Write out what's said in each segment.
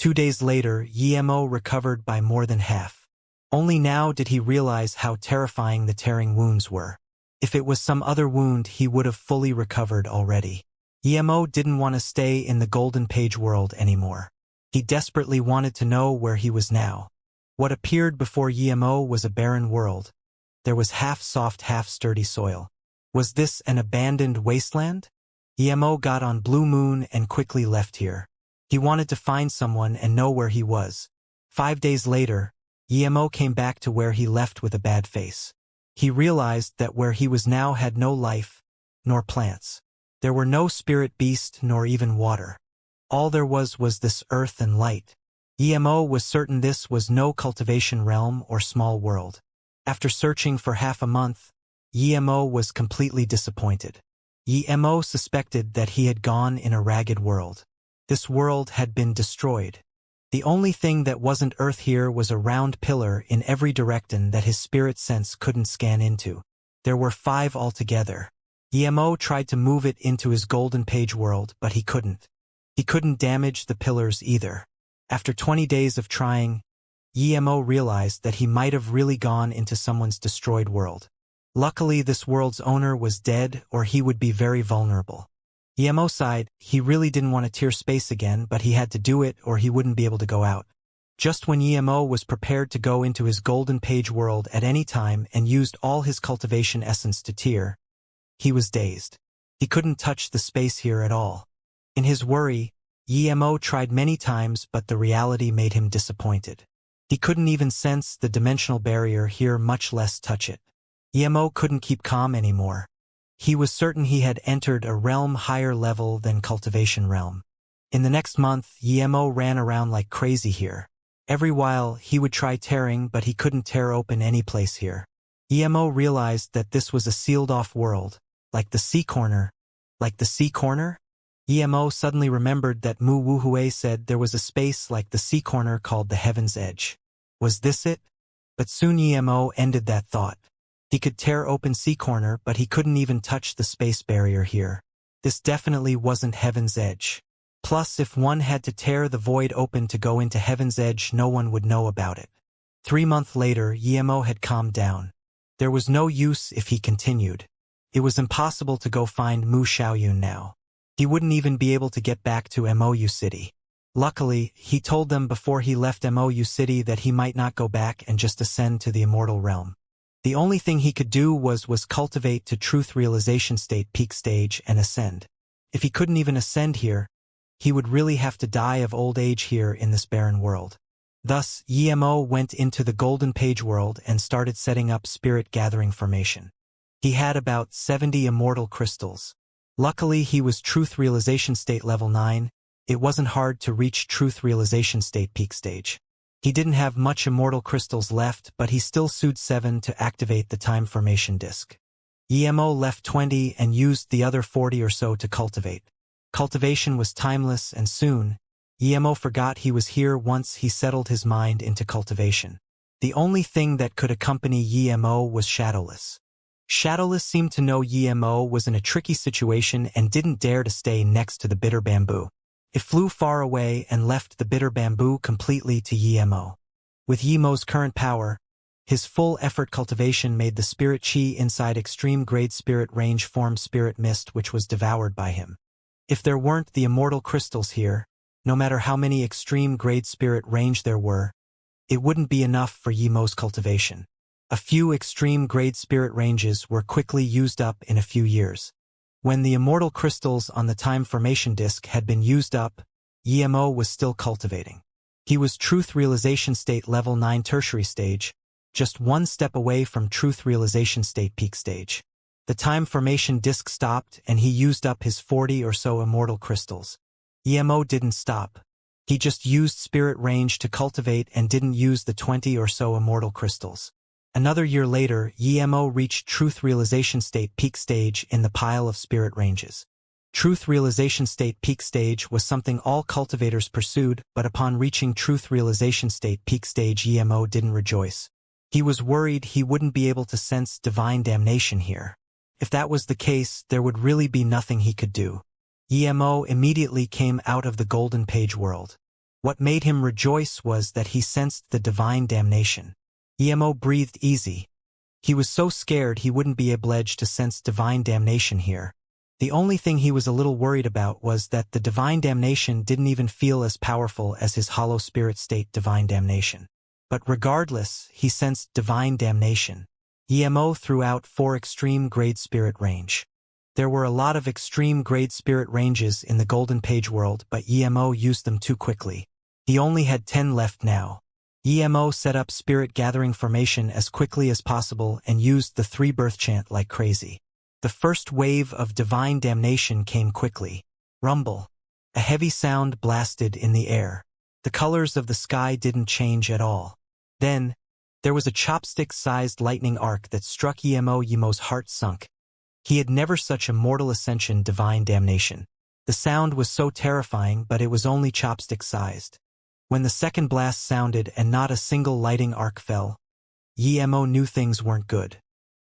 2 days later, Emo recovered by more than half. Only now did he realize how terrifying the tearing wounds were. If it was some other wound, he would have fully recovered already. Emo didn't want to stay in the Golden Page world anymore. He desperately wanted to know where he was now. What appeared before Emo was a barren world. There was half-soft, half-sturdy soil. Was this an abandoned wasteland? Emo got on Blue Moon and quickly left here. He wanted to find someone and know where he was. 5 days later, Emo came back to where he left with a bad face. He realized that where he was now had no life, nor plants. There were no spirit beast nor even water. All there was this earth and light. Emo was certain this was no cultivation realm or small world. After searching for half a month, Emo was completely disappointed. Emo suspected that he had gone in a ragged world. This world had been destroyed. The only thing that wasn't Earth here was a round pillar in every direction that his spirit sense couldn't scan into. There were 5 altogether. Emo tried to move it into his Golden Page world, but he couldn't. He couldn't damage the pillars either. After 20 days of trying, Emo realized that he might have really gone into someone's destroyed world. Luckily, this world's owner was dead, or he would be very vulnerable. Emo sighed. He really didn't want to tear space again, but he had to do it or he wouldn't be able to go out. Just when Emo was prepared to go into his Golden Page world at any time and used all his cultivation essence to tear, he was dazed. He couldn't touch the space here at all. In his worry, Emo tried many times, but the reality made him disappointed. He couldn't even sense the dimensional barrier here, much less touch it. Emo couldn't keep calm anymore. He was certain he had entered a realm higher level than Cultivation realm. In the next month, Emo ran around like crazy here. Every while, he would try tearing, but he couldn't tear open any place here. Emo realized that this was a sealed-off world, like the sea corner. Like the sea corner? Emo suddenly remembered that Mu Wuhue said there was a space like the sea corner called the Heaven's Edge. Was this it? But soon Emo ended that thought. He could tear open Sea Corner, but he couldn't even touch the space barrier here. This definitely wasn't Heaven's Edge. Plus, if one had to tear the void open to go into Heaven's Edge, no one would know about it. 3 months later, Emo had calmed down. There was no use if he continued. It was impossible to go find Mu Xiaoyun now. He wouldn't even be able to get back to Mou City. Luckily, he told them before he left Mou City that he might not go back and just ascend to the Immortal realm. The only thing he could do was cultivate to truth realization state peak stage and ascend. If he couldn't even ascend here, he would really have to die of old age here in this barren world. Thus, Emo went into the Golden Page world and started setting up spirit gathering formation. He had about 70 immortal crystals. Luckily, he was truth realization state level 9. It wasn't hard to reach truth realization state peak stage. He didn't have much immortal crystals left, but he still sued 7 to activate the time formation disk. Emo left 20 and used the other 40 or so to cultivate. Cultivation was timeless, and soon, Emo forgot he was here once he settled his mind into cultivation. The only thing that could accompany Emo was Shadowless. Shadowless seemed to know Emo was in a tricky situation and didn't dare to stay next to the bitter bamboo. It flew far away and left the bitter bamboo completely to Emo. With Emo's current power, his full-effort cultivation made the spirit chi inside extreme-grade spirit range form spirit mist, which was devoured by him. If there weren't the immortal crystals here, no matter how many extreme-grade spirit range there were, it wouldn't be enough for Emo's cultivation. A few extreme-grade spirit ranges were quickly used up in a few years. When the immortal crystals on the time formation disk had been used up, Emo was still cultivating. He was truth realization state level 9 tertiary stage, just 1 step away from truth realization state peak stage. The time formation disk stopped and he used up his 40 or so immortal crystals. Emo didn't stop. He just used spirit range to cultivate and didn't use the 20 or so immortal crystals. Another year later, Emo reached truth realization state peak stage in the pile of spirit ranges. Truth realization state peak stage was something all cultivators pursued, but upon reaching truth realization state peak stage, Emo didn't rejoice. He was worried he wouldn't be able to sense divine damnation here. If that was the case, there would really be nothing he could do. Emo immediately came out of the Golden Page world. What made him rejoice was that he sensed the divine damnation. Emo breathed easy. He was so scared he wouldn't be obliged to sense divine damnation here. The only thing he was a little worried about was that the divine damnation didn't even feel as powerful as his hollow spirit state divine damnation. But regardless, he sensed divine damnation. Emo threw out 4 extreme grade spirit range. There were a lot of extreme grade spirit ranges in the Golden Page world, but Emo used them too quickly. He only had 10 left now. Emo set up spirit gathering formation as quickly as possible and used the 3 birth chant like crazy. The first wave of divine damnation came quickly. Rumble. A heavy sound blasted in the air. The colors of the sky didn't change at all. Then, there was a chopstick-sized lightning arc that struck Emo's heart sunk. He had never such a mortal ascension divine damnation. The sound was so terrifying, but it was only chopstick-sized. When the second blast sounded and not a single lighting arc fell, Emo knew things weren't good.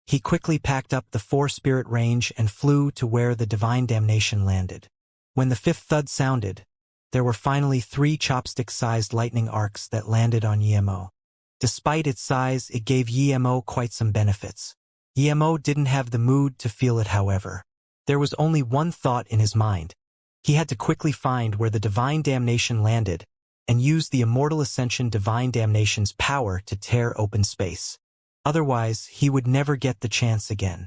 He quickly packed up the 4 spirit range and flew to where the divine damnation landed. When the 5th thud sounded, there were finally 3 chopstick-sized lightning arcs that landed on Emo. Despite its size, it gave Emo quite some benefits. Emo didn't have the mood to feel it, however. There was only one thought in his mind. He had to quickly find where the divine damnation landed and use the Immortal Ascension divine damnation's power to tear open space. Otherwise, he would never get the chance again.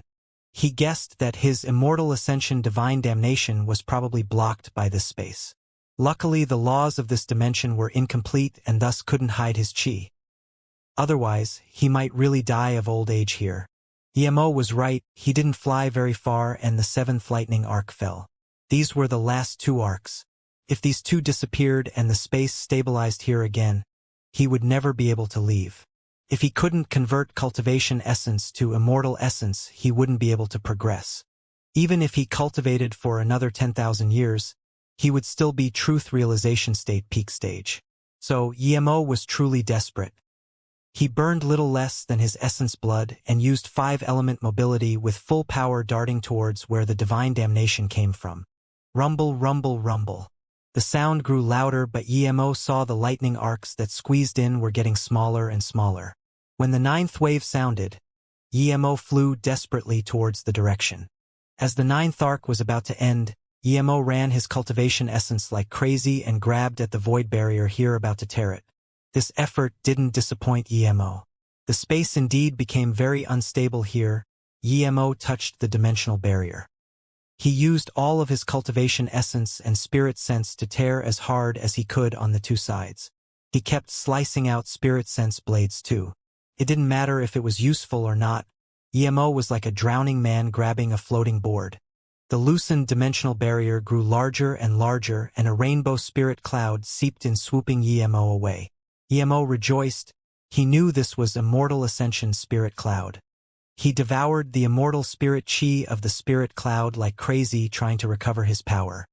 He guessed that his Immortal Ascension divine damnation was probably blocked by this space. Luckily, the laws of this dimension were incomplete and thus couldn't hide his chi. Otherwise, he might really die of old age here. Emo was right, he didn't fly very far and the 7th lightning arc fell. These were the last 2 arcs. If these 2 disappeared and the space stabilized here again, he would never be able to leave. If he couldn't convert cultivation essence to immortal essence, he wouldn't be able to progress. Even if he cultivated for another 10,000 years, he would still be truth realization state peak stage. So, Emo was truly desperate. He burned little less than his essence blood and used 5-element mobility with full power darting towards where the divine damnation came from. Rumble, rumble, rumble. The sound grew louder, but Emo saw the lightning arcs that squeezed in were getting smaller and smaller. When the 9th wave sounded, Emo flew desperately towards the direction. As the 9th arc was about to end, Emo ran his cultivation essence like crazy and grabbed at the void barrier here about to tear it. This effort didn't disappoint Emo. The space indeed became very unstable here. Emo touched the dimensional barrier. He used all of his cultivation essence and spirit sense to tear as hard as he could on the 2 sides. He kept slicing out spirit sense blades too. It didn't matter if it was useful or not. Emo was like a drowning man grabbing a floating board. The loosened dimensional barrier grew larger and larger, and a rainbow spirit cloud seeped in, swooping Emo away. Emo rejoiced. He knew this was Immortal Ascension spirit cloud. He devoured the immortal spirit chi of the spirit cloud like crazy, trying to recover his power.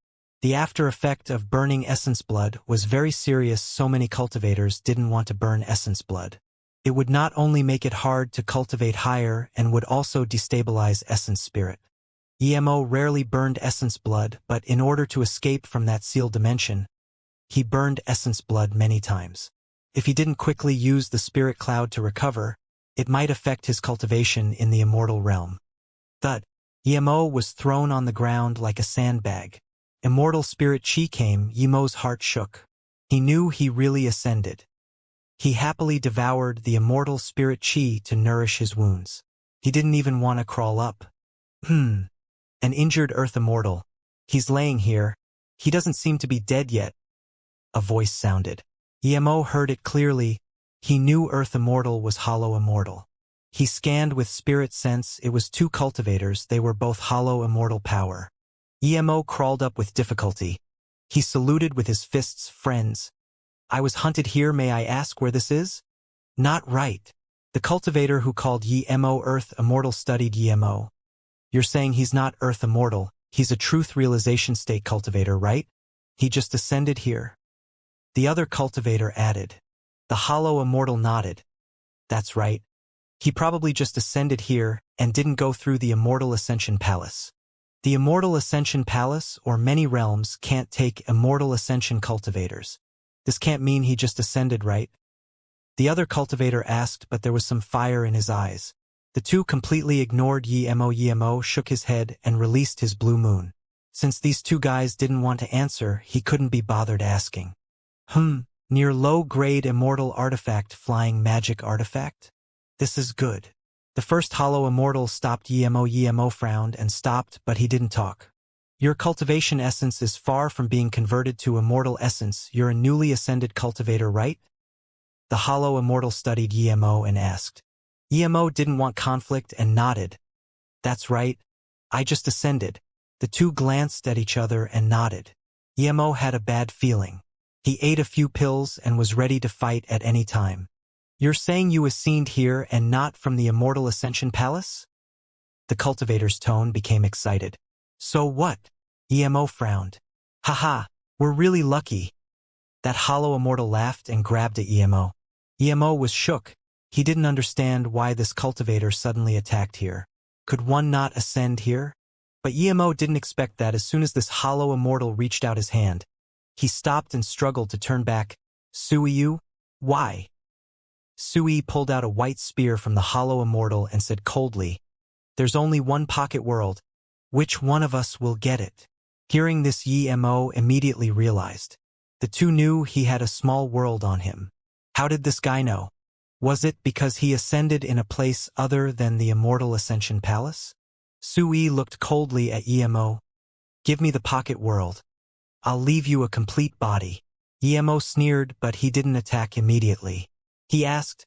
The after effect of burning essence blood was very serious. So many cultivators didn't want to burn essence blood. It would not only make it hard to cultivate higher and would also destabilize essence spirit. Emo rarely burned essence blood, but in order to escape from that sealed dimension, he burned essence blood many times. If he didn't quickly use the spirit cloud to recover, it might affect his cultivation in the immortal realm. Thud. Emo was thrown on the ground like a sandbag. Immortal spirit chi came. Emo's heart shook. He knew he really ascended. He happily devoured the immortal spirit chi to nourish his wounds. He didn't even want to crawl up. An injured earth immortal. He's laying here. He doesn't seem to be dead yet. A voice sounded. Emo heard it clearly. He knew Earth Immortal was Hollow Immortal. He scanned with spirit sense. It was 2 cultivators. They were both Hollow Immortal power. Emo crawled up with difficulty. He saluted with his fists. Friends. I was hunted here. May I ask where this is? Not right. The cultivator who called Emo Earth Immortal studied Emo. You're saying he's not Earth Immortal. He's a truth realization state cultivator, right? He just ascended here. The other cultivator added. The Hollow Immortal nodded. That's right. He probably just ascended here and didn't go through the Immortal Ascension Palace. The Immortal Ascension Palace, or many realms, can't take Immortal Ascension cultivators. This can't mean he just ascended, right? The other cultivator asked, but there was some fire in his eyes. The two completely ignored Yemo, shook his head, and released his blue moon. Since these two guys didn't want to answer, he couldn't be bothered asking. Near low-grade immortal artifact flying magic artifact? This is good. The first hollow immortal stopped. Yemo frowned and stopped, but he didn't talk. Your cultivation essence is far from being converted to immortal essence. You're a newly ascended cultivator, right? The hollow immortal studied Yemo and asked. Yemo didn't want conflict and nodded. That's right. I just ascended. The two glanced at each other and nodded. Yemo had a bad feeling. He ate a few pills and was ready to fight at any time. You're saying you ascended here and not from the immortal Ascension Palace? The cultivator's tone became excited. So what? Yemo frowned. Haha, we're really lucky. That hollow immortal laughed and grabbed at Yemo. Yemo was shook. He didn't understand why this cultivator suddenly attacked here. Could one not ascend here? But Yemo didn't expect that. As soon as this hollow immortal reached out his hand, he stopped and struggled to turn back. Suiyu? Why? Sui pulled out a white spear from the hollow immortal and said coldly, There's only one pocket world. Which one of us will get it? Hearing this, Yemo immediately realized. The two knew he had a small world on him. How did this guy know? Was it because he ascended in a place other than the immortal Ascension Palace? Sui looked coldly at Yemo. Give me the pocket world. I'll leave you a complete body. Yemo sneered, but he didn't attack immediately. He asked,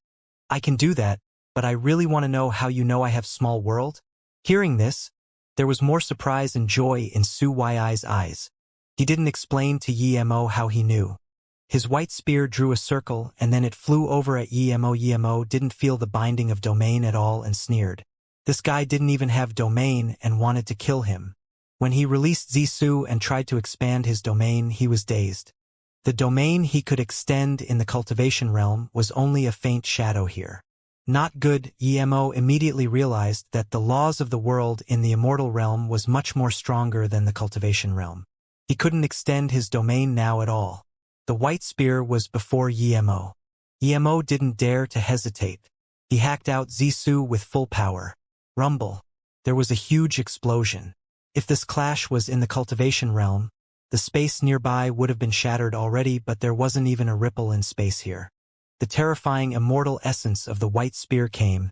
I can do that, but I really want to know how you know I have small world? Hearing this, there was more surprise and joy in Sui's eyes. He didn't explain to Yemo how he knew. His white spear drew a circle and then it flew over at Yemo. Yemo didn't feel the binding of domain at all and sneered. This guy didn't even have domain and wanted to kill him. When he released Zisu and tried to expand his domain, he was dazed. The domain he could extend in the cultivation realm was only a faint shadow here. Not good. Yemo immediately realized that the laws of the world in the immortal realm was much more stronger than the cultivation realm. He couldn't extend his domain now at all. The white spear was before Yemo. Yemo didn't dare to hesitate. He hacked out Zisu with full power. Rumble. There was a huge explosion. If this clash was in the cultivation realm, the space nearby would have been shattered already, but there wasn't even a ripple in space here. The terrifying immortal essence of the white spear came.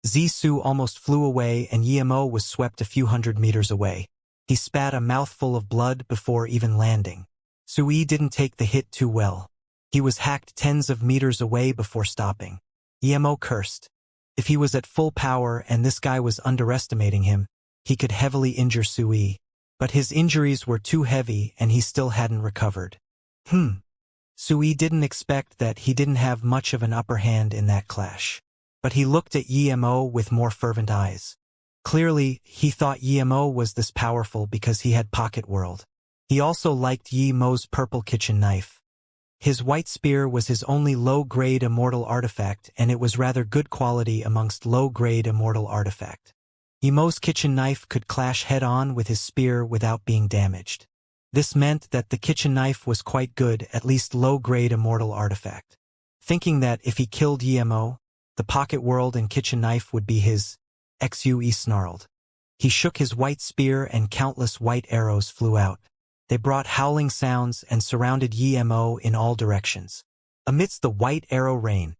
Zisu almost flew away and Yemo was swept a few hundred meters away. He spat a mouthful of blood before even landing. Sui didn't take the hit too well. He was hacked tens of meters away before stopping. Yemo cursed. If he was at full power and this guy was underestimating him, he could heavily injure Sui. But his injuries were too heavy and he still hadn't recovered. Sui didn't expect that he didn't have much of an upper hand in that clash. But he looked at Yemo with more fervent eyes. Clearly, he thought Yemo was this powerful because he had Pocket World. He also liked Yemo's purple kitchen knife. His white spear was his only low-grade immortal artifact, and it was rather good quality amongst low-grade immortal artifact. Yemo's kitchen knife could clash head-on with his spear without being damaged. This meant that the kitchen knife was quite good, at least low-grade immortal artifact. Thinking that if he killed Yemo, the Pocket World and kitchen knife would be his, Xue snarled. He shook his white spear and countless white arrows flew out. They brought howling sounds and surrounded Yemo in all directions. Amidst the white arrow rain,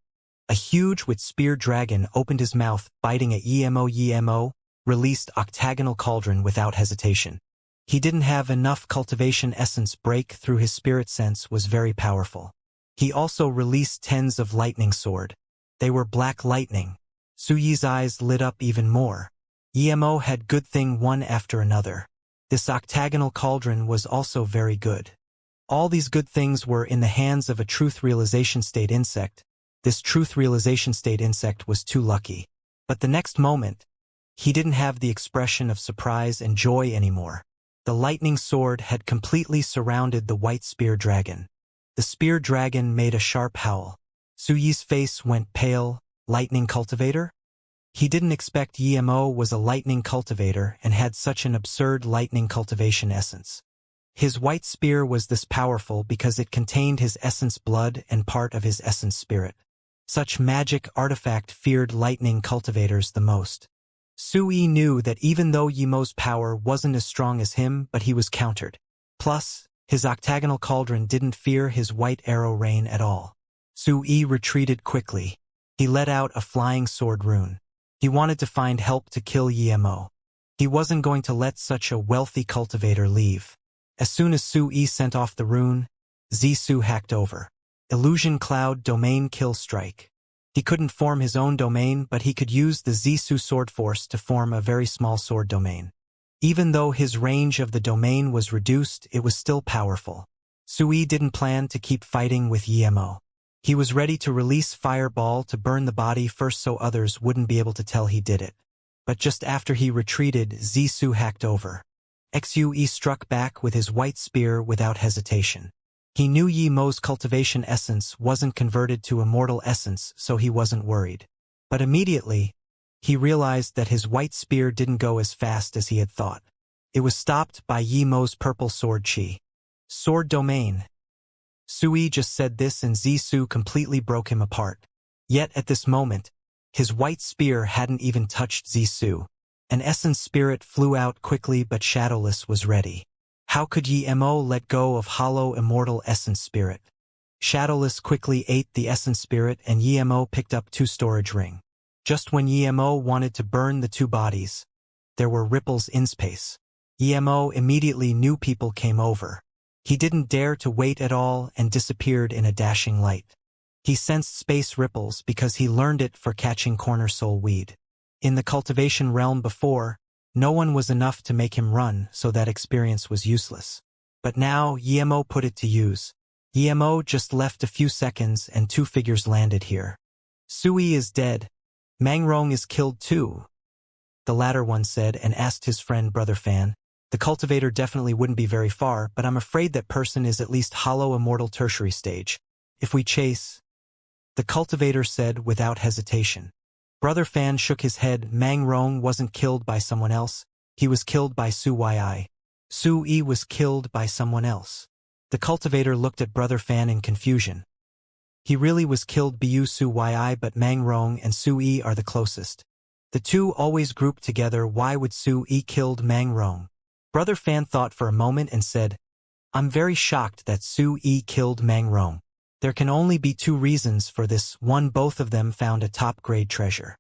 a huge with spear dragon opened his mouth, biting at Yemo. Yemo released octagonal cauldron without hesitation. He didn't have enough cultivation essence. Break through his spirit sense was very powerful. He also released tens of lightning sword. They were black lightning. Suyi's eyes lit up even more. Yemo had good thing one after another. This octagonal cauldron was also very good. All these good things were in the hands of a truth realization state insect. This truth realization state insect was too lucky. But the next moment, he didn't have the expression of surprise and joy anymore. The lightning sword had completely surrounded the white spear dragon. The spear dragon made a sharp howl. Suyi's face went pale. Lightning cultivator? He didn't expect Yemo was a lightning cultivator and had such an absurd lightning cultivation essence. His white spear was this powerful because it contained his essence blood and part of his essence spirit. Such magic artifact feared lightning cultivators the most. Sui knew that even though Yimo's power wasn't as strong as him, but he was countered. Plus, his octagonal cauldron didn't fear his white arrow rain at all. Sui retreated quickly. He let out a flying sword rune. He wanted to find help to kill Yimo. He wasn't going to let such a wealthy cultivator leave. As soon as Sui sent off the rune, Zisu hacked over. Illusion Cloud Domain Kill Strike. He couldn't form his own domain, but he could use the Zisu sword force to form a very small sword domain. Even though his range of the domain was reduced, it was still powerful. Sui didn't plan to keep fighting with Yimo. He was ready to release Fireball to burn the body first so others wouldn't be able to tell he did it. But just after he retreated, Zisu hacked over. Xue struck back with his white spear without hesitation. He knew Yimo's cultivation essence wasn't converted to immortal essence, so he wasn't worried. But immediately, he realized that his white spear didn't go as fast as he had thought. It was stopped by Yimo's purple sword chi. Sword domain. Sui just said this and Zisu completely broke him apart. Yet at this moment, his white spear hadn't even touched Zisu. An essence spirit flew out quickly, but Shadowless was ready. How could Yimo let go of hollow immortal essence spirit? Shadowless quickly ate the essence spirit and Yimo picked up 2 storage ring. Just when Yimo wanted to burn the 2 bodies, there were ripples in space. Yimo immediately knew people came over. He didn't dare to wait at all and disappeared in a dashing light. He sensed space ripples because he learned it for catching corner soul weed. In the cultivation realm before, no one was enough to make him run, so that experience was useless. But now, Yimo put it to use. Yimo just left a few seconds and 2 figures landed here. Sui is dead. Mangrong is killed too, the latter one said and asked his friend Brother Fan. The cultivator definitely wouldn't be very far, but I'm afraid that person is at least hollow immortal tertiary stage. If we chase, the cultivator said without hesitation. Brother Fan shook his head. Mangrong wasn't killed by someone else. He was killed by Sui. Sui was killed by someone else. The cultivator looked at Brother Fan in confusion. He really was killed by Sui, but Mangrong and Sui are the closest. The 2 always grouped together. Why would Sui killed Mangrong? Brother Fan thought for a moment and said, I'm very shocked that Sui killed Mangrong. There can only be 2 reasons for this. 1, both of them found a top-grade treasure.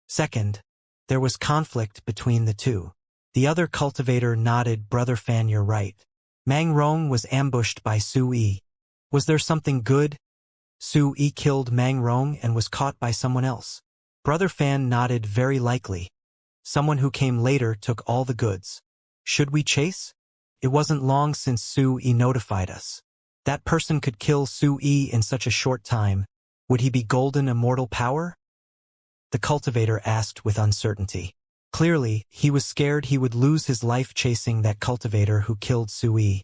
Second, there was conflict between the 2. The other cultivator nodded. Brother Fan, you're right. Mangrong was ambushed by Sui. Was there something good? Sui killed Mangrong and was caught by someone else. Brother Fan nodded. Very likely. Someone who came later took all the goods. Should we chase? It wasn't long since Sui notified us. That person could kill Sui in such a short time. Would he be golden immortal power? The cultivator asked with uncertainty. Clearly, he was scared he would lose his life chasing that cultivator who killed Sui.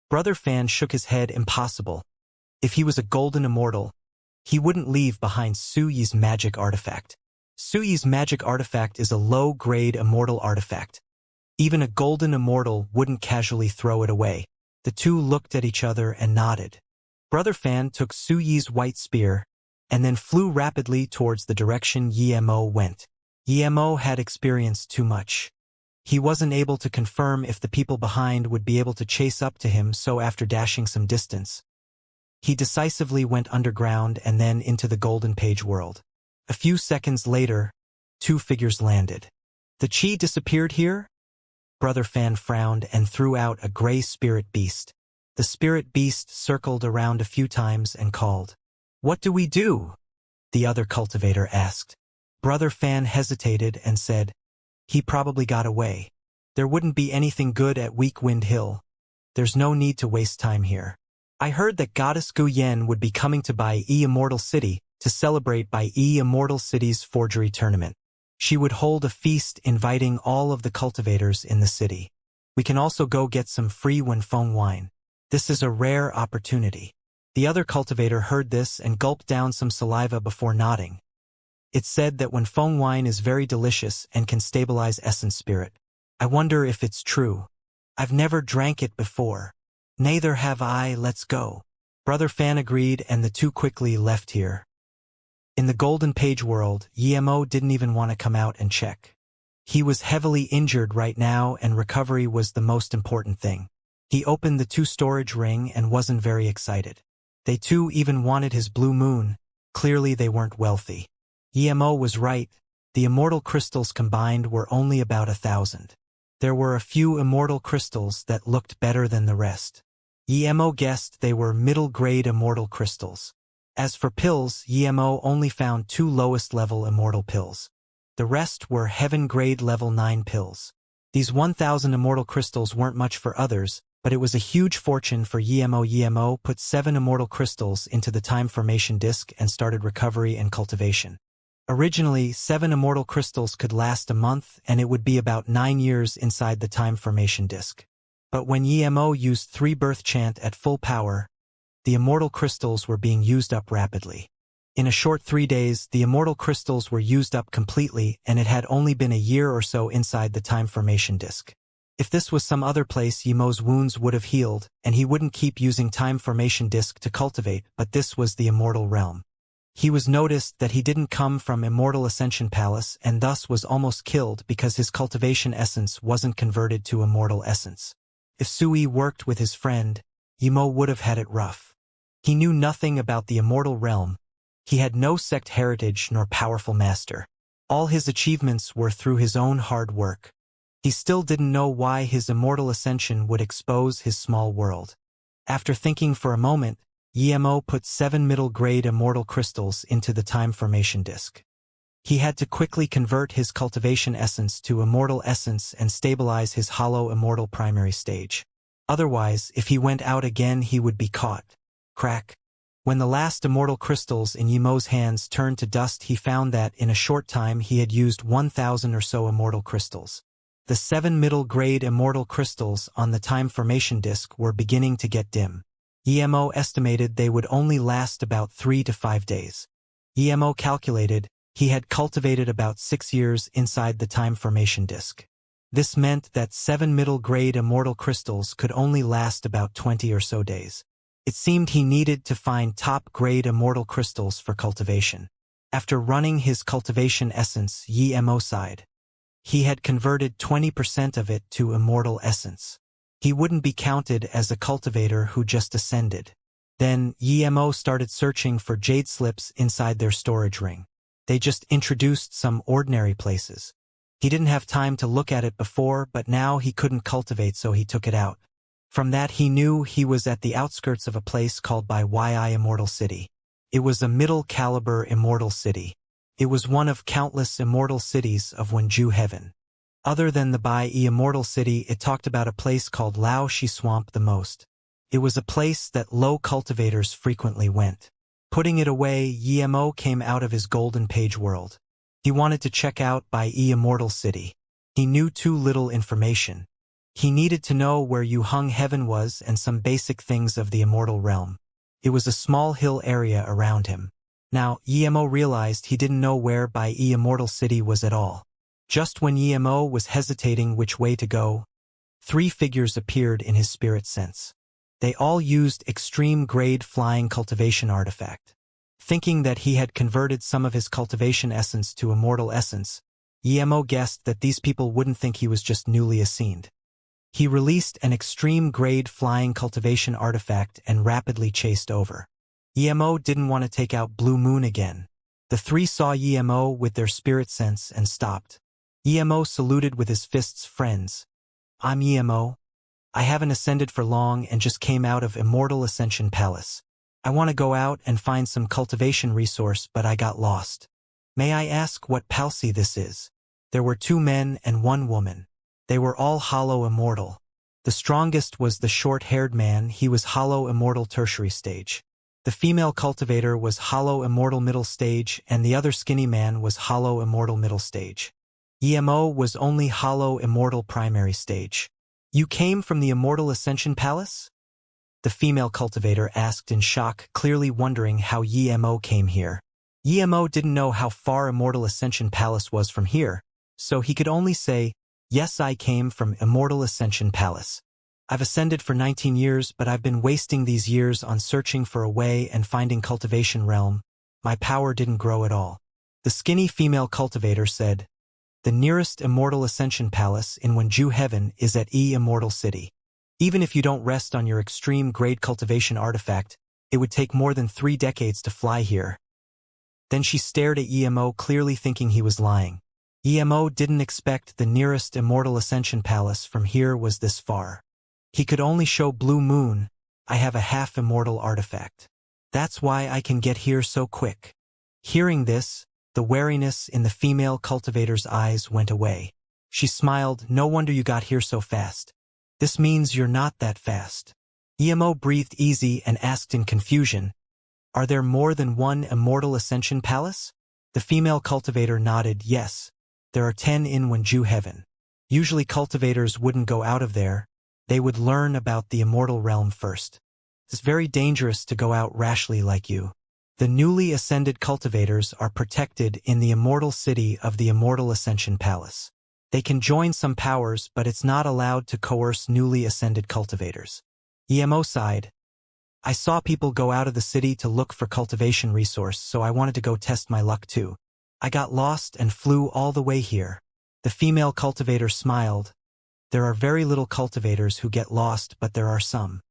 Brother Fan shook his head. Impossible. If he was a golden immortal, he wouldn't leave behind Sui's magic artifact. Sui's magic artifact is a low-grade immortal artifact. Even a golden immortal wouldn't casually throw it away. The 2 looked at each other and nodded. Brother Fan took Sui's white spear and then flew rapidly towards the direction Yimo went. Yimo had experienced too much. He wasn't able to confirm if the people behind would be able to chase up to him, so after dashing some distance, he decisively went underground and then into the Golden Page world. A few seconds later, 2 figures landed. The chi disappeared here? Brother Fan frowned and threw out a gray spirit beast. The spirit beast circled around a few times and called. What do we do? The other cultivator asked. Brother Fan hesitated and said, he probably got away. There wouldn't be anything good at Weak Wind Hill. There's no need to waste time here. I heard that Goddess Gu Yen would be coming to Bai Immortal City to celebrate Bai Immortal City's forgery tournament. She would hold a feast inviting all of the cultivators in the city. We can also go get some free Wenfeng wine. This is a rare opportunity. The other cultivator heard this and gulped down some saliva before nodding. It's said that Wenfeng wine is very delicious and can stabilize essence spirit. I wonder if it's true. I've never drank it before. Neither have I, let's go. Brother Fan agreed and the two quickly left here. In the Golden Page world, Yemo didn't even want to come out and check. He was heavily injured right now and recovery was the most important thing. He opened the 2 storage ring and wasn't very excited. They too even wanted his blue moon. Clearly they weren't wealthy. Yemo was right. The immortal crystals combined were only about 1,000. There were a few immortal crystals that looked better than the rest. Yemo guessed they were middle-grade immortal crystals. As for pills, Yemo only found 2 lowest-level immortal pills. The rest were heaven-grade level 9 pills. These 1,000 immortal crystals weren't much for others, but it was a huge fortune for Yemo. Yemo put 7 immortal crystals into the time formation disk and started recovery and cultivation. Originally, 7 immortal crystals could last a month and it would be about 9 years inside the time formation disk. But when Yemo used 3 birth chant at full power, the immortal crystals were being used up rapidly. In a short 3 days, the immortal crystals were used up completely and it had only been a year or so inside the time formation disk. If this was some other place, Yemo's wounds would have healed and he wouldn't keep using time formation disk to cultivate, but this was the immortal realm. He was noticed that he didn't come from Immortal Ascension Palace and thus was almost killed because his cultivation essence wasn't converted to immortal essence. If Sui worked with his friend, Yemo would have had it rough. He knew nothing about the immortal realm. He had no sect heritage nor powerful master. All his achievements were through his own hard work. He still didn't know why his immortal ascension would expose his small world. After thinking for a moment, Yemo put 7 middle-grade immortal crystals into the time formation disk. He had to quickly convert his cultivation essence to immortal essence and stabilize his hollow immortal primary stage. Otherwise, if he went out again he would be caught. Crack. When the last immortal crystals in Yemo's hands turned to dust, he found that in a short time he had used 1,000 or so immortal crystals. The 7 middle-grade immortal crystals on the time formation disk were beginning to get dim. Yemo estimated they would only last about 3 to 5 days. Yemo calculated he had cultivated about 6 years inside the time formation disk. This meant that 7 middle-grade immortal crystals could only last about 20 or so days. It seemed he needed to find top-grade immortal crystals for cultivation. After running his cultivation essence, Yemo sighed. He had converted 20% of it to immortal essence. He wouldn't be counted as a cultivator who just ascended. Then, Yemo started searching for jade slips inside their storage ring. They just introduced some ordinary places. He didn't have time to look at it before, but now he couldn't cultivate, so he took it out. From that he knew he was at the outskirts of a place called by Yi Immortal City. It was a middle-caliber immortal city. It was one of countless immortal cities of Wenju Heaven. Other than the Bai Immortal City, it talked about a place called Lao Shi Swamp the most. It was a place that low cultivators frequently went. Putting it away, Yemo came out of his Golden Page world. He wanted to check out Bai Immortal City. He knew too little information. He needed to know where Yu Hung Heaven was and some basic things of the immortal realm. It was a small hill area around him. Now, Yemo realized he didn't know where Bai Immortal City was at all. Just when Yemo was hesitating which way to go, 3 figures appeared in his spirit sense. They all used extreme-grade flying cultivation artifact. Thinking that he had converted some of his cultivation essence to immortal essence, Yemo guessed that these people wouldn't think he was just newly ascended. He released an extreme-grade flying cultivation artifact and rapidly chased over. Yemo didn't want to take out Blue Moon again. The 3 saw Yemo with their spirit sense and stopped. Yemo saluted with his fists. Friends, I'm Yemo. I haven't ascended for long and just came out of Immortal Ascension Palace. I want to go out and find some cultivation resource, but I got lost. May I ask what palsy this is? There were 2 men and 1 woman. They were all hollow immortal. The strongest was the short-haired man. He was hollow immortal tertiary stage. The female cultivator was hollow immortal middle stage and the other skinny man was hollow immortal middle stage. Yemo was only hollow immortal primary stage. You came from the Immortal Ascension Palace? The female cultivator asked in shock, clearly wondering how Yemo came here. Yemo didn't know how far Immortal Ascension Palace was from here, so he could only say, yes, I came from Immortal Ascension Palace. I've ascended for 19 years, but I've been wasting these years on searching for a way and finding Cultivation realm. My power didn't grow at all. The skinny female cultivator said, the nearest Immortal Ascension Palace in Wenju Heaven is at Immortal City. Even if you don't rest on your extreme-grade cultivation artifact, it would take more than 3 decades to fly here. Then she stared at EMO, clearly thinking he was lying. EMO didn't expect the nearest Immortal Ascension Palace from here was this far. He could only show Blue Moon. I have a half-immortal artifact. That's why I can get here so quick. Hearing this, the wariness in the female cultivator's eyes went away. She smiled, no wonder you got here so fast. This means you're not that fast. EMO breathed easy and asked in confusion, are there more than one Immortal Ascension Palace? The female cultivator nodded, yes. There are 10 in Wenju Heaven. Usually cultivators wouldn't go out of there. They would learn about the Immortal realm first. It's very dangerous to go out rashly like you. The newly ascended cultivators are protected in the Immortal City of the Immortal Ascension Palace. They can join some powers, but it's not allowed to coerce newly ascended cultivators. EMO sighed. I saw people go out of the city to look for cultivation resource, so I wanted to go test my luck too. I got lost and flew all the way here. The female cultivator smiled. There are very little cultivators who get lost, but there are some.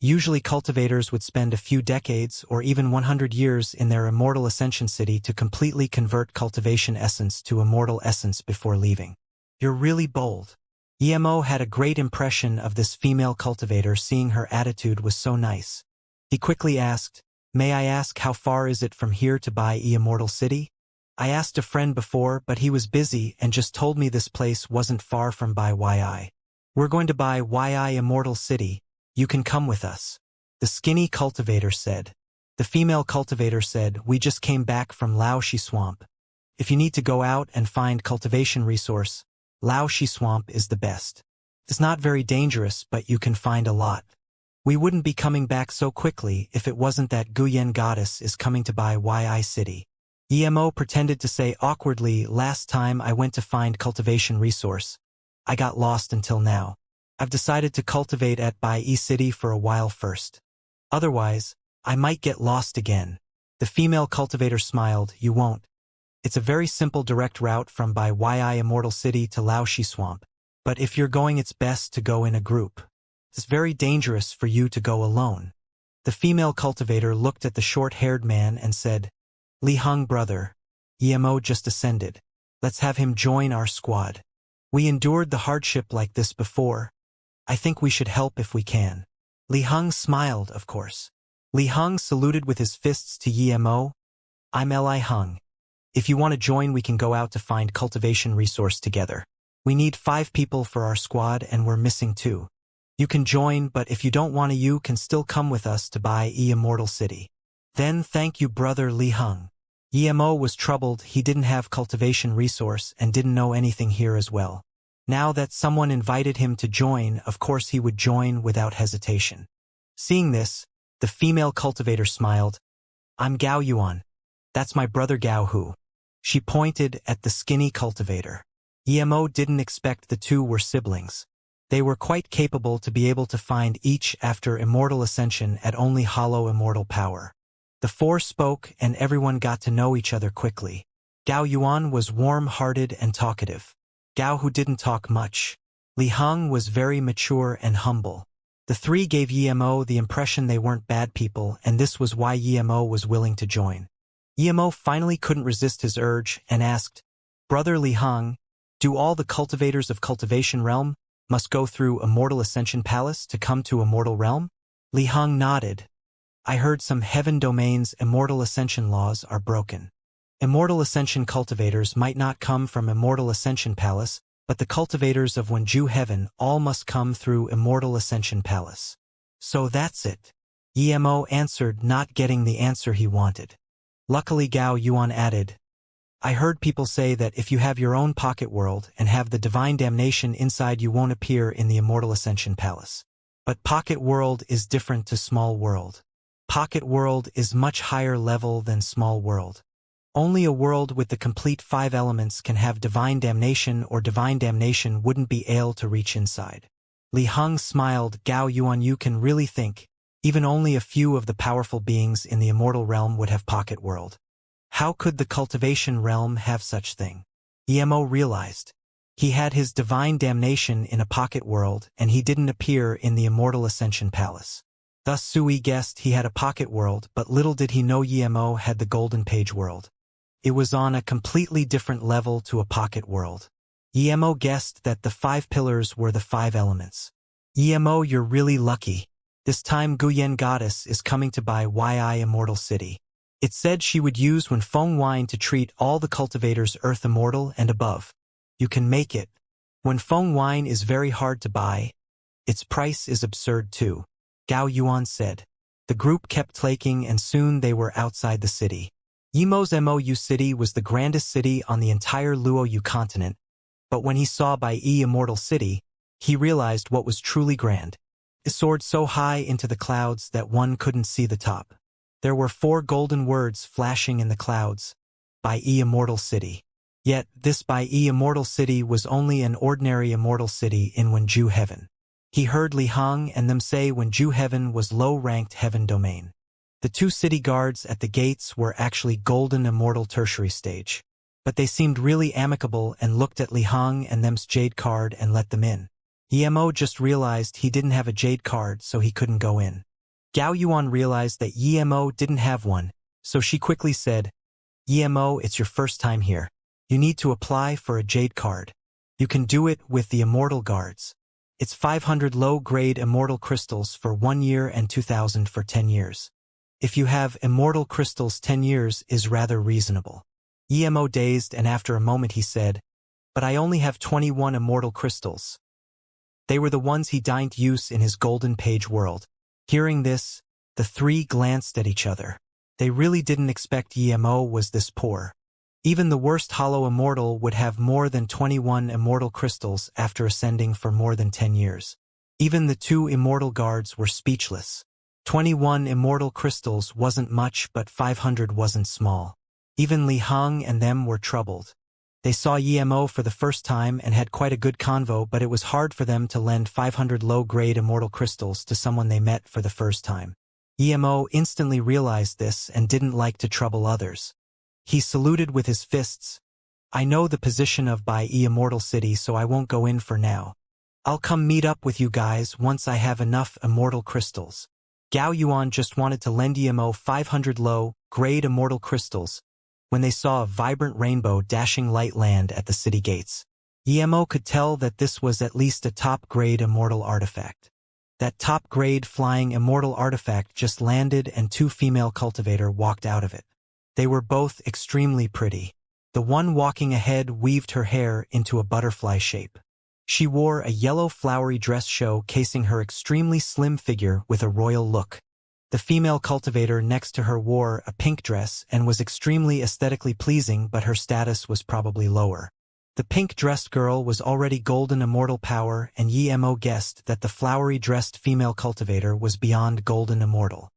Usually cultivators would spend a few decades or even 100 years in their Immortal Ascension City to completely convert cultivation essence to immortal essence before leaving. You're really bold. EMO had a great impression of this female cultivator, seeing her attitude was so nice. He quickly asked, may I ask how far is it from here to Bai Immortal City? I asked a friend before, but he was busy and just told me this place wasn't far from Bai Yi. We're going to Bai Yi Immortal City. You can come with us. The skinny cultivator said. The female cultivator said, we just came back from Laoshi Swamp. If you need to go out and find cultivation resource, Laoshi Swamp is the best. It's not very dangerous, but you can find a lot. We wouldn't be coming back so quickly if it wasn't that Guyen Goddess is coming to Bai Yi City. EMO pretended to say awkwardly, last time I went to find cultivation resource, I got lost until now. I've decided to cultivate at Bai City for a while first. Otherwise, I might get lost again. The female cultivator smiled, you won't. It's a very simple direct route from Bai Yi Immortal City to Laoshi Swamp. But if you're going, it's best to go in a group. It's very dangerous for you to go alone. The female cultivator looked at the short-haired man and said, Li Hung brother, EMO just ascended. Let's have him join our squad. We endured the hardship like this before. I think we should help if we can. Li Hung smiled, of course. Li Hung saluted with his fists to EMO. I'm Li Hung. If you want to join, we can go out to find cultivation resource together. We need 5 people for our squad and we're missing 2. You can join, but if you don't want to, you can still come with us to Bai Immortal City. Then thank you, brother Li Hung. EMO was troubled. He didn't have cultivation resource and didn't know anything here as well. Now that someone invited him to join, of course he would join without hesitation. Seeing this, the female cultivator smiled. I'm Gao Yuan. That's my brother Gao Hu. She pointed at the skinny cultivator. EMO didn't expect the 2 were siblings. They were quite capable to be able to find each after Immortal Ascension at only hollow immortal power. The 4 spoke and everyone got to know each other quickly. Gao Yuan was warm-hearted and talkative. Gao Hu didn't talk much. Li Hung was very mature and humble. The 3 gave EMO the impression they weren't bad people, and this was why EMO was willing to join. EMO finally couldn't resist his urge and asked, Brother Li Hung, do all the cultivators of Cultivation Realm must go through Immortal Ascension Palace to come to Immortal Realm? Li Hung nodded. I heard some heaven domains Immortal Ascension laws are broken. Immortal Ascension cultivators might not come from Immortal Ascension Palace, but the cultivators of Wenju Heaven all must come through Immortal Ascension Palace. So that's it. EMO answered, not getting the answer he wanted. Luckily Gao Yuan added, I heard people say that if you have your own pocket world and have the divine damnation inside, you won't appear in the Immortal Ascension Palace. But pocket world is different to small world. Pocket world is much higher level than small world. Only a world with the complete 5 elements can have divine damnation, or divine damnation wouldn't be able to reach inside. Li Heng smiled. Gao Yuan, you can really think. Even only a few of the powerful beings in the immortal realm would have pocket world. How could the cultivation realm have such thing? Emo realized. He had his divine damnation in a pocket world, and he didn't appear in the immortal Ascension Palace. Thus Sui guessed he had a pocket world, but little did he know Emo had the golden page world. It was on a completely different level to a pocket world. Emo guessed that the 5 pillars were the 5 elements. Emo, you're really lucky. This time Guyen Goddess is coming to buy Yi Immortal City. It said she would use when Feng Wine to treat all the cultivators Earth Immortal and above. You can make it. When Feng Wine is very hard to buy, its price is absurd too. Gao Yuan said. The group kept taking and soon they were outside the city. Emo's Mou city was the grandest city on the entire Luoyu continent, but when he saw Bai Immortal City, he realized what was truly grand. It soared so high into the clouds that one couldn't see the top. There were 4 golden words flashing in the clouds. Bai Immortal City. Yet, this Bai Immortal City was only an ordinary immortal city in Wenju Heaven. He heard Li Heng and them say Wenju Heaven was low-ranked heaven domain. The 2 city guards at the gates were actually golden immortal tertiary stage. But they seemed really amicable and looked at Li Heng and them's jade card and let them in. Emo just realized he didn't have a jade card, so he couldn't go in. Gao Yuan realized that Emo didn't have one, so she quickly said, Emo, it's your first time here. You need to apply for a jade card. You can do it with the immortal guards. It's 500 low-grade immortal crystals for 1 year and 2,000 for 10 years. If you have immortal crystals, 10 years is rather reasonable. Emo dazed, and after a moment he said, but I only have 21 immortal crystals. They were the ones he didn't use in his golden page world. Hearing this, the 3 glanced at each other. They really didn't expect Emo was this poor. Even the worst hollow immortal would have more than 21 immortal crystals after ascending for more than 10 years. Even the 2 immortal guards were speechless. 21 immortal crystals wasn't much, but 500 wasn't small. Even Li Heng and them were troubled. They saw Emo for the first time and had quite a good convo, but it was hard for them to lend 500 low-grade immortal crystals to someone they met for the first time. Emo instantly realized this and didn't like to trouble others. He saluted with his fists. I know the position of Bai Immortal City, so I won't go in for now. I'll come meet up with you guys once I have enough immortal crystals. Gao Yuan just wanted to lend Emo 500 low-grade immortal crystals when they saw a vibrant rainbow dashing light land at the city gates. Emo could tell that this was at least a top-grade immortal artifact. That top-grade flying immortal artifact just landed and 2 female cultivator walked out of it. They were both extremely pretty. The one walking ahead weaved her hair into a butterfly shape. She wore a yellow flowery dress showcasing her extremely slim figure with a royal look. The female cultivator next to her wore a pink dress and was extremely aesthetically pleasing, but her status was probably lower. The pink-dressed girl was already golden immortal power, and Emo guessed that the flowery-dressed female cultivator was beyond golden immortal.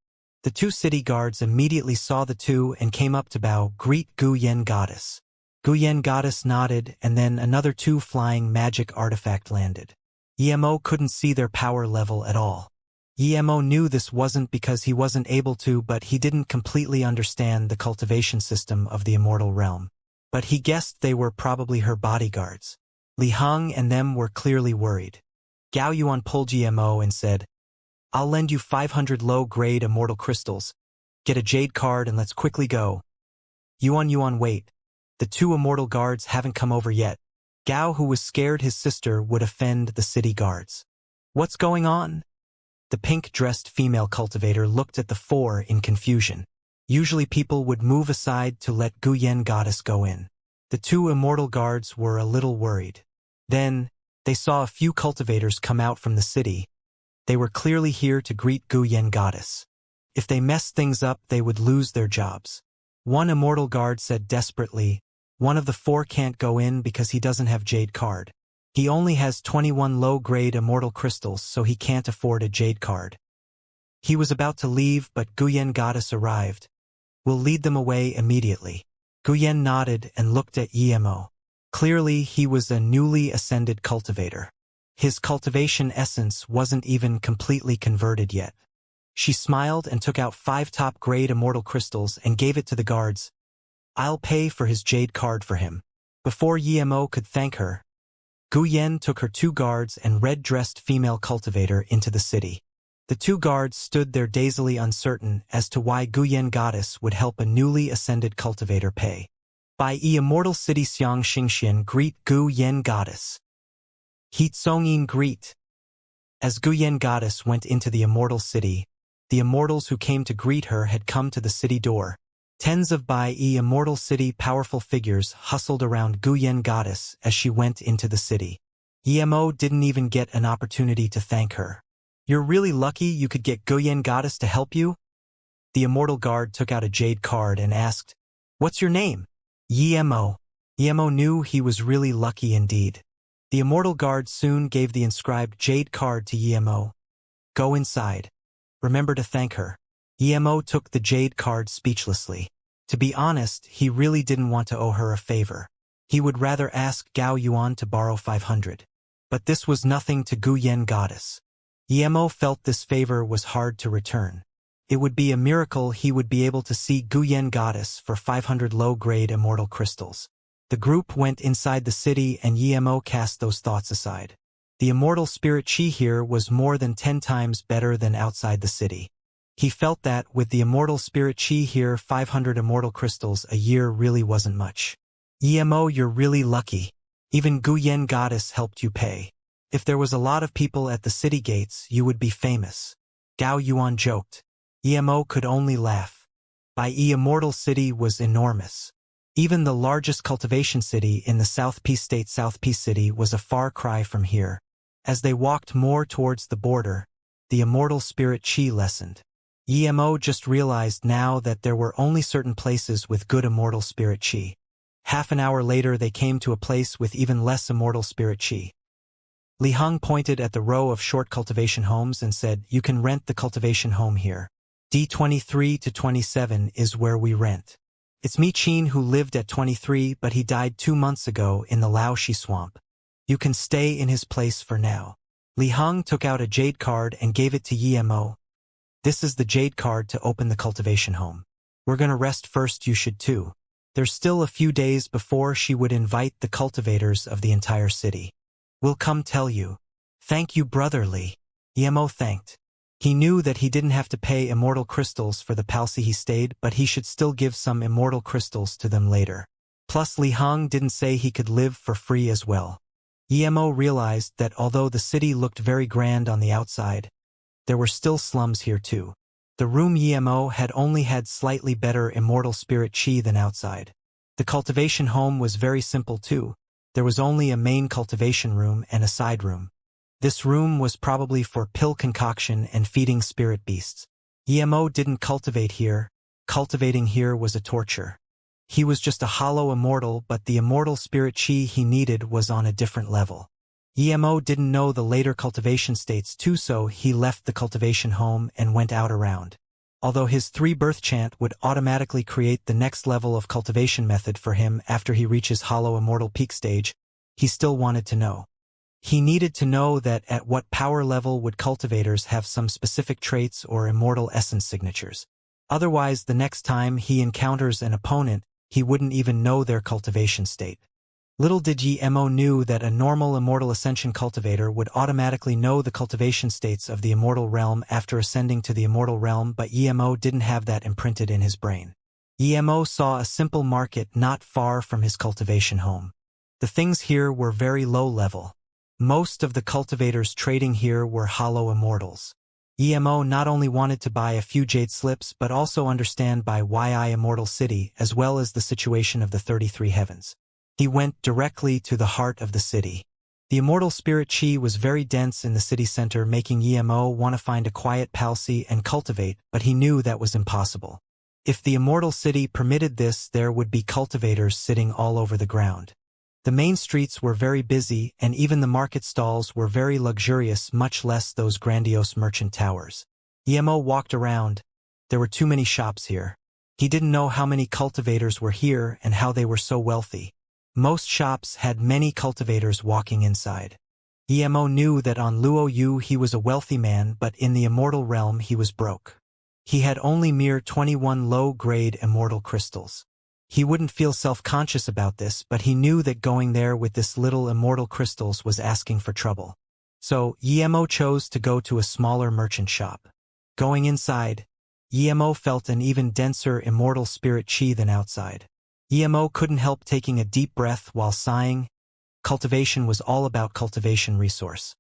The 2 city guards immediately saw the 2 and came up to bow, greet Guyen Goddess. Guyen Goddess nodded, and then another 2 flying magic artifact landed. Emo couldn't see their power level at all. Emo knew this wasn't because he wasn't able to, but he didn't completely understand the cultivation system of the immortal realm. But he guessed they were probably her bodyguards. Li Heng and them were clearly worried. Gao Yuan pulled Emo and said, I'll lend you 500 low-grade immortal crystals. Get a jade card and let's quickly go. Yuan, wait. The 2 immortal guards haven't come over yet. Gao, who was scared his sister would offend the city guards. What's going on? The pink-dressed female cultivator looked at the 4 in confusion. Usually people would move aside to let Guyen Goddess go in. The 2 immortal guards were a little worried. Then, they saw a few cultivators come out from the city. They were clearly here to greet Guyen Goddess. If they messed things up, they would lose their jobs. One immortal guard said desperately, one of the 4 can't go in because he doesn't have jade card. He only has 21 low-grade immortal crystals, so he can't afford a jade card. He was about to leave, but Guyen Goddess arrived. We'll lead them away immediately. Guyen nodded and looked at Emo. Clearly, he was a newly ascended cultivator. His cultivation essence wasn't even completely converted yet. She smiled and took out 5 top-grade immortal crystals and gave it to the guards. "I'll pay for his jade card for him." Before Yemo could thank her, Gu Yen took her 2 guards and red-dressed female cultivator into the city. The 2 guards stood there dazedly uncertain as to why Gu Yen goddess would help a newly ascended cultivator pay. By Immortal City Xianxia greet Gu Yen goddess. Heat Songyin greet. As Gu Yen goddess went into the Immortal City, the immortals who came to greet her had come to the city door. Tens of Bai Immortal City powerful figures hustled around Gu Yen goddess as she went into the city. Yemo didn't even get an opportunity to thank her. "You're really lucky you could get Gu Yen goddess to help you?" The immortal guard took out a jade card and asked, "What's your name?" Yemo. Yemo knew he was really lucky indeed. The immortal guard soon gave the inscribed jade card to Yemo. "Go inside. Remember to thank her." Yemo took the jade card speechlessly. To be honest, he really didn't want to owe her a favor. He would rather ask Gao Yuan to borrow 500. But this was nothing to Gu Yen goddess. Yemo felt this favor was hard to return. It would be a miracle he would be able to see Gu Yen goddess for 500 low-grade immortal crystals. The group went inside the city and Yemo cast those thoughts aside. The immortal spirit chi here was more than 10 times better than outside the city. He felt that, with the immortal spirit chi here, 500 immortal crystals a year really wasn't much. "Yemo, you're really lucky. Even Gu Yen goddess helped you pay. If there was a lot of people at the city gates, you would be famous." Gao Yuan joked. Yemo could only laugh. Bai Immortal City was enormous. Even the largest cultivation city in the South Peace State, South Peace City, was a far cry from here. As they walked more towards the border, the immortal spirit chi lessened. Yemo just realized now that there were only certain places with good immortal spirit chi. Half an hour later they came to a place with even less immortal spirit chi. Li Heng pointed at the row of short cultivation homes and said, "You can rent the cultivation home here. D23 to 27 is where we rent. It's Mi Qin who lived at 23, but he died 2 months ago in the Laoshi swamp. You can stay in his place for now." Li Heng took out a jade card and gave it to Yemo. "This is the jade card to open the cultivation home. We're gonna rest first, you should too." There's still a few days before she would invite the cultivators of the entire city. "We'll come tell you." "Thank you, brotherly." Yemo thanked. He knew that he didn't have to pay immortal crystals for the palsy he stayed, but he should still give some immortal crystals to them later. Plus Li Heng didn't say he could live for free as well. Yemo realized that although the city looked very grand on the outside, there were still slums here too. The room Yemo had only had slightly better immortal spirit chi than outside. The cultivation home was very simple too. There was only a main cultivation room and a side room. This room was probably for pill concoction and feeding spirit beasts. Yemo didn't cultivate here. Cultivating here was a torture. He was just a hollow immortal, but the immortal spirit chi he needed was on a different level. Yemo didn't know the later cultivation states too, so he left the cultivation home and went out around. Although his 3-birth chant would automatically create the next level of cultivation method for him after he reaches hollow immortal peak stage, he still wanted to know. He needed to know that at what power level would cultivators have some specific traits or immortal essence signatures. Otherwise, the next time he encounters an opponent, he wouldn't even know their cultivation state. Little did Yemo knew that a normal immortal ascension cultivator would automatically know the cultivation states of the immortal realm after ascending to the immortal realm, but Yemo didn't have that imprinted in his brain. Yemo saw a simple market not far from his cultivation home. The things here were very low level. Most of the cultivators trading here were hollow immortals. Yemo not only wanted to buy a few jade slips but also understand by YI Immortal City as well as the situation of the 33 heavens. He went directly to the heart of the city. The immortal spirit chi was very dense in the city center, making Yemo want to find a quiet palsy and cultivate, but he knew that was impossible. If the immortal city permitted this, there would be cultivators sitting all over the ground. The main streets were very busy, and even the market stalls were very luxurious, much less those grandiose merchant towers. Yemo walked around. There were too many shops here. He didn't know how many cultivators were here and how they were so wealthy. Most shops had many cultivators walking inside. Emo knew that on Luo Yu he was a wealthy man, but in the immortal realm he was broke. He had only mere 21 low-grade immortal crystals. He wouldn't feel self-conscious about this, but he knew that going there with this little immortal crystals was asking for trouble. So, Emo chose to go to a smaller merchant shop. Going inside, Emo felt an even denser immortal spirit chi than outside. Emo couldn't help taking a deep breath while sighing. Cultivation was all about cultivation resource.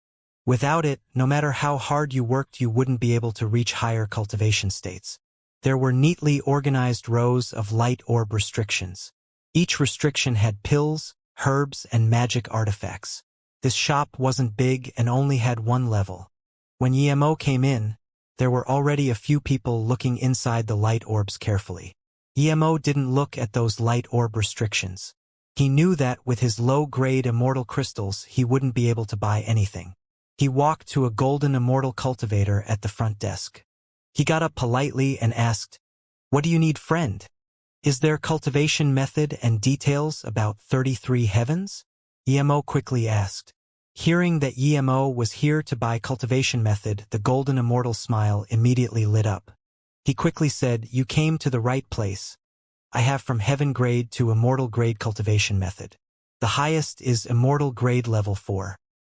Without it, no matter how hard you worked, you wouldn't be able to reach higher cultivation states. There were neatly organized rows of light orb restrictions. Each restriction had pills, herbs, and magic artifacts. This shop wasn't big and only had one level. When Emo came in, there were already a few people looking inside the light orbs carefully. Emo didn't look at those light orb restrictions. He knew that with his low-grade immortal crystals he wouldn't be able to buy anything. He walked to a golden immortal cultivator at the front desk. He got up politely and asked, "What do you need, friend? Is there cultivation method and details about 33 heavens?" Emo quickly asked. Hearing that Emo was here to buy cultivation method, the golden immortal smile immediately lit up. He quickly said, "You came to the right place. I have from heaven grade to immortal grade cultivation method. The highest is immortal grade level 4.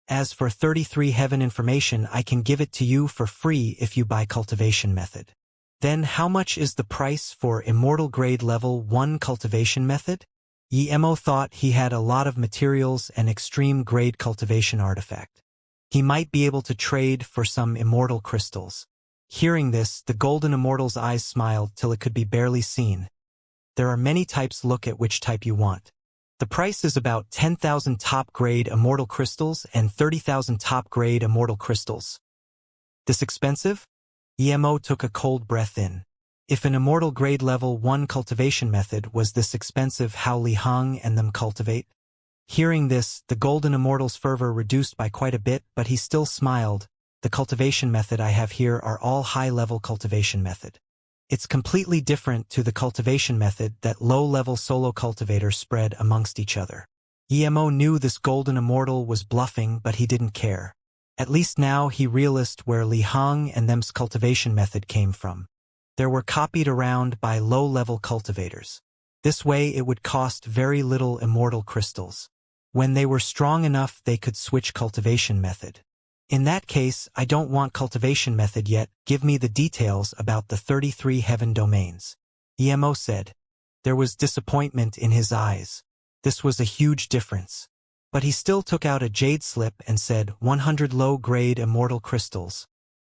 As for 33 heaven information, I can give it to you for free if you buy cultivation method." Then how much is the price for immortal grade level 1 cultivation method? Emo thought he had a lot of materials and extreme grade cultivation artifact. He might be able to trade for some immortal crystals. Hearing this, the golden immortal's eyes smiled till it could be barely seen. There are many types, look at which type you want. The price is about 10,000 top-grade immortal crystals and 30,000 top-grade immortal crystals. This expensive? Emo took a cold breath in. If an immortal grade level 1 cultivation method was this expensive, how Li Hong and them cultivate? Hearing this, the golden immortal's fervor reduced by quite a bit, but he still smiled. The cultivation method I have here are all high-level cultivation method. It's completely different to the cultivation method that low-level solo cultivators spread amongst each other. Emo knew this golden immortal was bluffing, but he didn't care. At least now he realized where Li Hong and them's cultivation method came from. They were copied around by low-level cultivators. This way it would cost very little immortal crystals. When they were strong enough, they could switch cultivation method. In that case, I don't want cultivation method yet, give me the details about the 33 heaven domains. Emo said. There was disappointment in his eyes. This was a huge difference. But he still took out a jade slip and said, 100 low-grade immortal crystals.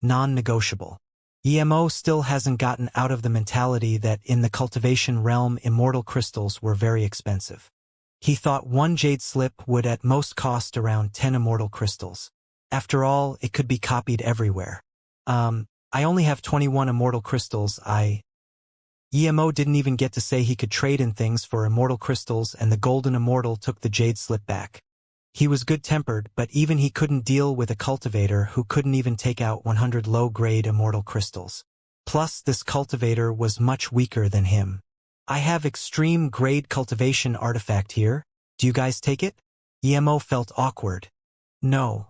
Non-negotiable. Emo still hasn't gotten out of the mentality that in the cultivation realm immortal crystals were very expensive. He thought one jade slip would at most cost around 10 immortal crystals. After all, it could be copied everywhere. I only have 21 immortal crystals, Emo didn't even get to say he could trade in things for immortal crystals, and the golden immortal took the jade slip back. He was good-tempered, but even he couldn't deal with a cultivator who couldn't even take out 100 low-grade immortal crystals. Plus, this cultivator was much weaker than him. I have extreme grade cultivation artifact here. Do you guys take it? Emo felt awkward. No.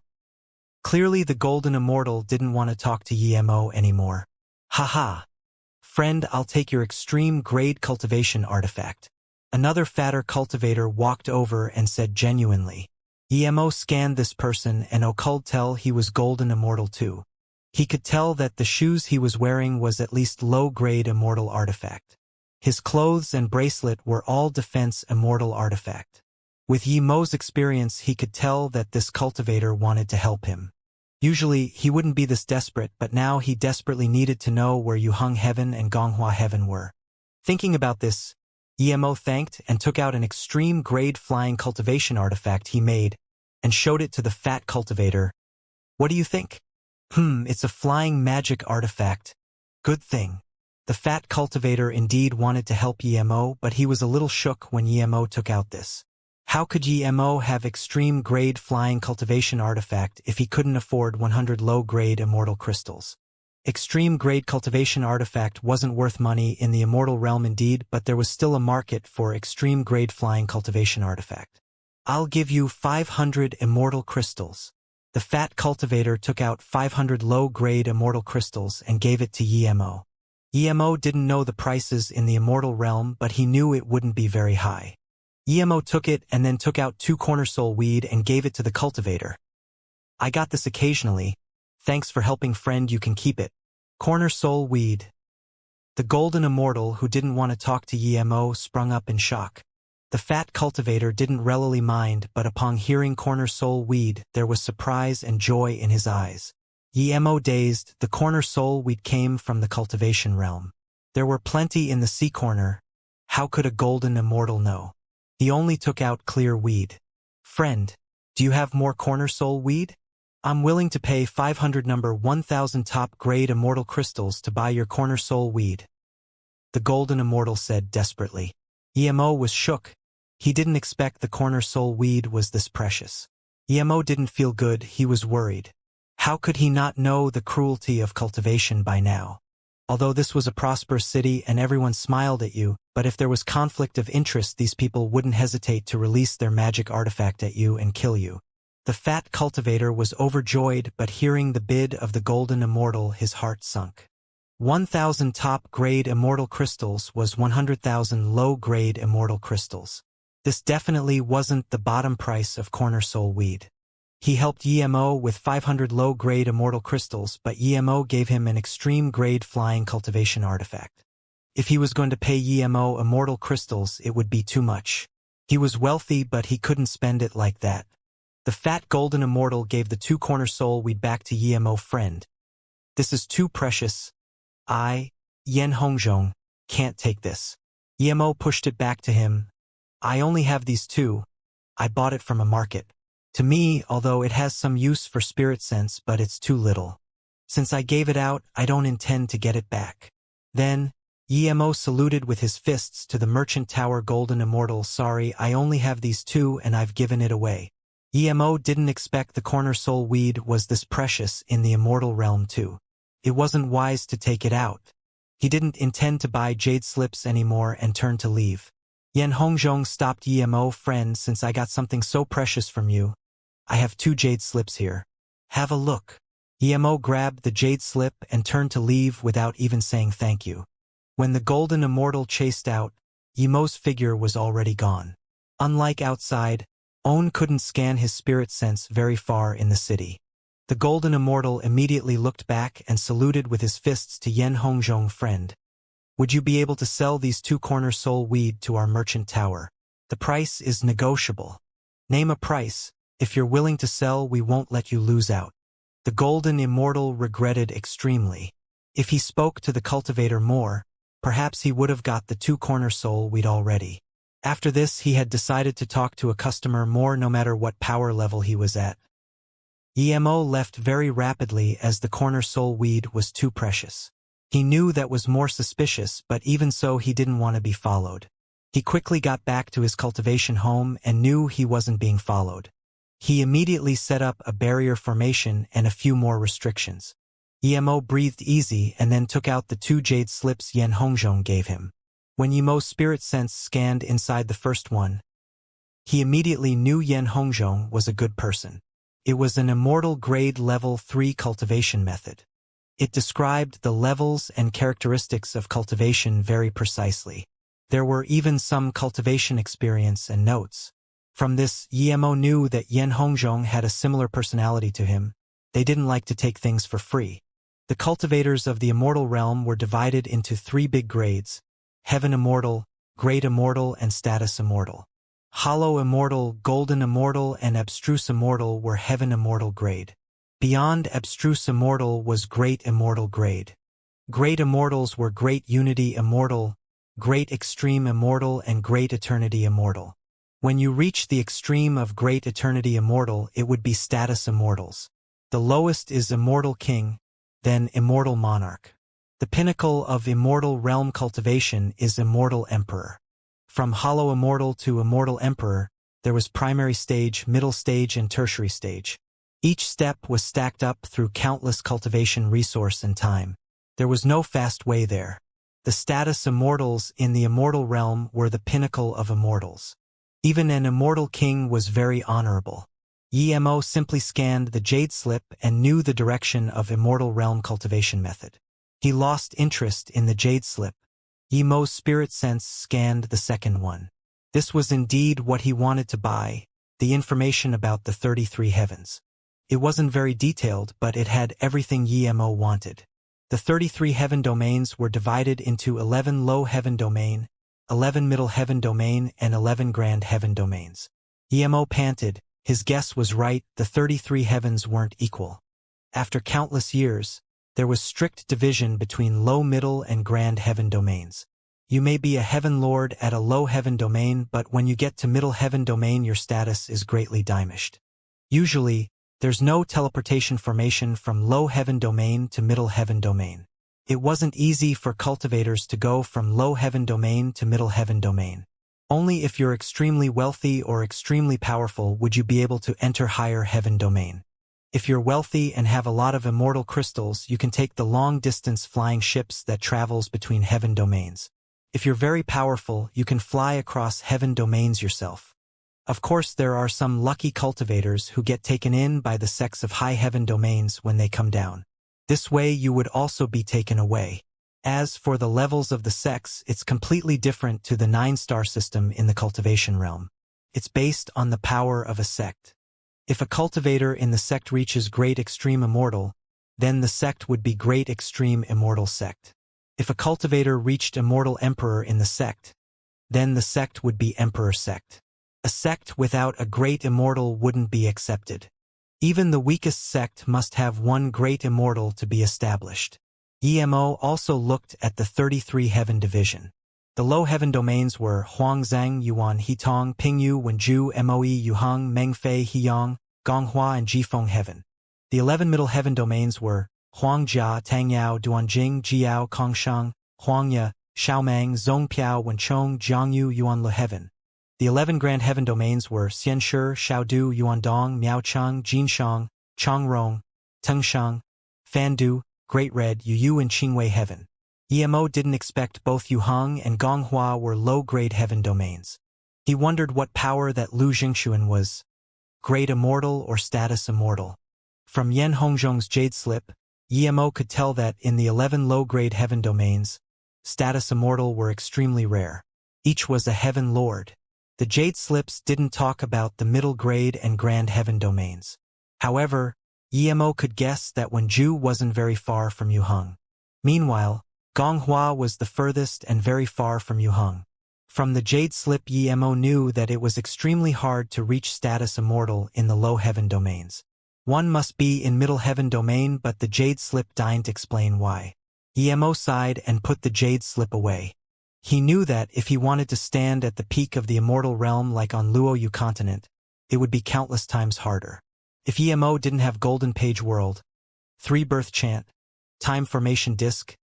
Clearly the golden immortal didn't want to talk to Emo anymore. Haha. Friend, I'll take your extreme grade cultivation artifact. Another fatter cultivator walked over and said genuinely. Emo scanned this person and could tell he was golden immortal too. He could tell that the shoes he was wearing was at least low-grade immortal artifact. His clothes and bracelet were all defense immortal artifact. With Emo's experience, he could tell that this cultivator wanted to help him. Usually, he wouldn't be this desperate, but now he desperately needed to know where Yuheng Heaven and Gonghua Heaven were. Thinking about this, Emo thanked and took out an extreme grade flying cultivation artifact he made and showed it to the fat cultivator. What do you think? It's a flying magic artifact. Good thing. The fat cultivator indeed wanted to help Emo, but he was a little shook when Emo took out this. How could Emo have extreme grade flying cultivation artifact if he couldn't afford 100 low-grade immortal crystals? Extreme grade cultivation artifact wasn't worth money in the immortal realm indeed, but there was still a market for extreme grade flying cultivation artifact. I'll give you 500 immortal crystals. The fat cultivator took out 500 low-grade immortal crystals and gave it to Emo. Emo didn't know the prices in the immortal realm, but he knew it wouldn't be very high. Emo took it and then took out 2 cornersoul weed and gave it to the cultivator. I got this occasionally. Thanks for helping, friend, you can keep it. Cornersoul weed. The golden immortal, who didn't want to talk to Emo, sprung up in shock. The fat cultivator didn't really mind, but upon hearing cornersoul weed, there was surprise and joy in his eyes. Emo dazed, the cornersoul weed came from the cultivation realm. There were plenty in the sea corner. How could a golden immortal know? He only took out clear weed. Friend, do you have more cornersoul weed? I'm willing to pay 500 number 1000 top-grade immortal crystals to buy your cornersoul weed. The golden immortal said desperately. Emo was shook. He didn't expect the cornersoul weed was this precious. Emo didn't feel good, he was worried. How could he not know the cruelty of cultivation by now? Although this was a prosperous city and everyone smiled at you, but if there was conflict of interest, these people wouldn't hesitate to release their magic artifact at you and kill you. The fat cultivator was overjoyed, but hearing the bid of the golden immortal, his heart sunk. 1000 top-grade immortal crystals was 100,000 low-grade immortal crystals. This definitely wasn't the bottom price of cornersoul weed. He helped Emo with 500 low-grade immortal crystals, but Emo gave him an extreme-grade flying cultivation artifact. If he was going to pay Emo immortal crystals, it would be too much. He was wealthy, but he couldn't spend it like that. The fat golden immortal gave the 2 cornersoul weed back to Emo. Friend, this is too precious. I, Yen Hongzhong, can't take this. Emo pushed it back to him. I only have these 2. I bought it from a market. To me, although it has some use for spirit sense, but it's too little. Since I gave it out, I don't intend to get it back. Then, Emo saluted with his fists to the merchant tower golden immortal. Sorry, I only have these 2 and I've given it away. Emo didn't expect the cornersoul weed was this precious in the immortal realm too. It wasn't wise to take it out. He didn't intend to buy jade slips anymore and turned to leave. Yen Hongzhong stopped Emo. Friend, since I got something so precious from you, I have 2 jade slips here. Have a look. Emo grabbed the jade slip and turned to leave without even saying thank you. When the golden immortal chased out, Emo's figure was already gone. Unlike outside, On couldn't scan his spirit sense very far in the city. The golden immortal immediately looked back and saluted with his fists to Yen Hongzhong. Friend, would you be able to sell these 2 cornersoul weed to our merchant tower? The price is negotiable. Name a price. If you're willing to sell, we won't let you lose out. The golden immortal regretted extremely. If he spoke to the cultivator more, perhaps he would have got the 2 cornersoul weed already. After this, he had decided to talk to a customer more no matter what power level he was at. Emo left very rapidly as the cornersoul weed was too precious. He knew that was more suspicious, but even so he didn't want to be followed. He quickly got back to his cultivation home and knew he wasn't being followed. He immediately set up a barrier formation and a few more restrictions. Emo breathed easy and then took out the 2 jade slips Yen Hongzhong gave him. When Emo's spirit sense scanned inside the first one, he immediately knew Yen Hongzhong was a good person. It was an immortal grade level 3 cultivation method. It described the levels and characteristics of cultivation very precisely. There were even some cultivation experience and notes. From this, Emo knew that Yen Hongzhong had a similar personality to him. They didn't like to take things for free. The cultivators of the immortal realm were divided into 3 big grades: Heaven Immortal, Great Immortal, and Status Immortal. Hollow Immortal, Golden Immortal, and Abstruse Immortal were Heaven Immortal grade. Beyond Abstruse Immortal was Great Immortal grade. Great Immortals were Great Unity Immortal, Great Extreme Immortal, and Great Eternity Immortal. When you reach the extreme of Great Eternity Immortal, it would be Status Immortals. The lowest is Immortal King, then Immortal Monarch. The pinnacle of Immortal Realm cultivation is Immortal Emperor. From Hollow Immortal to Immortal Emperor, there was primary stage, middle stage, and tertiary stage. Each step was stacked up through countless cultivation resource and time. There was no fast way there. The Status Immortals in the Immortal Realm were the pinnacle of Immortals. Even an Immortal King was very honorable. Emo simply scanned the jade slip and knew the direction of Immortal Realm cultivation method. He lost interest in the jade slip. Emo's spirit sense scanned the second one. This was indeed what he wanted to buy, the information about the 33 heavens. It wasn't very detailed, but it had everything Emo wanted. The 33 heaven domains were divided into 11 low heaven domain, 11 middle heaven domain, and 11 grand heaven domains. Emo panted. His guess was right, the 33 heavens weren't equal. After countless years, there was strict division between low, middle, and grand heaven domains. You may be a heaven lord at a low heaven domain, but when you get to middle heaven domain your status is greatly diminished. Usually, there's no teleportation formation from low heaven domain to middle heaven domain. It wasn't easy for cultivators to go from low heaven domain to middle heaven domain. Only if you're extremely wealthy or extremely powerful would you be able to enter higher heaven domain. If you're wealthy and have a lot of immortal crystals, you can take the long-distance flying ships that travels between heaven domains. If you're very powerful, you can fly across heaven domains yourself. Of course, there are some lucky cultivators who get taken in by the sects of high heaven domains when they come down. This way you would also be taken away. As for the levels of the sects, it's completely different to the 9-star system in the cultivation realm. It's based on the power of a sect. If a cultivator in the sect reaches Great Extreme Immortal, then the sect would be Great Extreme Immortal Sect. If a cultivator reached Immortal Emperor in the sect, then the sect would be Emperor Sect. A sect without a Great Immortal wouldn't be accepted. Even the weakest sect must have one Great Immortal to be established. Emo also looked at the 33 heaven division. The low heaven domains were Huangzhang, Yuan, Hitong, Pingyu, Wenju, Moe, Yuhang, Mengfei, Hiyang, Gonghua, and Jifeng heaven. The 11 middle heaven domains were Huangjia, Tangyao, Duanjing, Jiao, Kongshan, Huangya, Xiaomang, Zongpiao, Wenchong, Jiangyu, Yuanle heaven. The 11 grand heaven domains were Xianxia, Xiaodu, Yuandong, Miaochang, Jinshang, Changrong, Tengshang, Fandu, Great Red, Yuyu, and Qingwei heaven. Emo didn't expect both Yuhang and Gonghua were low-grade heaven domains. He wondered what power that Lu Jingxuan was, Great Immortal or Status Immortal. From Yan Hongzhong's Jade Slip, Emo could tell that in the 11 low-grade heaven domains, Status Immortal were extremely rare. Each was a heaven lord. The Jade Slips didn't talk about the middle grade and grand heaven domains. However, Emo could guess that Wenju wasn't very far from Yuhang. Meanwhile, Gonghua was the furthest and very far from Yuhang. From the Jade Slip, Emo knew that it was extremely hard to reach Status Immortal in the low heaven domains. One must be in middle heaven domain, but the Jade Slip didn't explain why. Emo sighed and put the Jade Slip away. He knew that if he wanted to stand at the peak of the immortal realm like on Luoyu continent, it would be countless times harder. If Emo didn't have Golden Page World, 3-birth chant, time formation disc,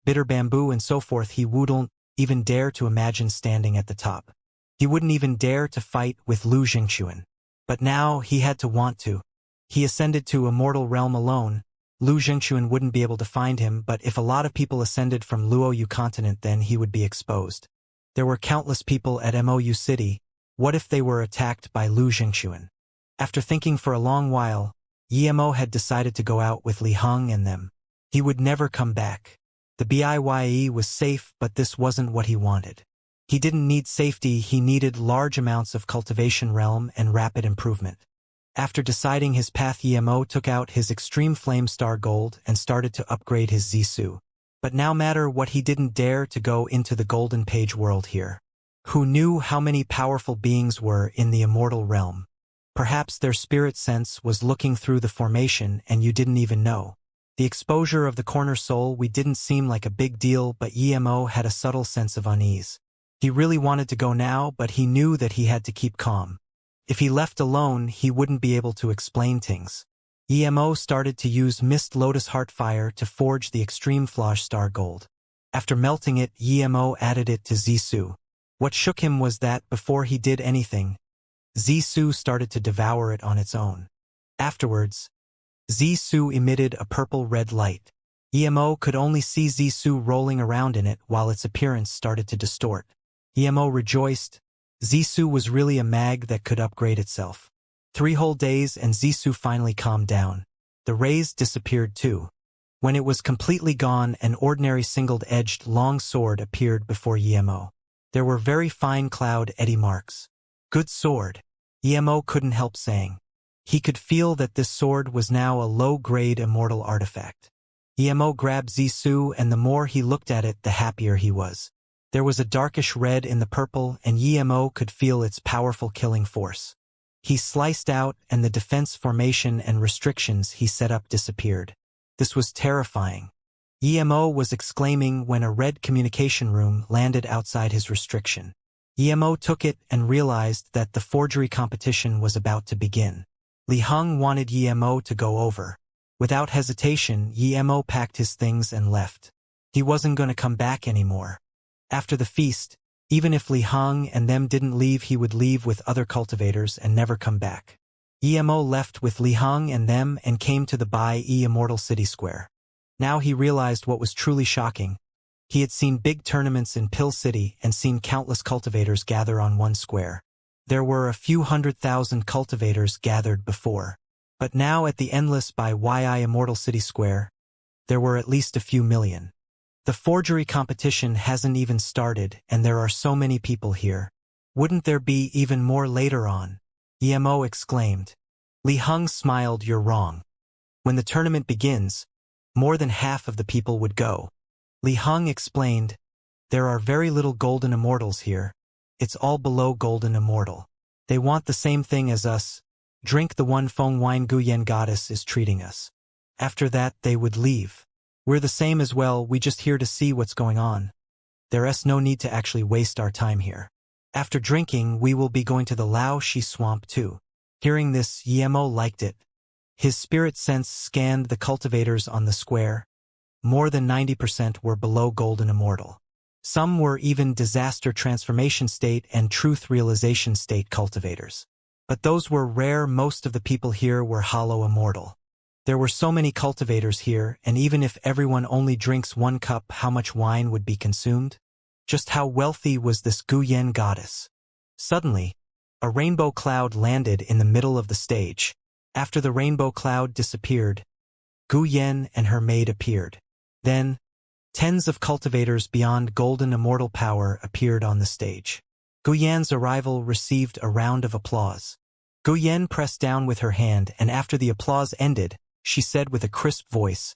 bitter bamboo and so forth, he wouldn't even dare to imagine standing at the top. He wouldn't even dare to fight with Lu Jingxuan. But now he had to want to. He ascended to Immortal Realm alone. Lu Jingxuan wouldn't be able to find him, but if a lot of people ascended from Luoyu continent, then he would be exposed. There were countless people at Mou City. What if they were attacked by Lu Jingxuan? After thinking for a long while, Emo had decided to go out with Li Heng and them. He would never come back. The BIYE was safe, but this wasn't what he wanted. He didn't need safety, he needed large amounts of cultivation realm and rapid improvement. After deciding his path, Emo took out his Extreme Flame Star Gold and started to upgrade his Zisu. But no matter what, he didn't dare to go into the Golden Page world here. Who knew how many powerful beings were in the immortal realm? Perhaps their spirit sense was looking through the formation and you didn't even know. The exposure of the corner soul we didn't seem like a big deal, but Emo had a subtle sense of unease. He really wanted to go now, but he knew that he had to keep calm. If he left alone, he wouldn't be able to explain things. Emo started to use Mist Lotus Heartfire to forge the Extreme Flash Star Gold. After melting it, Emo added it to Zisu. What shook him was that before he did anything, Zisu started to devour it on its own. Afterwards, Zisu emitted a purple-red light. Emo could only see Zisu rolling around in it while its appearance started to distort. Emo rejoiced. Zisu was really a mag that could upgrade itself. 3 whole days and Zissou finally calmed down. The rays disappeared too. When it was completely gone, an ordinary single-edged long sword appeared before Emo. There were very fine cloud eddy marks. Good sword, Emo couldn't help saying. He could feel that this sword was now a low-grade immortal artifact. Emo grabbed Zissou, and the more he looked at it, the happier he was. There was a darkish red in the purple, and Emo could feel its powerful killing force. He sliced out, and the defense formation and restrictions he set up disappeared. This was terrifying. Emo was exclaiming when a red communication room landed outside his restriction. Emo took it and realized that the forgery competition was about to begin. Li Heng wanted Emo to go over. Without hesitation, Emo packed his things and left. He wasn't going to come back anymore. After the feast, even if Li Heng and them didn't leave, he would leave with other cultivators and never come back. Emo left with Li Heng and them and came to the Immortal City Square. Now he realized what was truly shocking. He had seen big tournaments in Pill City and seen countless cultivators gather on one square. There were a few 100,000 cultivators gathered before. But now at the endless Immortal City Square, there were at least a few million. The forgery competition hasn't even started, and there are so many people here. Wouldn't there be even more later on? Emo exclaimed. Li Heng smiled. You're wrong. When the tournament begins, more than half of the people would go. Li Heng explained. There are very little golden immortals here. It's all below golden immortal. They want the same thing as us. Drink the one feng wine Guyan goddess is treating us. After that they would leave. We're the same as well, we just here to see what's going on. There's no need to actually waste our time here. After drinking, we will be going to the Lao Shi swamp too. Hearing this, Emo liked it. His spirit sense scanned the cultivators on the square. More than 90% were below golden immortal. Some were even disaster transformation state and truth realization state cultivators. But those were rare. Most of the people here were hollow immortal. There were so many cultivators here, and even if everyone only drinks 1 cup, how much wine would be consumed? Just how wealthy was this Guyan goddess? Suddenly, a rainbow cloud landed in the middle of the stage. After the rainbow cloud disappeared, Guyan and her maid appeared. Then, tens of cultivators beyond golden immortal power appeared on the stage. Guyan's arrival received a round of applause. Guyan pressed down with her hand, and after the applause ended, she said with a crisp voice,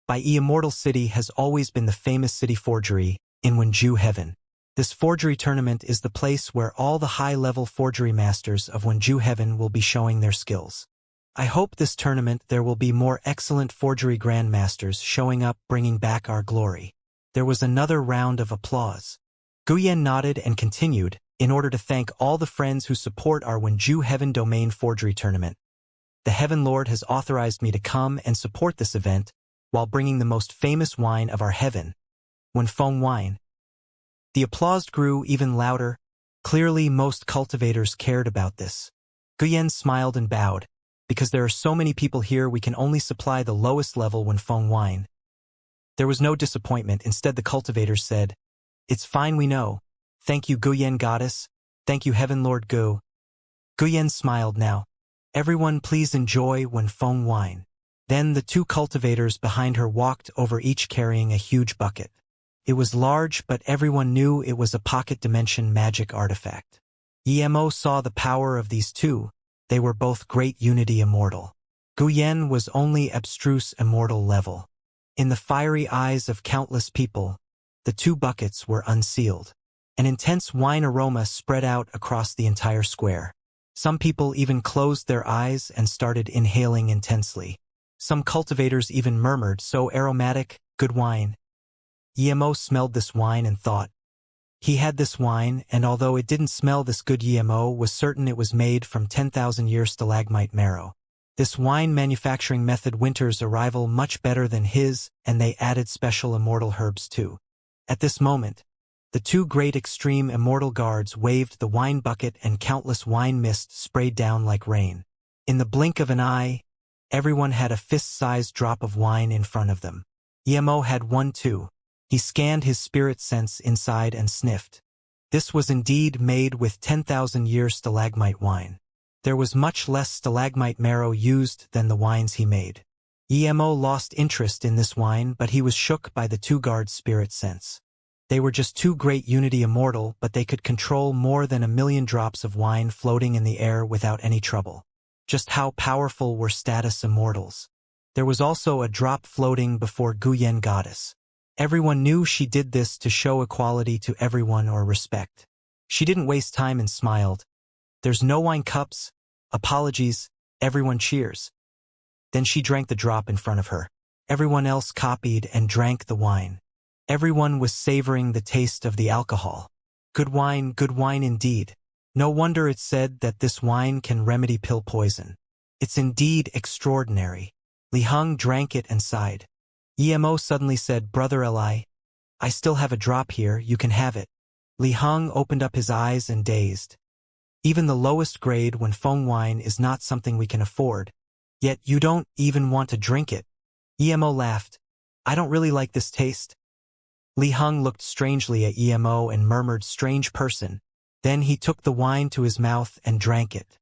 Immortal City has always been the famous city forgery in Wenju Heaven. This forgery tournament is the place where all the high-level forgery masters of Wenju Heaven will be showing their skills. I hope this tournament there will be more excellent forgery grandmasters showing up, bringing back our glory. There was another round of applause. Guyan nodded and continued, in order to thank all the friends who support our Wenju Heaven domain forgery tournament. The Heaven Lord has authorized me to come and support this event while bringing the most famous wine of our heaven, Wenfeng wine. The applause grew even louder. Clearly most cultivators cared about this. Guyan smiled and bowed. Because there are so many people here, we can only supply the lowest level Wenfeng wine. There was no disappointment. Instead, the cultivators said, It's fine, we know. Thank you, Guyan goddess. Thank you, Heaven Lord Gu. Guyan smiled now. Everyone please enjoy Wenfeng wine. Then the 2 cultivators behind her walked over, each carrying a huge bucket. It was large, but everyone knew it was a pocket dimension magic artifact. Emo saw the power of these 2. They were both great unity immortal. Guyan was only abstruse immortal level. In the fiery eyes of countless people, the 2 buckets were unsealed. An intense wine aroma spread out across the entire square. Some people even closed their eyes and started inhaling intensely. Some cultivators even murmured, so aromatic, good wine. Emo smelled this wine and thought. He had this wine, and although it didn't smell this good, Emo was certain it was made from 10,000-year stalagmite marrow. This wine manufacturing method Winter's arrival much better than his, and they added special immortal herbs too. At this moment, the 2 great extreme immortal guards waved the wine bucket and countless wine mist sprayed down like rain. In the blink of an eye, everyone had a fist-sized drop of wine in front of them. Emo had one too. He scanned his spirit sense inside and sniffed. This was indeed made with 10,000-year stalagmite wine. There was much less stalagmite marrow used than the wines he made. Emo lost interest in this wine, but he was shook by the two guards' spirit sense. They were just two great Unity Immortal, but they could control more than 1,000,000 drops of wine floating in the air without any trouble. Just how powerful were status immortals? There was also a drop floating before Guyen Goddess. Everyone knew she did this to show equality to everyone or respect. She didn't waste time and smiled. There's no wine cups. Apologies. Everyone cheers. Then she drank the drop in front of her. Everyone else copied and drank the wine. Everyone was savoring the taste of the alcohol. Good wine indeed. No wonder it's said that this wine can remedy pill poison. It's indeed extraordinary. Li Heng drank it and sighed. Emo suddenly said, Brother Li, I still have a drop here, you can have it. Li Heng opened up his eyes and dazed. Even the lowest grade when feng wine is not something we can afford. Yet you don't even want to drink it. Emo laughed. I don't really like this taste. Li Heng looked strangely at Emo and murmured, strange person. Then he took the wine to his mouth and drank it.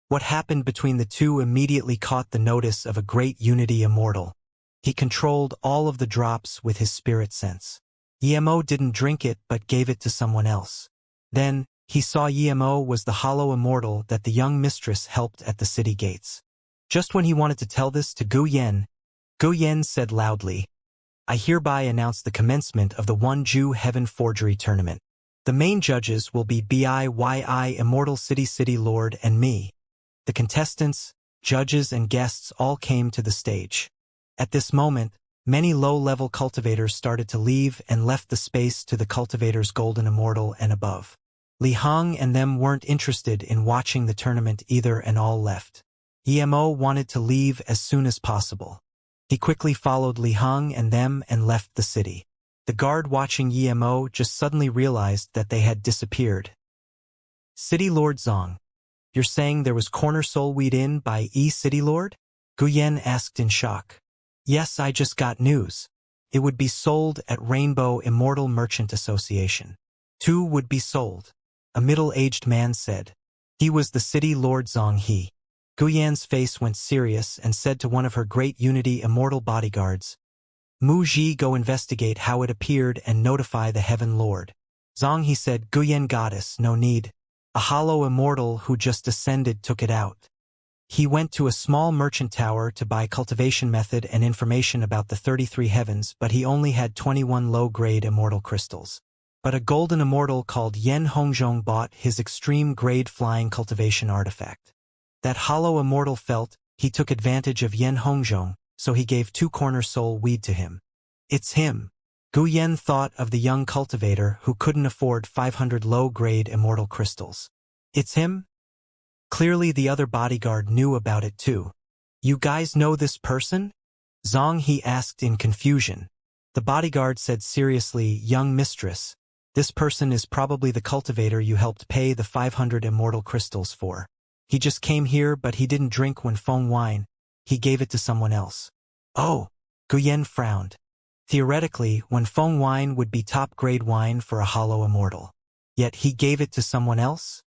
What happened between the two immediately caught the notice of a great Unity Immortal. He controlled all of the drops with his spirit sense. Emo didn't drink it but gave it to someone else. Then, he saw Emo was the hollow immortal that the young mistress helped at the city gates. Just when he wanted to tell this to Gu Yen said loudly, I hereby announce the commencement of the One Jew Heaven Forgery Tournament. The main judges will be BIYI Immortal City Lord and me. The contestants, judges and guests all came to the stage. At this moment, many low-level cultivators started to leave and left the space to the cultivators Golden Immortal and above. Li Heng and them weren't interested in watching the tournament either and all left. Emo wanted to leave as soon as possible. He quickly followed Li Heng and them and left the city. The guard watching Emo just suddenly realized that they had disappeared. City Lord Zong. You're saying there was corner soul weed in by City Lord? Guyen asked in shock. Yes, I just got news. It would be sold at Rainbow Immortal Merchant Association. 2 would be sold. A middle-aged man said. He was the City Lord Zong He. Guyan's face went serious and said to one of her great Unity Immortal bodyguards, Mu Ji, go investigate how it appeared and notify the Heaven Lord. Zong He said, Guyen Goddess, no need. A hollow immortal who just descended took it out. He went to a small merchant tower to buy cultivation method and information about the 33 heavens, but he only had 21 low-grade immortal crystals. But a golden immortal called Yen Hongzhong bought his extreme-grade flying cultivation artifact. That hollow immortal felt he took advantage of Yen Hongzhong, so he gave 2 corner soul weed to him. It's him. Guyen thought of the young cultivator who couldn't afford 500 low-grade immortal crystals. It's him? Clearly the other bodyguard knew about it too. You guys know this person? Zong He asked in confusion. The bodyguard said seriously, young mistress, this person is probably the cultivator you helped pay the 500 immortal crystals for. He just came here but he didn't drink when feng wine. He gave it to someone else. Oh, Guyen frowned. Theoretically, when feng wine would be top-grade wine for a hollow immortal. Yet he gave it to someone else?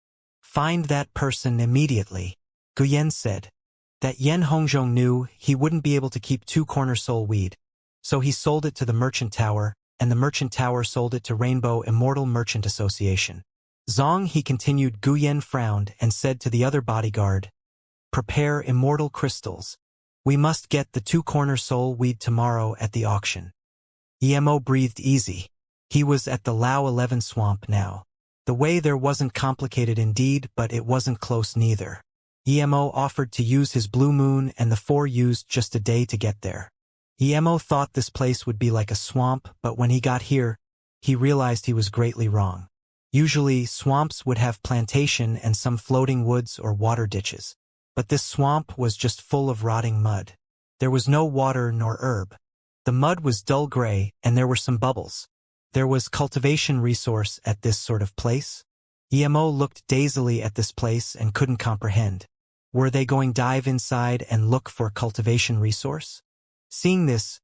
Find that person immediately, Guyen said. That Yen Hongzhong knew he wouldn't be able to keep 2 corner soul weed. So he sold it to the merchant tower, and the merchant tower sold it to Rainbow Immortal Merchant Association. Zong He continued. Guyen frowned and said to the other bodyguard, prepare immortal crystals. We must get the 2 corner soul weed tomorrow at the auction. Emo breathed easy. He was at the Lao 11 swamp now. The way there wasn't complicated indeed, but it wasn't close neither. Emo offered to use his blue moon and the 4 used just a day to get there. Emo thought this place would be like a swamp, but when he got here, he realized he was greatly wrong. Usually, swamps would have plantation and some floating woods or water ditches. But this swamp was just full of rotting mud. There was no water nor herb. The mud was dull gray, and there were some bubbles. There was cultivation resource at this sort of place? Emo looked dazedly at this place and couldn't comprehend. Were they going dive inside and look for cultivation resource? Seeing this,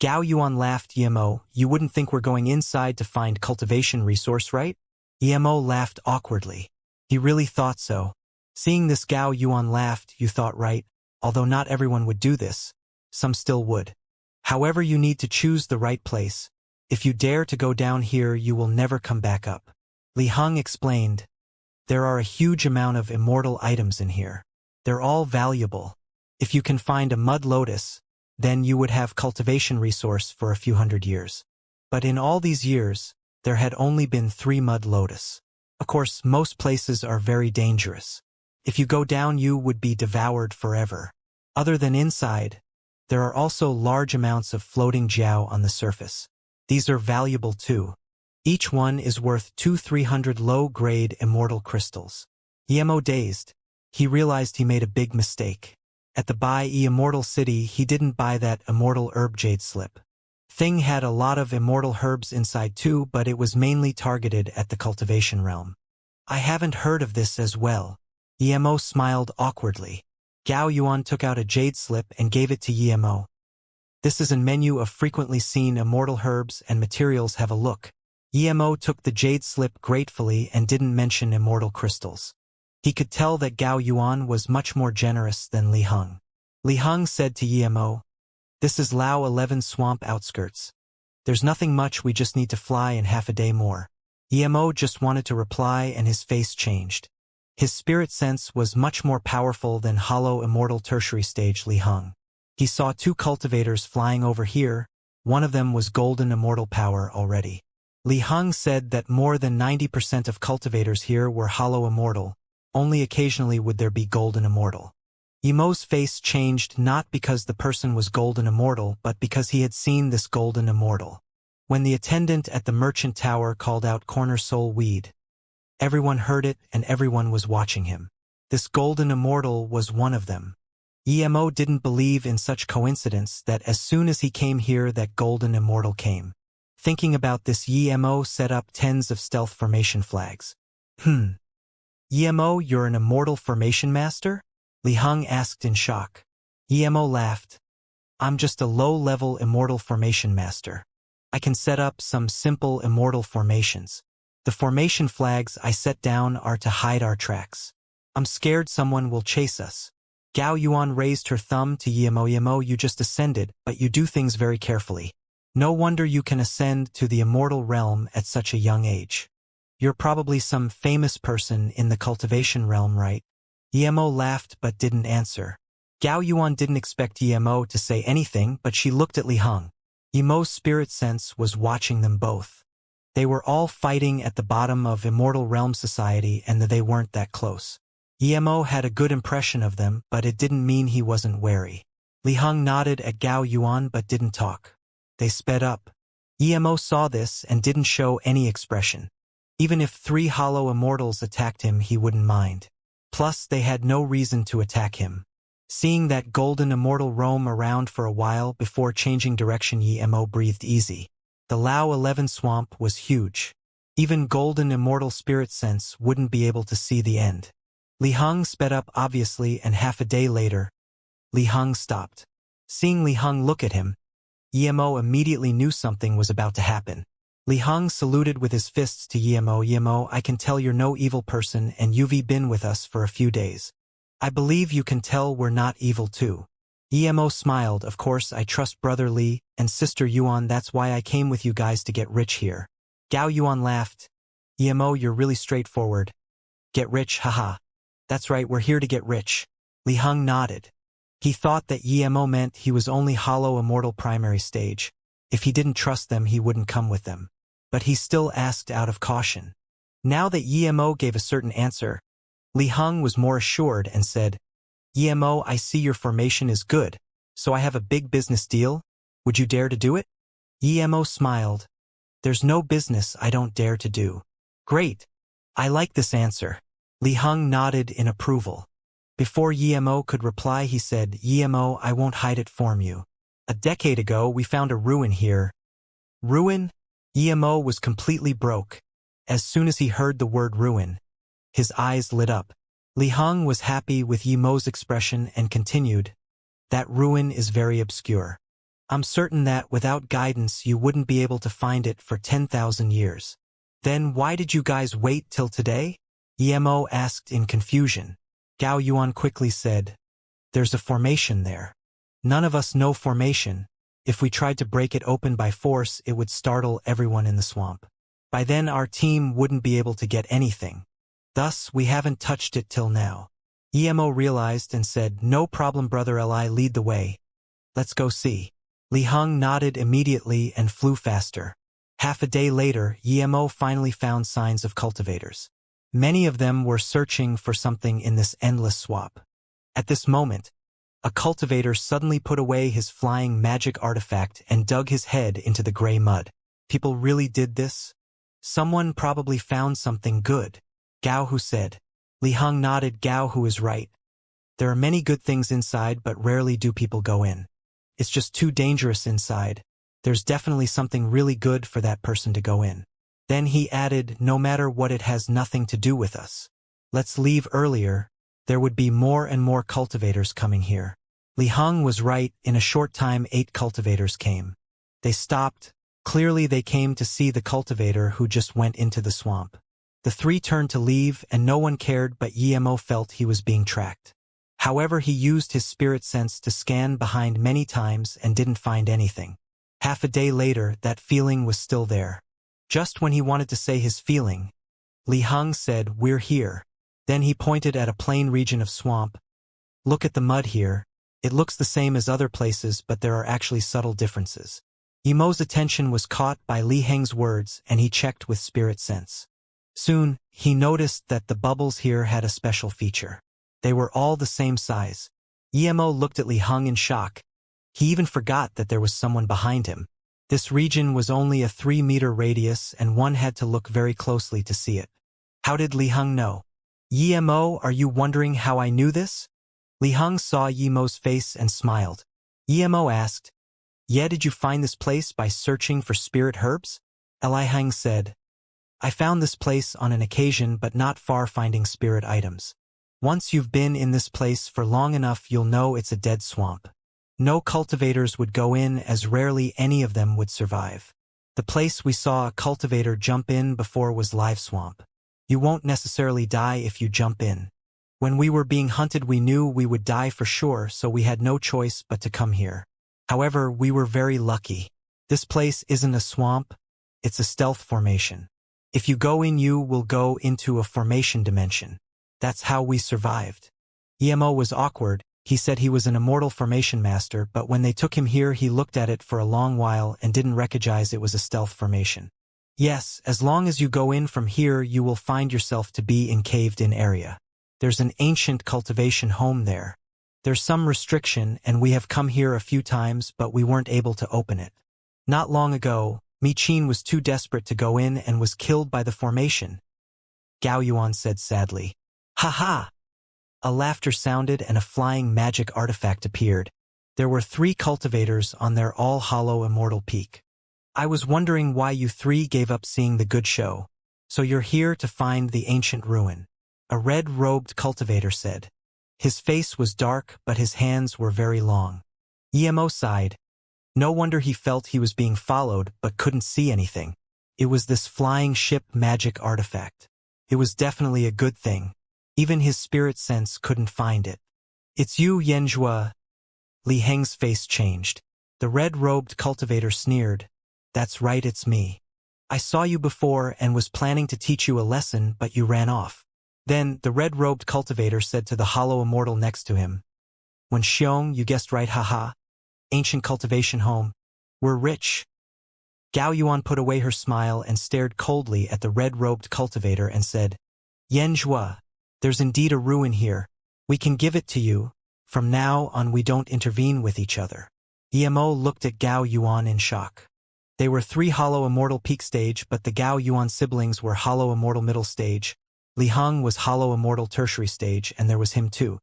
Gao Yuan laughed. Emo, you wouldn't think we're going inside to find cultivation resource, right? Emo laughed awkwardly. He really thought so. Seeing this, Gao Yuan laughed. You thought right, although not everyone would do this. Some still would. However, you need to choose the right place. If you dare to go down here, you will never come back up. Li Heng explained. There are a huge amount of immortal items in here. They're all valuable. If you can find a mud lotus, then you would have cultivation resource for a few hundred years. But in all these years, there had only been 3 mud lotus. Of course, most places are very dangerous. If you go down, you would be devoured forever. Other than inside, there are also large amounts of floating jiao on the surface. These are valuable too. Each one is worth 200-300 low-grade immortal crystals. Yemo dazed. He realized he made a big mistake. At the Bai Immortal City, he didn't buy that immortal herb jade slip. Thing had a lot of immortal herbs inside too, but it was mainly targeted at the cultivation realm. I haven't heard of this as well. Yemo smiled awkwardly. Gao Yuan took out a jade slip and gave it to Yemo. This is a menu of frequently seen immortal herbs and materials. Have a look. Yemo took the jade slip gratefully and didn't mention immortal crystals. He could tell that Gao Yuan was much more generous than Li Heng. Li Heng said to Yemo, "This is Lao 11 swamp outskirts. There's nothing much, we just need to fly in half a day more." Yemo just wanted to reply and his face changed. His spirit sense was much more powerful than hollow immortal tertiary stage Li Heng. He saw 2 cultivators flying over here. One of them was golden immortal power already. Li Heng said that more than 90% of cultivators here were hollow immortal. Only occasionally would there be golden immortal. Yemo's face changed not because the person was golden immortal, but because he had seen this golden immortal. When the attendant at the merchant tower called out corner soul weed, everyone heard it and everyone was watching him. This golden immortal was one of them. Yemo didn't believe in such coincidence that as soon as he came here that golden immortal came. Thinking about this, Yemo set up tens of stealth formation flags. Yemo, you're an immortal formation master? Li Heng asked in shock. Yemo laughed. I'm just a low-level immortal formation master. I can set up some simple immortal formations. The formation flags I set down are to hide our tracks. I'm scared someone will chase us. Gao Yuan raised her thumb to Yemo. Yemo, you just ascended, but you do things very carefully. No wonder you can ascend to the immortal realm at such a young age. You're probably some famous person in the cultivation realm, right? Yemo laughed but didn't answer. Gao Yuan didn't expect Yemo to say anything, but she looked at Li Heng. Yemo's spirit sense was watching them both. They were all fighting at the bottom of Immortal Realm Society and they weren't that close. Yemo had a good impression of them, but it didn't mean he wasn't wary. Li Heng nodded at Gao Yuan but didn't talk. They sped up. Yemo saw this and didn't show any expression. Even if 3 hollow immortals attacked him, he wouldn't mind. Plus, they had no reason to attack him. Seeing that golden immortal roam around for a while before changing direction, Yemo breathed easy. The Lao 11 swamp was huge. Even golden immortal spirit sense wouldn't be able to see the end. Li Heng sped up obviously, and half a day later, Li Heng stopped. Seeing Li Heng look at him, Yemo immediately knew something was about to happen. Li Heng saluted with his fists to Yemo. Yemo, I can tell you're no evil person and you've been with us for a few days. I believe you can tell we're not evil too. Yemo smiled. Of course, I trust Brother Li and Sister Yuan. That's why I came with you guys to get rich here. Gao Yuan laughed. Yemo, you're really straightforward. Get rich, haha. That's right, we're here to get rich. Li Heng nodded. He thought that Yemo meant he was only hollow immortal primary stage. If he didn't trust them, he wouldn't come with them. But he still asked out of caution. Now that Yemo gave a certain answer, Li Heng was more assured and said, Yemo, I see your formation is good, so I have a big business deal. Would you dare to do it? Yemo smiled. There's no business I don't dare to do. Great. I like this answer. Li Heng nodded in approval. Before Yemo could reply, he said, Yemo, I won't hide it from you. A decade ago, we found a ruin here. Ruin? Yemo was completely broke. As soon as he heard the word ruin, his eyes lit up. Li Heng was happy with Yemo's expression and continued, that ruin is very obscure. I'm certain that without guidance you wouldn't be able to find it for 10,000 years. Then why did you guys wait till today? Emo asked in confusion. Gao Yuan quickly said, "There's a formation there. None of us know formation. If we tried to break it open by force, it would startle everyone in the swamp. By then our team wouldn't be able to get anything. Thus, we haven't touched it till now." Emo realized and said, "No problem, brother Li, lead the way. Let's go see." Li Heng nodded immediately and flew faster. Half a day later, Emo finally found signs of cultivators. Many of them were searching for something in this endless swamp. At this moment, a cultivator suddenly put away his flying magic artifact and dug his head into the gray mud. People really did this? Someone probably found something good. Gao Hu said. Li Heng nodded. Gao Hu is right. There are many good things inside, but rarely do people go in. It's just too dangerous inside. There's definitely something really good for that person to go in. Then he added, no matter what, it has nothing to do with us. Let's leave earlier. There would be more and more cultivators coming here. Li Heng was right. In a short time 8 cultivators came. They stopped. Clearly they came to see the cultivator who just went into the swamp. The 3 turned to leave and no one cared, but Emo felt he was being tracked. However, he used his spirit sense to scan behind many times and didn't find anything. Half a day later, that feeling was still there. Just when he wanted to say his feeling, Li Heng said, "We're here." Then he pointed at a plain region of swamp. "Look at the mud here. It looks the same as other places, but there are actually subtle differences." Emo's attention was caught by Li Heng's words, and he checked with spirit sense. Soon, he noticed that the bubbles here had a special feature. They were all the same size. Emo looked at Li Heng in shock. He even forgot that there was someone behind him. This region was only a 3-meter radius, and one had to look very closely to see it. How did Li Heng know? "Emo, are you wondering how I knew this?" Li Heng saw Emo's face and smiled. Emo asked, "Yeah, did you find this place by searching for spirit herbs?" Li Heng said, "I found this place on an occasion, but not far finding spirit items. Once you've been in this place for long enough, you'll know it's a dead swamp. No cultivators would go in, as rarely any of them would survive. The place we saw a cultivator jump in before was live swamp. You won't necessarily die if you jump in. When we were being hunted, we knew we would die for sure, so we had no choice but to come here. However, we were very lucky. This place isn't a swamp, it's a stealth formation. If you go in, you will go into a formation dimension. That's how we survived." Emo was awkward. He said he was an immortal formation master, but when they took him here, he looked at it for a long while and didn't recognize it was a stealth formation. "Yes, as long as you go in from here, you will find yourself to be in caved-in area. There's an ancient cultivation home there. There's some restriction, and we have come here a few times, but we weren't able to open it. Not long ago, Mi Qin was too desperate to go in and was killed by the formation," Gao Yuan said sadly. "Ha ha!" A laughter sounded and a flying magic artifact appeared. There were 3 cultivators on their all-hollow immortal peak. "I was wondering why you 3 gave up seeing the good show. So you're here to find the ancient ruin," a red-robed cultivator said. His face was dark, but his hands were very long. Emo sighed. No wonder he felt he was being followed but couldn't see anything. It was this flying ship magic artifact. It was definitely a good thing. Even his spirit sense couldn't find it. "It's you, Yanzhua." Li Heng's face changed. The red-robed cultivator sneered. "That's right, it's me. I saw you before and was planning to teach you a lesson, but you ran off." Then the red-robed cultivator said to the hollow immortal next to him, "When Xiong, you guessed right, haha. Ancient cultivation home. We're rich." Gao Yuan put away her smile and stared coldly at the red-robed cultivator and said, "Yanzhua, there's indeed a ruin here. We can give it to you. From now on, we don't intervene with each other." Emo looked at Gao Yuan in shock. They were 3 hollow immortal peak stage, but the Gao Yuan siblings were hollow immortal middle stage. Li Heng was hollow immortal tertiary stage, and there was him too.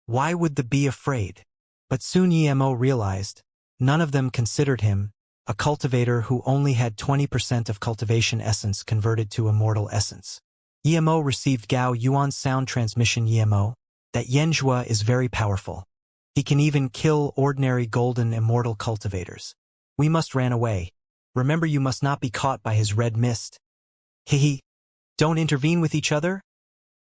Why would they be afraid? But soon Emo realized, none of them considered him, a cultivator who only had 20% of cultivation essence converted to immortal essence. Emo received Gao Yuan's sound transmission. "Emo, that Yanzhua is very powerful. He can even kill ordinary golden immortal cultivators. We must run away. Remember, you must not be caught by his red mist." "Hehe. Don't intervene with each other?"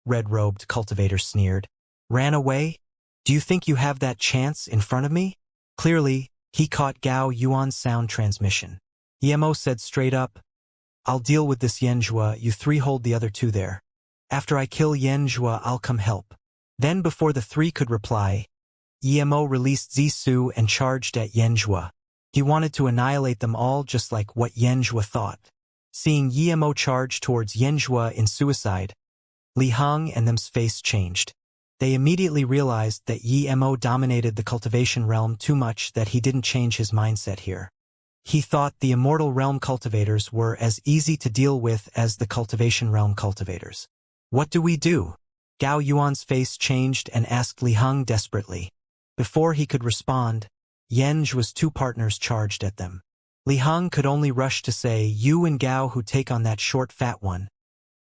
red-robed cultivator sneered. Ran away? Do you think you have that chance in front of me? Clearly, he caught Gao Yuan's sound transmission. Emo said straight up, I'll deal with this Yanjua, you three hold the other two there. After I kill Yanjua, I'll come help. Then before the three could reply, Emo released Zisu and charged at Yanjua. He wanted to annihilate them all just like what Yanjua thought. Seeing Emo charge towards Yanjua in suicide, Li Heng and them's face changed. They immediately realized that Emo dominated the cultivation realm too much that he didn't change his mindset here. He thought the immortal realm cultivators were as easy to deal with as the cultivation realm cultivators. What do we do? Gao Yuan's face changed and asked Li Heng desperately. Before he could respond, Yenjua's two partners charged at them. Li Heng could only rush to say, you and Gao who take on that short fat one.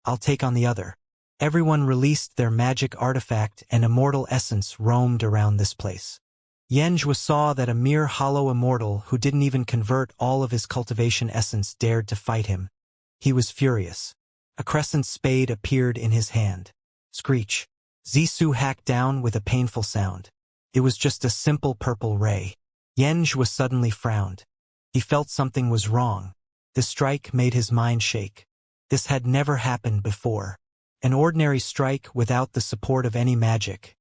I'll take on the other. Everyone released their magic artifact and immortal essence roamed around this place. Yenjua saw that a mere hollow immortal who didn't even convert all of his cultivation essence dared to fight him. He was furious. A crescent spade appeared in his hand. Screech. Zisu hacked down with a painful sound. It was just a simple purple ray. Yenjua suddenly frowned. He felt something was wrong. The strike made his mind shake. This had never happened before. An ordinary strike without the support of any magic.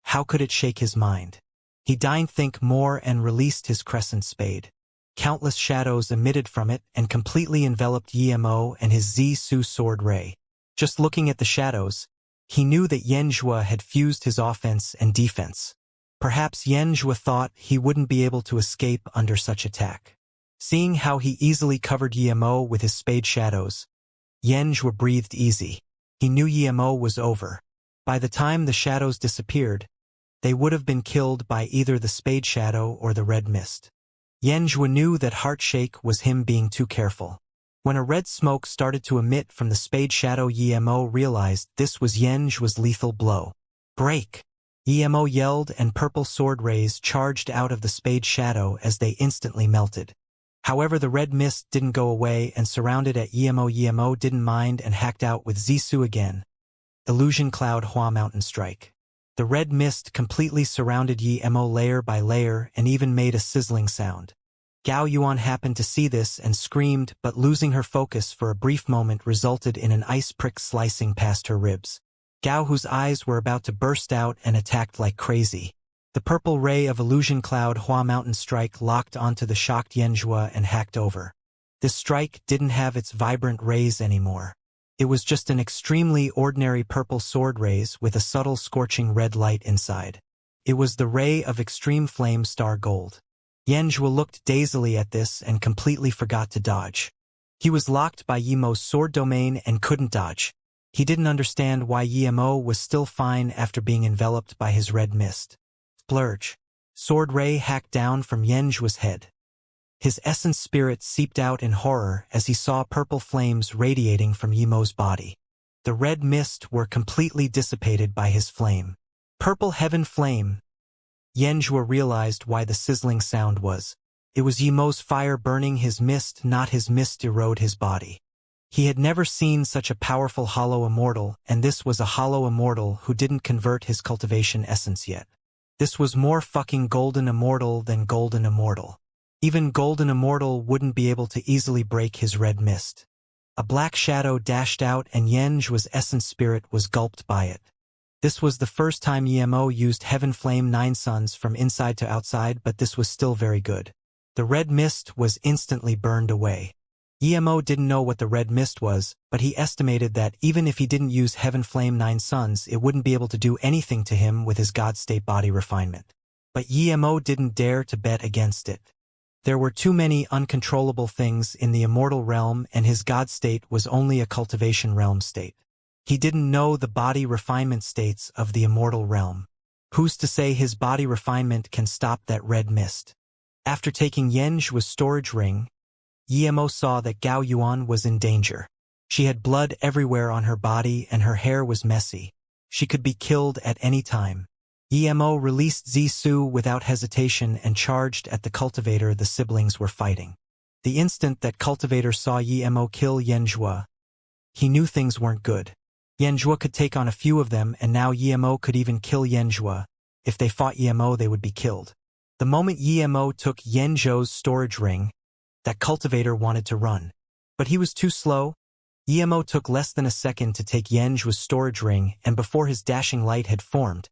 How could it shake his mind? He deigned think more and released his crescent spade. Countless shadows emitted from it and completely enveloped Emo and his Zisu sword ray. Just looking at the shadows, he knew that Yenjua had fused his offense and defense. Perhaps Yenjua thought he wouldn't be able to escape under such attack. Seeing how he easily covered Emo with his spade shadows, Yenjua breathed easy. He knew Emo was over. By the time the shadows disappeared, they would have been killed by either the spade shadow or the red mist. Yenjua knew that Heartshake was him being too careful. When a red smoke started to emit from the spade shadow, Emo realized this was Yenjua's lethal blow. Break! Emo yelled and purple sword rays charged out of the spade shadow as they instantly melted. However, the red mist didn't go away and surrounded at Emo. Emo didn't mind and hacked out with Zisu again. Illusion Cloud Hua Mountain Strike. The red mist completely surrounded Emo layer by layer and even made a sizzling sound. Gao Yuan happened to see this and screamed, but losing her focus for a brief moment resulted in an ice prick slicing past her ribs. Gao, whose eyes were about to burst out, and attacked like crazy. The purple ray of Illusion Cloud Hua Mountain Strike locked onto the shocked Yenjua and hacked over. This strike didn't have its vibrant rays anymore. It was just an extremely ordinary purple sword rays with a subtle scorching red light inside. It was the ray of Extreme Flame Star Gold. Yenjua looked dazedly at this and completely forgot to dodge. He was locked by Yemo's sword domain and couldn't dodge. He didn't understand why Yemo was still fine after being enveloped by his red mist. Splurge. Sword ray hacked down from Yenjua's head. His essence spirit seeped out in horror as he saw purple flames radiating from Yemo's body. The red mist were completely dissipated by his flame. Purple heaven flame. Yenjua realized why the sizzling sound was. It was Yemo's fire burning his mist, not his mist erode his body. He had never seen such a powerful hollow immortal, and this was a hollow immortal who didn't convert his cultivation essence yet. This was more fucking golden immortal than golden immortal. Even golden immortal wouldn't be able to easily break his red mist. A black shadow dashed out and Yenjua's essence spirit was gulped by it. This was the first time Emo used Heaven Flame 9 Suns from inside to outside, but this was still very good. The red mist was instantly burned away. Emo didn't know what the red mist was, but he estimated that even if he didn't use Heaven Flame 9 Suns, it wouldn't be able to do anything to him with his God State body refinement. But Emo didn't dare to bet against it. There were too many uncontrollable things in the immortal realm, and his God State was only a cultivation realm state. He didn't know the body refinement states of the immortal realm. Who's to say his body refinement can stop that red mist? After taking Yenjua's storage ring, Emo saw that Gao Yuan was in danger. She had blood everywhere on her body and her hair was messy. She could be killed at any time. Emo released Zisu without hesitation and charged at the cultivator the siblings were fighting. The instant that cultivator saw Emo kill Yenjua, he knew things weren't good. Yanzhua could take on a few of them, and now Yimo could even kill Yanzhua. If they fought Yimo, they would be killed. The moment Yimo took Yanzhou's storage ring, that cultivator wanted to run. But he was too slow. Yimo took less than a second to take Yanzhua's storage ring, and before his dashing light had formed,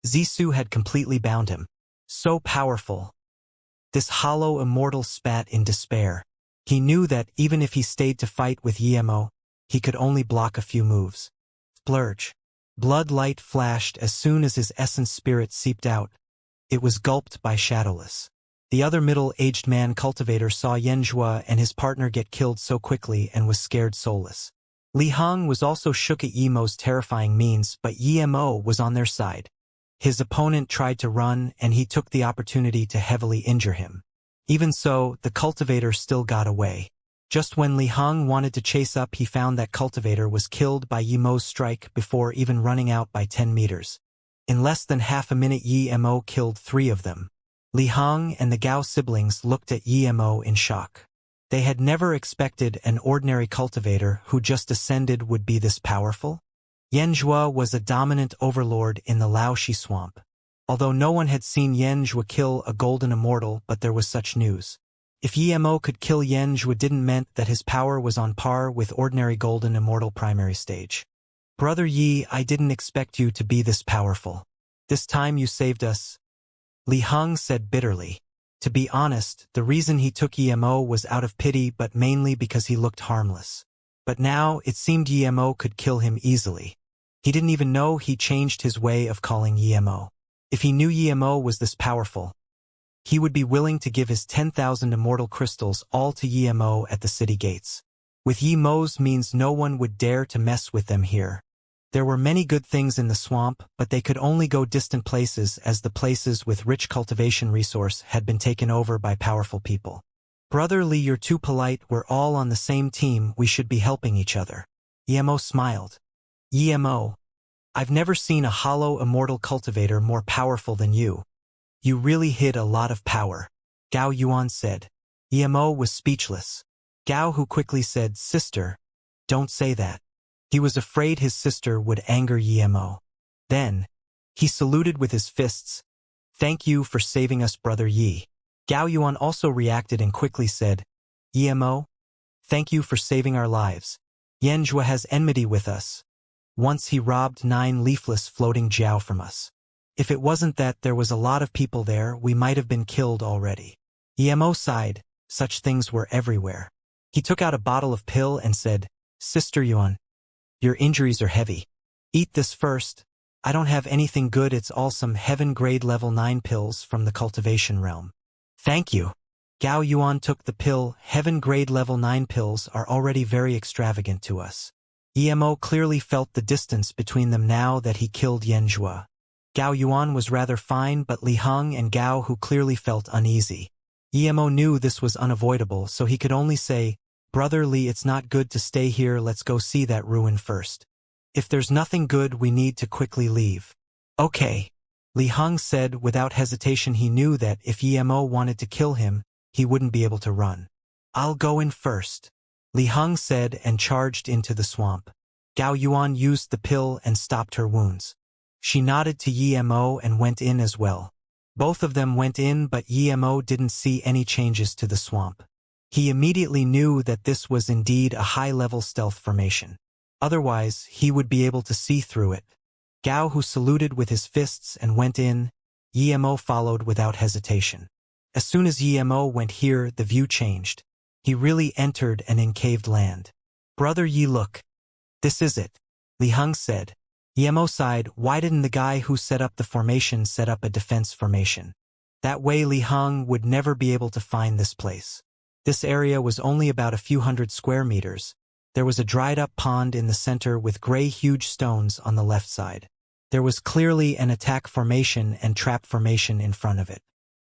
Zissou had completely bound him. So powerful. This hollow immortal spat in despair. He knew that even if he stayed to fight with Yimo, he could only block a few moves. Splurge. Blood light flashed as soon as his essence spirit seeped out. It was gulped by Shadowless. The other middle-aged man cultivator saw Yanzhua and his partner get killed so quickly and was scared soulless. Li Heng was also shook at Yimo's terrifying means, but Yimo was on their side. His opponent tried to run, and he took the opportunity to heavily injure him. Even so, the cultivator still got away. Just when Li Heng wanted to chase up, he found that cultivator was killed by Yimo's strike before even running out by 10 meters. In less than half a minute, Yimo killed 3 of them. Li Heng and the Gao siblings looked at Yimo in shock. They had never expected an ordinary cultivator who just ascended would be this powerful. Yanzhua was a dominant overlord in the Laoshi swamp. Although no one had seen Yanzhua kill a golden immortal, but there was such news. If Yimo could kill Yanzhua, didn't meant that his power was on par with ordinary golden immortal primary stage. Brother Yi, I didn't expect you to be this powerful. This time you saved us. Li Heng said bitterly. To be honest, the reason he took Yimo was out of pity, but mainly because he looked harmless. But now, it seemed Yimo could kill him easily. He didn't even know he changed his way of calling Yimo. If he knew Yimo was this powerful, he would be willing to give his 10,000 immortal crystals all to Yimo at the city gates. With Yimo's means, no one would dare to mess with them here. There were many good things in the swamp, but they could only go distant places as the places with rich cultivation resource had been taken over by powerful people. Brother Li, you're too polite. We're all on the same team. We should be helping each other. Yimo smiled. Yimo, I've never seen a hollow immortal cultivator more powerful than you. You really hid a lot of power. Gao Yuan said. Yimo was speechless. Gao Hu quickly said, Sister, don't say that. He was afraid his sister would anger Yimo. Then, he saluted with his fists. Thank you for saving us, Brother Yi. Gao Yuan also reacted and quickly said, Yimo, thank you for saving our lives. Yanzhua has enmity with us. Once he robbed 9 leafless floating jiao from us. If it wasn't that there was a lot of people there, we might have been killed already. Yimo sighed. Such things were everywhere. He took out a bottle of pill and said, Sister Yuan, your injuries are heavy. Eat this first. I don't have anything good. It's all some heaven grade level 9 pills from the cultivation realm. Thank you. Gao Yuan took the pill. Heaven grade level 9 pills are already very extravagant to us. Yimo clearly felt the distance between them now that he killed Yanzhua. Gao Yuan was rather fine, but Li Heng and Gao Hu clearly felt uneasy. Yimo knew this was unavoidable, so he could only say, Brother Li, it's not good to stay here. Let's go see that ruin first. If there's nothing good, we need to quickly leave. Okay. Li Heng said without hesitation. He knew that if Yimo wanted to kill him, he wouldn't be able to run. I'll go in first. Li Heng said and charged into the swamp. Gao Yuan used the pill and stopped her wounds. She nodded to Yimo and went in as well. Both of them went in, but Yimo didn't see any changes to the swamp. He immediately knew that this was indeed a high-level stealth formation. Otherwise, he would be able to see through it. Gao Hu saluted with his fists and went in. Yimo followed without hesitation. As soon as Yimo went here, the view changed. He really entered an encaved land. Brother Yi, look. This is it. Li Heng said. Yimo sighed. Why didn't the guy who set up the formation set up a defense formation? That way Li Heng would never be able to find this place. This area was only about a few hundred square meters. There was a dried-up pond in the center with gray huge stones on the left side. There was clearly an attack formation and trap formation in front of it.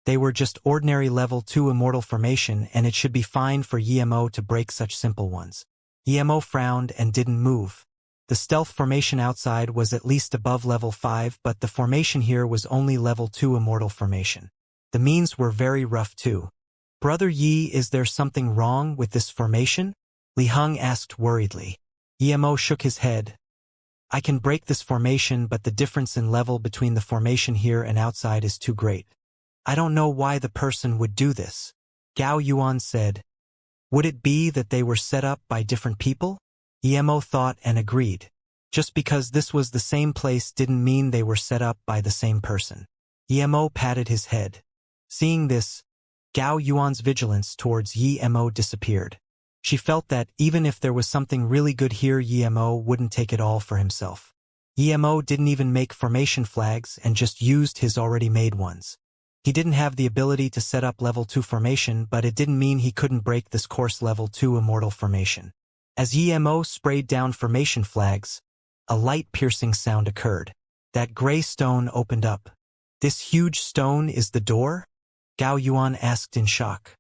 They were just ordinary level 2 immortal formation, and it should be fine for Yimo to break such simple ones. Yimo frowned and didn't move. The stealth formation outside was at least above level 5, but the formation here was only level 2 immortal formation. The means were very rough too. Brother Yi, is there something wrong with this formation? Li Heng asked worriedly. Yimo shook his head. I can break this formation, but the difference in level between the formation here and outside is too great. I don't know why the person would do this. Gao Yuan said. Would it be that they were set up by different people? Emo thought and agreed. Just because this was the same place didn't mean they were set up by the same person. Emo patted his head. Seeing this, Gao Yuan's vigilance towards Emo disappeared. She felt that even if there was something really good here, Emo wouldn't take it all for himself. Emo didn't even make formation flags and just used his already made ones. He didn't have the ability to set up level 2 formation, but it didn't mean he couldn't break this course level 2 immortal formation. As Emo sprayed down formation flags, a light-piercing sound occurred. That gray stone opened up. This huge stone is the door? Gao Yuan asked in shock.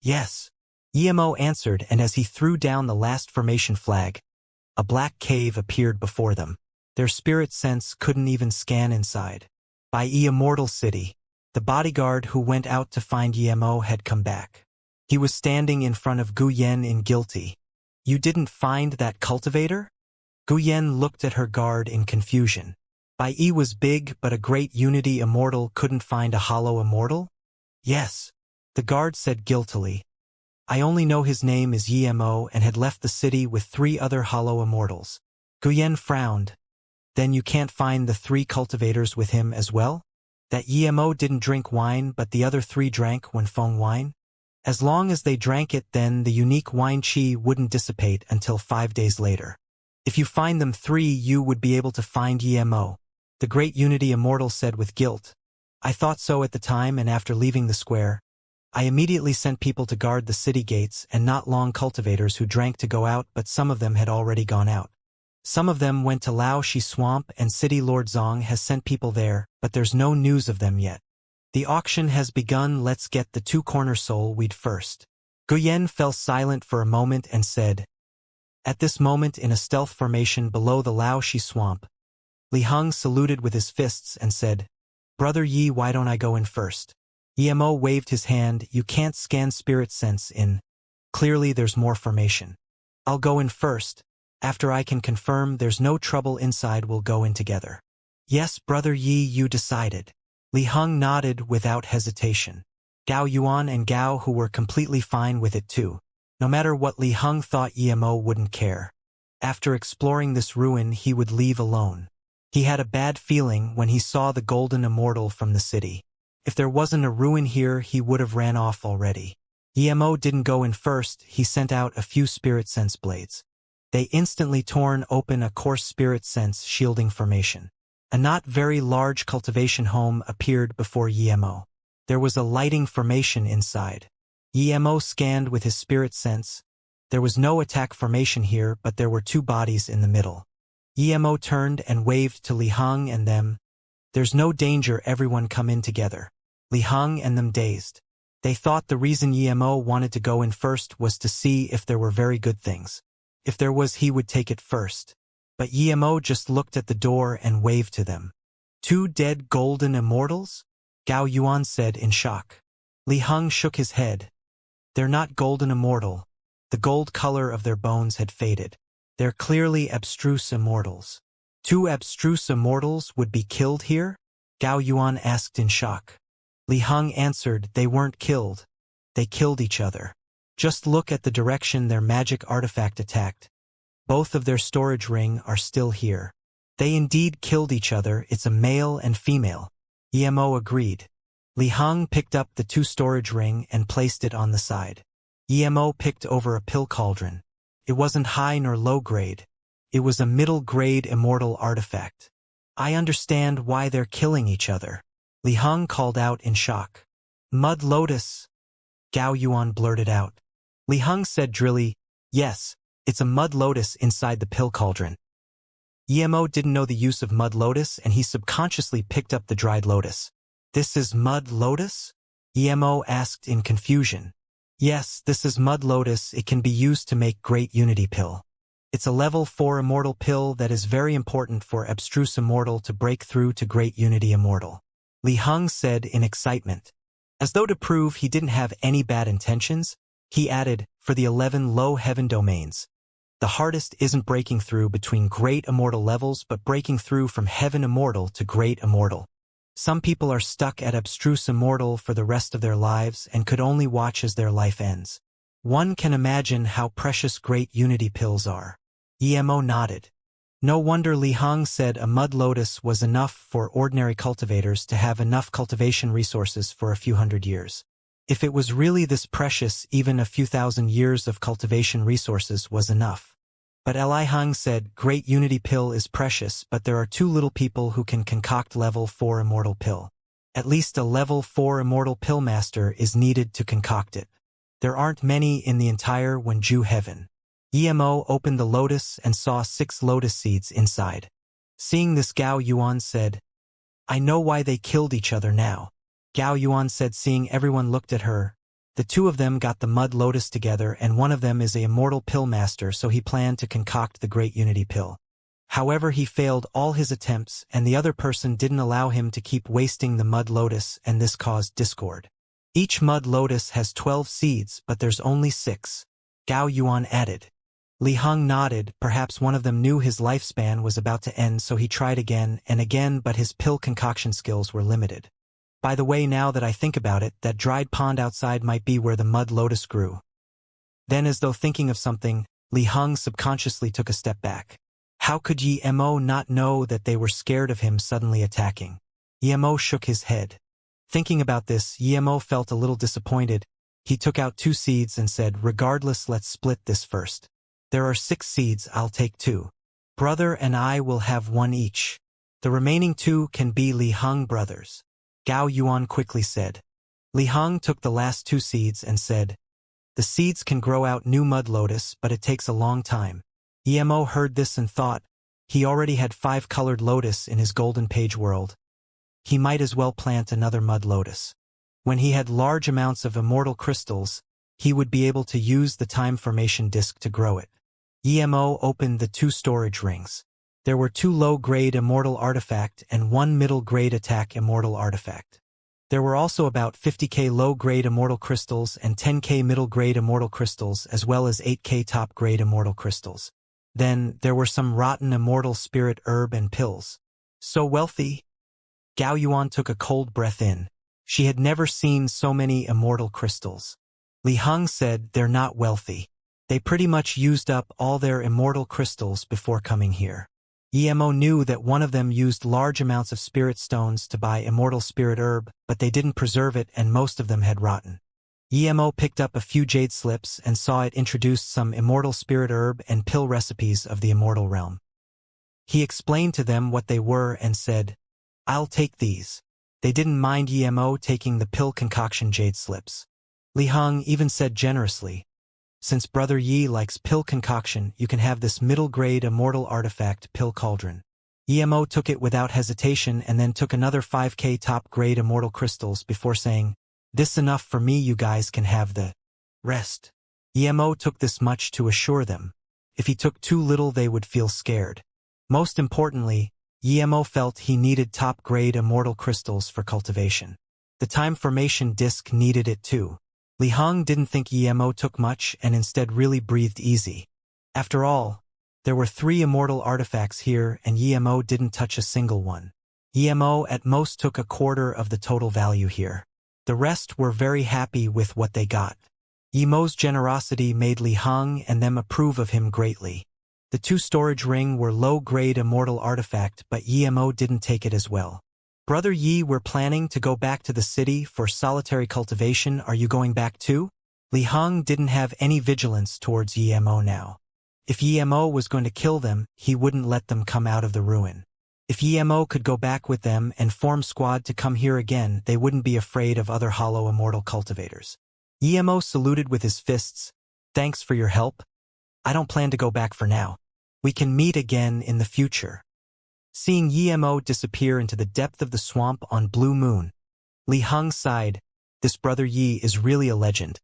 Yes. Emo answered, and as he threw down the last formation flag, a black cave appeared before them. Their spirit sense couldn't even scan inside. By Immortal City, the bodyguard who went out to find Emo had come back. He was standing in front of Gu Yen in guilty. You didn't find that cultivator? Gu Yen looked at her guard in confusion. Bai Yi was big, but a great unity immortal couldn't find a hollow immortal? Yes, the guard said guiltily. I only know his name is Emo and had left the city with 3 other hollow immortals. Gu Yen frowned. Then you can't find the 3 cultivators with him as well? That Emo didn't drink wine, but the other 3 drank when Feng wine? As long as they drank it, then the unique wine qi wouldn't dissipate until 5 days later. If you find them 3, you would be able to find Emo. The great unity immortal said with guilt. I thought so at the time, and after leaving the square, I immediately sent people to guard the city gates and not long cultivators who drank to go out, but some of them had already gone out. Some of them went to Laoshi Swamp, and City Lord Zong has sent people there, but there's no news of them yet. The auction has begun. Let's get the 2 corner soul weed first. Gu Yen fell silent for a moment and said. At this moment, in a stealth formation below the Laoshi Swamp, Li Heng saluted with his fists and said, Brother Yi, why don't I go in first? Emo waved his hand. You can't scan spirit sense in. Clearly there's more formation. I'll go in first. After I can confirm there's no trouble inside, we'll go in together. Yes, Brother Yi, you decided. Li Heng nodded without hesitation. Gao Yuan and Gao, who were completely fine with it too. No matter what Li Heng thought, Emo wouldn't care. After exploring this ruin, he would leave alone. He had a bad feeling when he saw the golden immortal from the city. If there wasn't a ruin here, he would have ran off already. Emo didn't go in first. He sent out a few spirit sense blades. They instantly torn open a coarse spirit sense shielding formation. A not very large cultivation home appeared before Emo. There was a lighting formation inside. Emo scanned with his spirit sense. There was no attack formation here, but there were 2 bodies in the middle. Emo turned and waved to Li Heng and them. There's no danger, everyone come in together. Li Heng and them dazed. They thought the reason Emo wanted to go in first was to see if there were very good things. If there was, he would take it first. But Emo just looked at the door and waved to them. 2 dead golden immortals? Gao Yuan said in shock. Li Heng shook his head. They're not golden immortal. The gold color of their bones had faded. They're clearly abstruse immortals. 2 abstruse immortals would be killed here? Gao Yuan asked in shock. Li Heng answered, they weren't killed. They killed each other. Just look at the direction their magic artifact attacked. Both of their storage ring are still here. They indeed killed each other. It's a male and female. Emo agreed. Li Heng picked up the 2 storage ring and placed it on the side. Emo picked over a pill cauldron. It wasn't high nor low grade. It was a middle grade immortal artifact. I understand why they're killing each other. Li Heng called out in shock. Mud lotus. Gao Yuan blurted out. Li Heng said drily, yes, it's a mud lotus inside the pill cauldron. Emo didn't know the use of mud lotus, and he subconsciously picked up the dried lotus. This is mud lotus? Emo asked in confusion. Yes, this is mud lotus. It can be used to make great unity pill. It's a level 4 immortal pill that is very important for abstruse immortal to break through to great unity immortal. Li Heng said in excitement. As though to prove he didn't have any bad intentions, he added, for the 11 low heaven domains. The hardest isn't breaking through between great immortal levels but breaking through from heaven immortal to great immortal. Some people are stuck at abstruse immortal for the rest of their lives and could only watch as their life ends. One can imagine how precious great unity pills are. Emo nodded. No wonder Li Hong said a mud lotus was enough for ordinary cultivators to have enough cultivation resources for a few hundred years. If it was really this precious, even a few thousand years of cultivation resources was enough. But Li Hong said, great unity pill is precious, but there are too little people who can concoct level 4 immortal pill. At least a level 4 immortal pill master is needed to concoct it. There aren't many in the entire Wenju heaven. Emo opened the lotus and saw 6 lotus seeds inside. Seeing this, Gao Yuan said, I know why they killed each other now. Gao Yuan said, seeing everyone looked at her. The two of them got the mud lotus together, and one of them is a immortal pill master, so he planned to concoct the great unity pill. However, he failed all his attempts, and the other person didn't allow him to keep wasting the mud lotus, and this caused discord. Each mud lotus has 12 seeds, but there's only 6. Gao Yuan added. Li Hong nodded. Perhaps one of them knew his lifespan was about to end, so he tried again and again, but his pill concoction skills were limited. By the way, now that I think about it, that dried pond outside might be where the mud lotus grew. Then, as though thinking of something, Li Hong subconsciously took a step back. How could Emo not know that they were scared of him suddenly attacking? Emo shook his head. Thinking about this, Emo felt a little disappointed. He took out 2 seeds and said, regardless, let's split this first. There are 6 seeds, I'll take 2. Brother and I will have 1 each. The remaining 2 can be Li Hong brothers. Gao Yuan quickly said. Li Hong took the last 2 seeds and said, the seeds can grow out new mud lotus, but it takes a long time. Emo heard this and thought, he already had 5 colored lotus in his golden page world. He might as well plant another mud lotus. When he had large amounts of immortal crystals, he would be able to use the time formation disk to grow it. Emo opened the 2 storage rings. There were 2 low-grade immortal artifact and 1 middle-grade attack immortal artifact. There were also about 50k low-grade immortal crystals and 10k middle-grade immortal crystals, as well as 8k top-grade immortal crystals. Then, there were some rotten immortal spirit herb and pills. So wealthy? Gao Yuan took a cold breath in. She had never seen so many immortal crystals. Li Hong said, they're not wealthy. They pretty much used up all their immortal crystals before coming here. Emo knew that one of them used large amounts of spirit stones to buy immortal spirit herb, but they didn't preserve it and most of them had rotten. Emo picked up a few jade slips and saw it introduced some immortal spirit herb and pill recipes of the immortal realm. He explained to them what they were and said, I'll take these. They didn't mind Emo taking the pill concoction jade slips. Li Hong even said generously, since Brother Yi likes pill concoction, you can have this middle-grade immortal artifact pill cauldron. Emo took it without hesitation and then took another 5k top-grade immortal crystals before saying, this enough for me, you guys can have the rest. Emo took this much to assure them. If he took too little, they would feel scared. Most importantly, Emo felt he needed top-grade immortal crystals for cultivation. The time formation disk needed it too. Li Hong didn't think Emo took much and instead really breathed easy. After all, there were 3 immortal artifacts here and Emo didn't touch a single one. Emo at most took a quarter of the total value here. The rest were very happy with what they got. Emo's generosity made Li Hong and them approve of him greatly. The 2 storage ring were low-grade immortal artifact, but Emo didn't take it as well. Brother Yi, we're planning to go back to the city for solitary cultivation. Are you going back too? Li Hong didn't have any vigilance towards Emo now. If Emo was going to kill them, he wouldn't let them come out of the ruin. If Emo could go back with them and form squad to come here again, they wouldn't be afraid of other hollow immortal cultivators. Emo saluted with his fists. Thanks for your help. I don't plan to go back for now. We can meet again in the future. Seeing Emo disappear into the depth of the swamp on Blue Moon, Li Hong sighed, this Brother Yi is really a legend.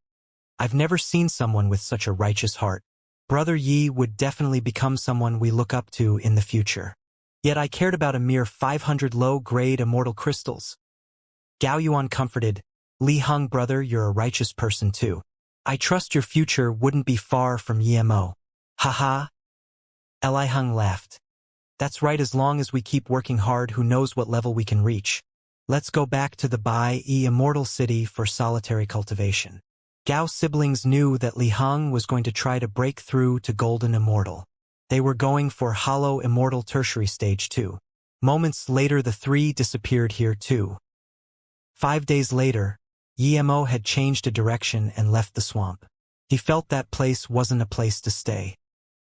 I've never seen someone with such a righteous heart. Brother Yi would definitely become someone we look up to in the future. Yet I cared about a mere 500 low-grade immortal crystals. Gao Yuan comforted, Li Hong brother, you're a righteous person too. I trust your future wouldn't be far from Emo. Haha, Eli Hung laughed. That's right, as long as we keep working hard, who knows what level we can reach. Let's go back to the Immortal city for solitary cultivation. Gao's siblings knew that Li Heng was going to try to break through to Golden Immortal. They were going for Hollow Immortal Tertiary Stage 2. Moments later the three disappeared here too. 5 days later, Yemo had changed a direction and left the swamp. He felt that place wasn't a place to stay.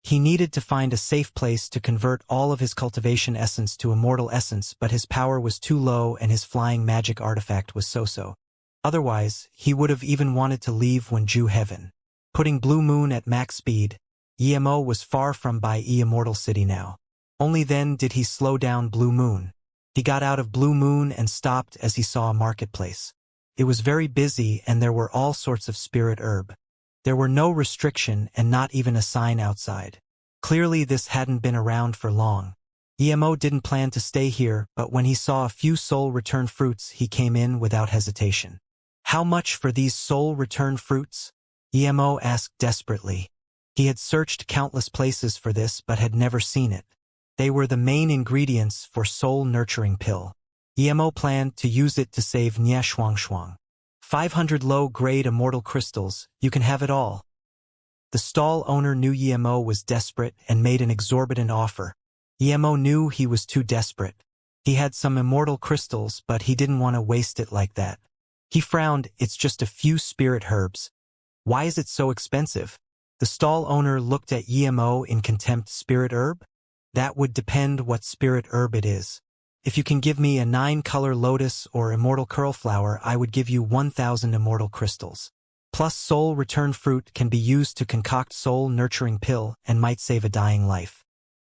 He needed to find a safe place to convert all of his cultivation essence to immortal essence, but his power was too low and his flying magic artifact was so-so. Otherwise, he would have even wanted to leave when Ju Heaven. Putting Blue Moon at max speed, Yemo was far from Immortal City now. Only then did he slow down Blue Moon. He got out of Blue Moon and stopped as he saw a marketplace. It was very busy and there were all sorts of spirit herb. There were no restriction and not even a sign outside. Clearly this hadn't been around for long. Yemo didn't plan to stay here, but when he saw a few soul return fruits he came in without hesitation. How much for these soul return fruits? Yemo asked desperately. He had searched countless places for this but had never seen it. They were the main ingredients for soul nurturing pill. Yemo planned to use it to save Xianxia. 500 low-grade immortal crystals, you can have it all. The stall owner knew Yemo was desperate and made an exorbitant offer. Yemo knew he was too desperate. He had some immortal crystals, but he didn't want to waste it like that. He frowned. It's just a few spirit herbs. Why is it so expensive? The stall owner looked at Yemo in contempt. Spirit herb? That would depend what spirit herb it is. If you can give me a 9-color lotus or immortal curlflower, I would give you 1,000 immortal crystals. Plus soul return fruit can be used to concoct soul nurturing pill and might save a dying life.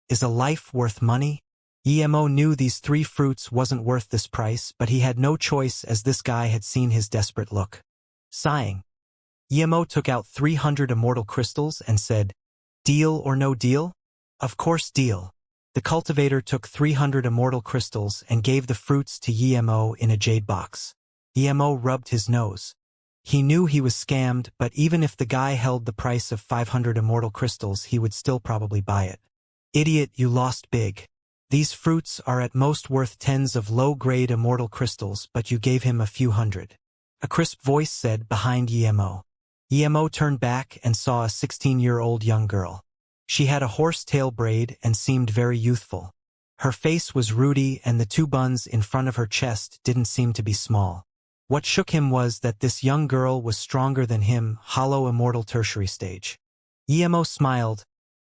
Is a life worth money? Yemo knew these 3 fruits wasn't worth this price, but he had no choice as this guy had seen his desperate look. Sighing, Yemo took out 300 immortal crystals and said, "Deal or no deal?" "Of course deal." The cultivator took 300 immortal crystals and gave the fruits to Yemo in a jade box. Yemo rubbed his nose. He knew he was scammed, but even if the guy held the price of 500 immortal crystals, he would still probably buy it. Idiot, you lost big. These fruits are at most worth tens of low-grade immortal crystals, but you gave him a few hundred. A crisp voice said behind Yemo. Yemo turned back and saw a 16-year-old young girl. She had a horse-tail braid and seemed very youthful. Her face was ruddy and the 2 buns in front of her chest didn't seem to be small. What shook him was that this young girl was stronger than him, Hollow Immortal Tertiary Stage. Yemo smiled.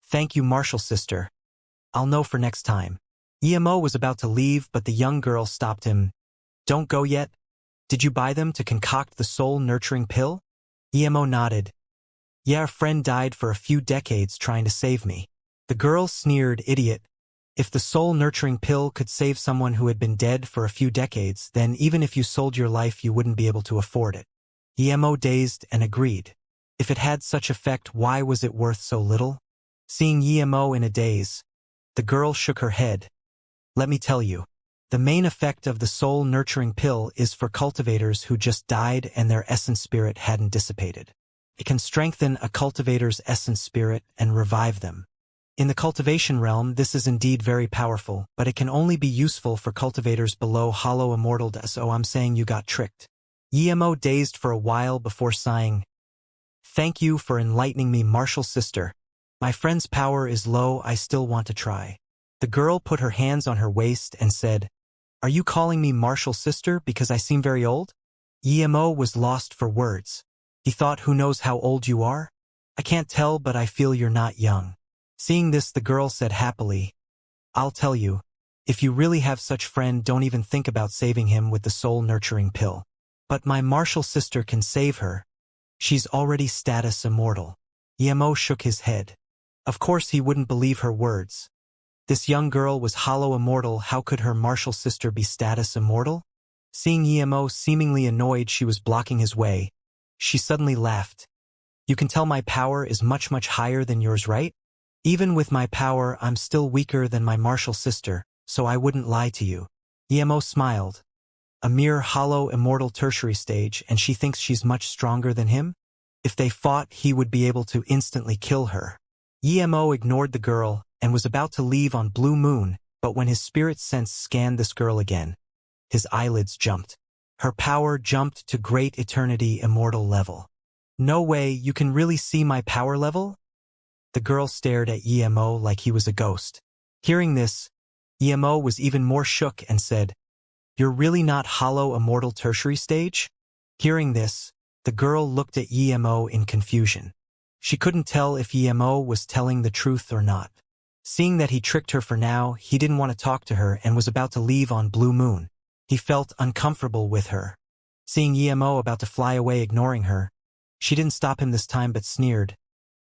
"Thank you, Martial Sister. I'll know for next time." Yemo was about to leave, but the young girl stopped him. "Don't go yet. Did you buy them to concoct the soul-nurturing pill?" Yemo nodded. "Yeah, a friend died for a few decades trying to save me." The girl sneered. "Idiot. If the soul-nurturing pill could save someone who had been dead for a few decades, then even if you sold your life you wouldn't be able to afford it." Yemo dazed and agreed. If it had such effect, why was it worth so little? Seeing Yemo in a daze, the girl shook her head. "Let me tell you. The main effect of the soul-nurturing pill is for cultivators who just died and their essence spirit hadn't dissipated. It can strengthen a cultivator's essence spirit and revive them. In the cultivation realm, this is indeed very powerful, but it can only be useful for cultivators below Hollow Immortal. So I'm saying you got tricked." Yemo dazed for a while before sighing. "Thank you for enlightening me, Martial Sister. My friend's power is low, I still want to try." The girl put her hands on her waist and said, "Are you calling me Martial Sister because I seem very old?" Yemo was lost for words. He thought, who knows how old you are? "I can't tell, but I feel you're not young." Seeing this, the girl said happily, "I'll tell you. If you really have such friend, don't even think about saving him with the soul-nurturing pill. But my Martial Sister can save her. She's already status immortal." Yemo shook his head. Of course he wouldn't believe her words. This young girl was Hollow Immortal. How could her Martial Sister be status immortal? Seeing Yemo seemingly annoyed she was blocking his way, she suddenly laughed. "You can tell my power is much higher than yours, right? Even with my power, I'm still weaker than my Martial Sister, so I wouldn't lie to you." Yemo smiled. A mere Hollow Immortal Tertiary Stage, and she thinks she's much stronger than him? If they fought, he would be able to instantly kill her. Emo ignored the girl and was about to leave on Blue Moon, but when his spirit sense scanned this girl again, his eyelids jumped. Her power jumped to Great Eternity Immortal level. No way, you can really see my power level? The girl stared at Emo like he was a ghost. Hearing this, Emo was even more shook and said, "You're really not Hollow Immortal Tertiary stage?" Hearing this, the girl looked at Emo in confusion. She couldn't tell if Emo was telling the truth or not. Seeing that he tricked her for now, he didn't want to talk to her and was about to leave on Blue Moon. He felt uncomfortable with her. Seeing Emo about to fly away ignoring her, she didn't stop him this time but sneered.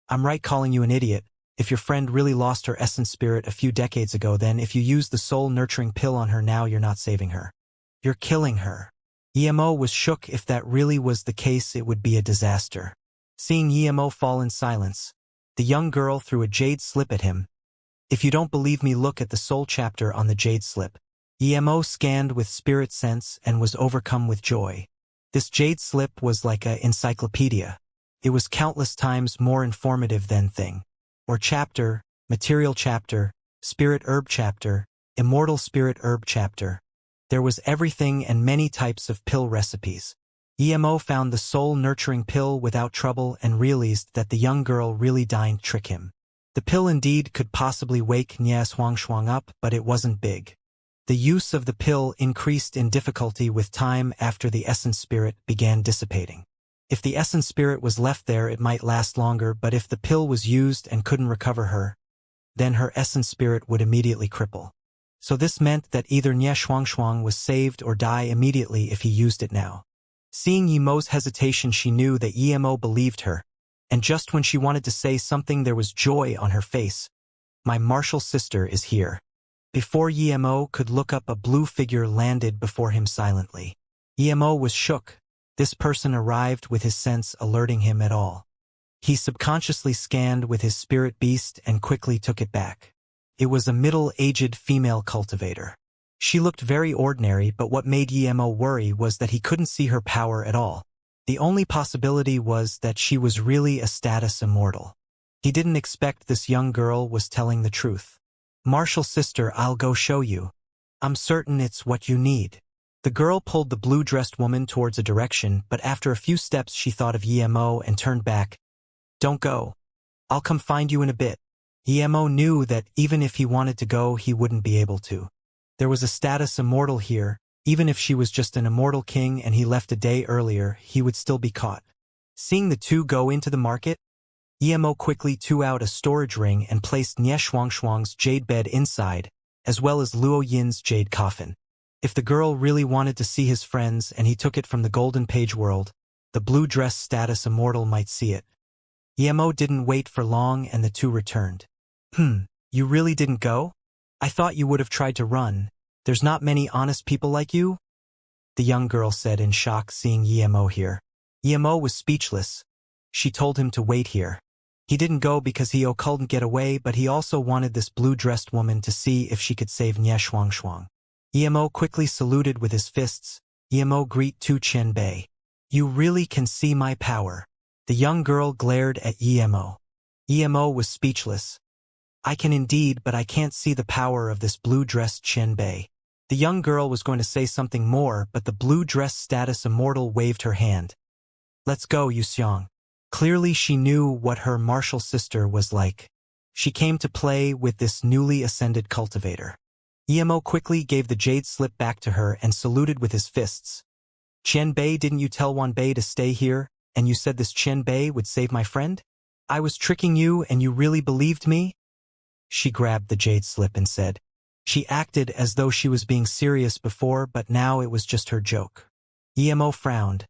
"I'm right calling you an idiot. If your friend really lost her essence spirit a few decades ago, then if you use the soul nurturing pill on her now, you're not saving her. You're killing her." Emo was shook. If that really was the case, it would be a disaster. Seeing Emo fall in silence, the young girl threw a jade slip at him. "If you don't believe me, look at the soul chapter on the jade slip." Emo scanned with spirit sense and was overcome with joy. This jade slip was like an encyclopedia. It was countless times more informative than thing or chapter, material chapter, spirit herb chapter, immortal spirit herb chapter. There was everything and many types of pill recipes. Emo found the soul-nurturing pill without trouble and realized that the young girl really didn't trick him. The pill indeed could possibly wake Xianxia up, but it wasn't big. The use of the pill increased in difficulty with time after the essence spirit began dissipating. If the essence spirit was left there, it might last longer, but if the pill was used and couldn't recover her, then her essence spirit would immediately cripple. So this meant that either Xianxia was saved or die immediately if he used it now. Seeing Emo's hesitation, she knew that Emo believed her, and just when she wanted to say something, there was joy on her face. "My martial sister is here." Before Emo could look up, a blue figure landed before him silently. Emo was shook. This person arrived with his sense alerting him at all. He subconsciously scanned with his spirit beast and quickly took it back. It was a middle-aged female cultivator. She looked very ordinary, but what made Emo worry was that he couldn't see her power at all. The only possibility was that she was really a status immortal. He didn't expect this young girl was telling the truth. "Martial sister, I'll go show you. I'm certain it's what you need." The girl pulled the blue-dressed woman towards a direction, but after a few steps she thought of Emo and turned back. "Don't go. I'll come find you in a bit." Emo knew that even if he wanted to go, he wouldn't be able to. There was a status immortal here. Even if she was just an immortal king and he left a day earlier, he would still be caught. Seeing the two go into the market, Emo quickly took out a storage ring and placed Xianxia's jade bed inside, as well as Luo Yin's jade coffin. If the girl really wanted to see his friends and he took it from the Golden Page world, the blue-dress status immortal might see it. Emo didn't wait for long and the two returned. You really didn't go? I thought you would have tried to run. There's not many honest people like you?" the young girl said in shock, seeing Emo here. Emo was speechless. She told him to wait here. He didn't go because he couldn't get away, but he also wanted this blue-dressed woman to see if she could save Xianxia. Emo quickly saluted with his fists. "Emo greet to Chen Bei. You really can see my power." The young girl glared at Emo. Emo was speechless. "I can indeed, but I can't see the power of this blue-dressed Chen Bei." The young girl was going to say something more, but the blue-dressed status immortal waved her hand. "Let's go, Xiang." Clearly she knew what her martial sister was like. She came to play with this newly ascended cultivator. Emo quickly gave the jade slip back to her and saluted with his fists. "Chen Bei, didn't you tell Wan Bei to stay here, and you said this Chen Bei would save my friend? I was tricking you and you really believed me?" She grabbed the jade slip and said. She acted as though she was being serious before, but now it was just her joke. Emo frowned.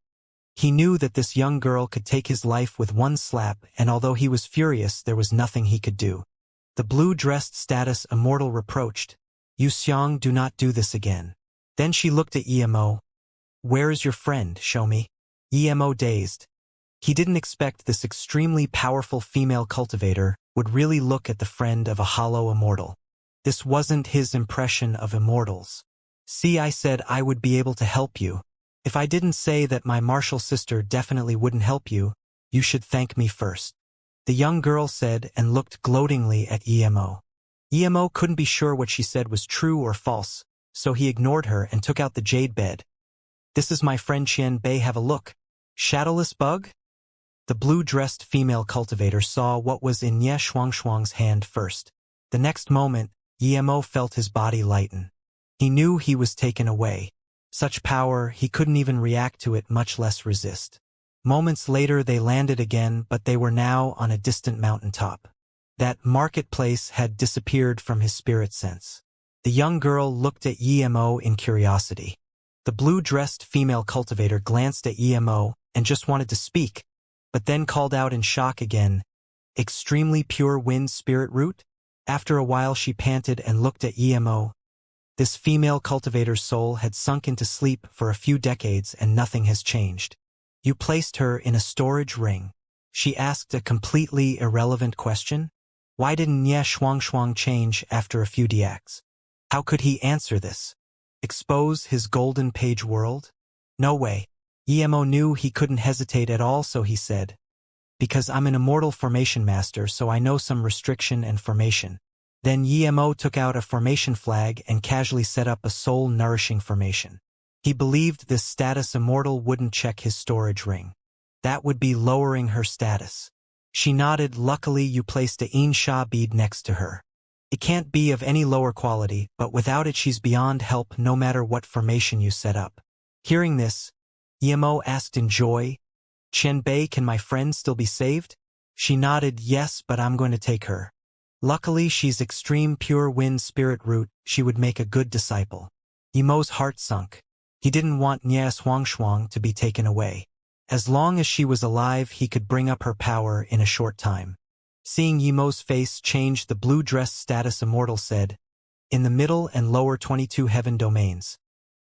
He knew that this young girl could take his life with one slap, and although he was furious, there was nothing he could do. The blue-dressed status immortal reproached, "Xiang, do not do this again." Then she looked at Emo. "Where is your friend? Show me." Emo dazed. He didn't expect this extremely powerful female cultivator would really look at the friend of a hollow immortal. This wasn't his impression of immortals. "See, I said I would be able to help you. If I didn't say that my martial sister definitely wouldn't help you, you should thank me first." the young girl said and looked gloatingly at Emo. Emo couldn't be sure what she said was true or false, so he ignored her and took out the jade bed. This is my friend Qianbei, have a look. Shadowless bug? The blue-dressed female cultivator saw what was in Ye Shuangshuang's hand first. The next moment, Emo felt his body lighten. He knew he was taken away. Such power, he couldn't even react to it, much less resist. Moments later they landed again, but they were now on a distant mountaintop. That marketplace had disappeared from his spirit sense. The young girl looked at Emo in curiosity. The blue-dressed female cultivator glanced at Emo and just wanted to speak, but then called out in shock again, "Extremely pure wind spirit root?" After a while she panted and looked at Emo. This female cultivator's soul had sunk into sleep for a few decades and nothing has changed. You placed her in a storage ring. She asked a completely irrelevant question. Why didn't Ye Shuangshuang change after a few diacs? How could he answer this? Expose his golden page world? No way. Emo knew he couldn't hesitate at all, so he said, "Because I'm an immortal formation master, so I know some restriction and formation." Then Emo took out a formation flag and casually set up a soul-nourishing formation. He believed this status immortal wouldn't check his storage ring. That would be lowering her status. She nodded. Luckily you placed a Xianxia bead next to her. It can't be of any lower quality, but without it she's beyond help no matter what formation you set up. Hearing this, Emo asked in joy, "Qianbei, can my friend still be saved?" She nodded, "Yes, but I'm going to take her. Luckily she's extreme pure wind spirit root, she would make a good disciple." Emo's heart sunk. He didn't want Nye Shuangshuang to be taken away. As long as she was alive he could bring up her power in a short time. Seeing Emo's face change, the blue-dress status immortal said, "In the middle and lower 22 heaven domains.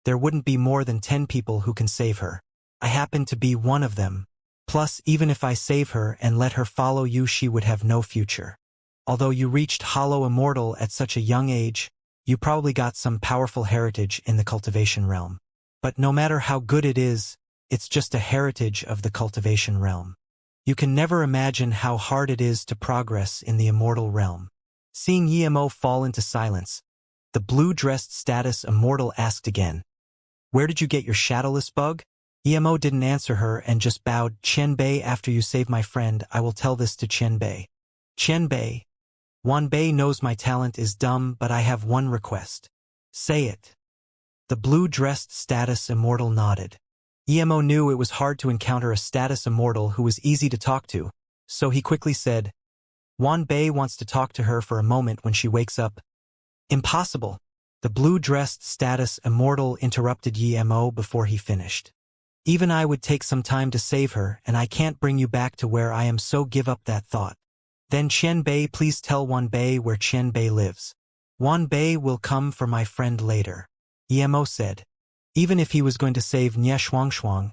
There wouldn't be more than 10 people who can save her. I happen to be one of them. Plus, even if I save her and let her follow you, she would have no future. Although you reached Hollow Immortal at such a young age, you probably got some powerful heritage in the cultivation realm. But no matter how good it is, it's just a heritage of the cultivation realm. You can never imagine how hard it is to progress in the immortal realm." Seeing Emo fall into silence, the blue-dressed status immortal asked again, "Where did you get your shadowless bug?" Emo didn't answer her and just bowed. "Qianbei, after you save my friend, I will tell this to Qianbei." "Qianbei, Wanbei knows my talent is dumb, but I have one request." "Say it." The blue-dressed status immortal nodded. Emo knew it was hard to encounter a status immortal who was easy to talk to, so he quickly said, "Wanbei wants to talk to her for a moment when she wakes up." "Impossible." The blue-dressed status immortal interrupted Emo before he finished. "Even I would take some time to save her, and I can't bring you back to where I am, so give up that thought." "Then Qianbei, please tell Wanbei where Qianbei lives." "Wanbei will come for my friend later," Emo said. Even if he was going to save Nye Shuangshuang,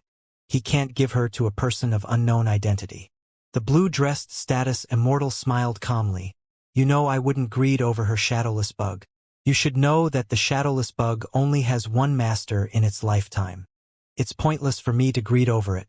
he can't give her to a person of unknown identity. The blue-dressed status immortal smiled calmly. "You know I wouldn't greed over her shadowless bug. You should know that the shadowless bug only has one master in its lifetime. It's pointless for me to greed over it."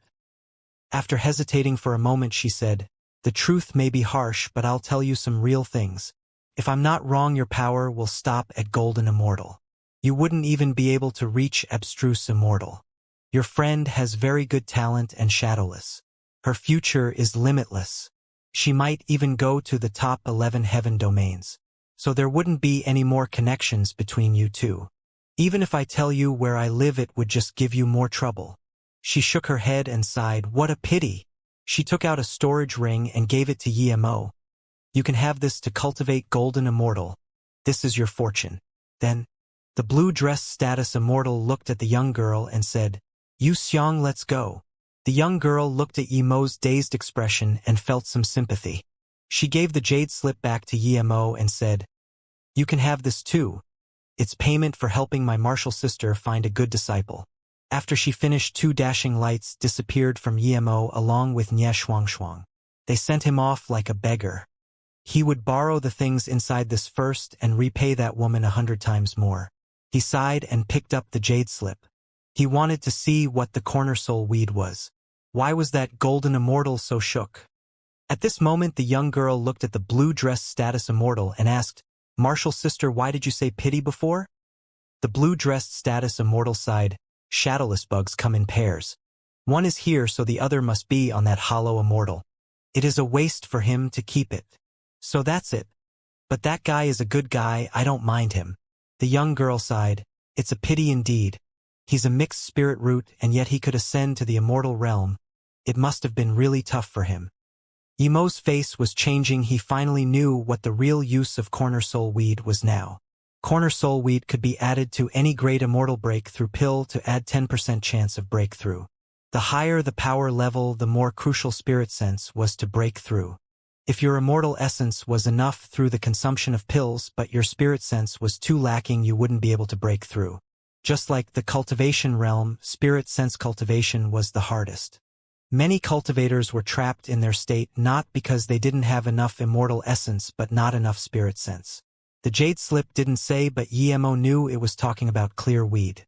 After hesitating for a moment she said, "The truth may be harsh, but I'll tell you some real things. If I'm not wrong, your power will stop at Golden Immortal. You wouldn't even be able to reach Abstruse Immortal. Your friend has very good talent and shadowless. Her future is limitless. She might even go to the top 11 heaven domains. So there wouldn't be any more connections between you two. Even if I tell you where I live, it would just give you more trouble." She shook her head and sighed. "What a pity." She took out a storage ring and gave it to Emo. "You can have this to cultivate Golden Immortal. This is your fortune." Then, the blue-dress status immortal looked at the young girl and said, "You Xiang, let's go." The young girl looked at Emo's dazed expression and felt some sympathy. She gave the jade slip back to Emo and said, "You can have this too. It's payment for helping my martial sister find a good disciple." After she finished, 2 dashing lights disappeared from Emo along with Nye Shuangshuang. They sent him off like a beggar. He would borrow the things inside this first and repay that woman 100 times more. He sighed and picked up the jade slip. He wanted to see what the corner soul weed was. Why was that Golden Immortal so shook? At this moment the young girl looked at the blue-dressed status immortal and asked, "Martial sister, why did you say pity before?" The blue-dressed status immortal sighed, "Shadowless bugs come in pairs. One is here, so the other must be on that hollow immortal. It is a waste for him to keep it. So that's it. But that guy is a good guy, I don't mind him." The young girl sighed, "It's a pity indeed. He's a mixed spirit root and yet he could ascend to the immortal realm. It must have been really tough for him." Yemo's face was changing. He finally knew what the real use of corner soul weed was now. Corner soul weed could be added to any great immortal breakthrough pill to add 10% chance of breakthrough. The higher the power level, the more crucial spirit sense was to break through. If your immortal essence was enough through the consumption of pills but your spirit sense was too lacking, you wouldn't be able to break through. Just like the cultivation realm, spirit sense cultivation was the hardest. Many cultivators were trapped in their state not because they didn't have enough immortal essence but not enough spirit sense. The jade slip didn't say, but Yemo knew it was talking about clear weed.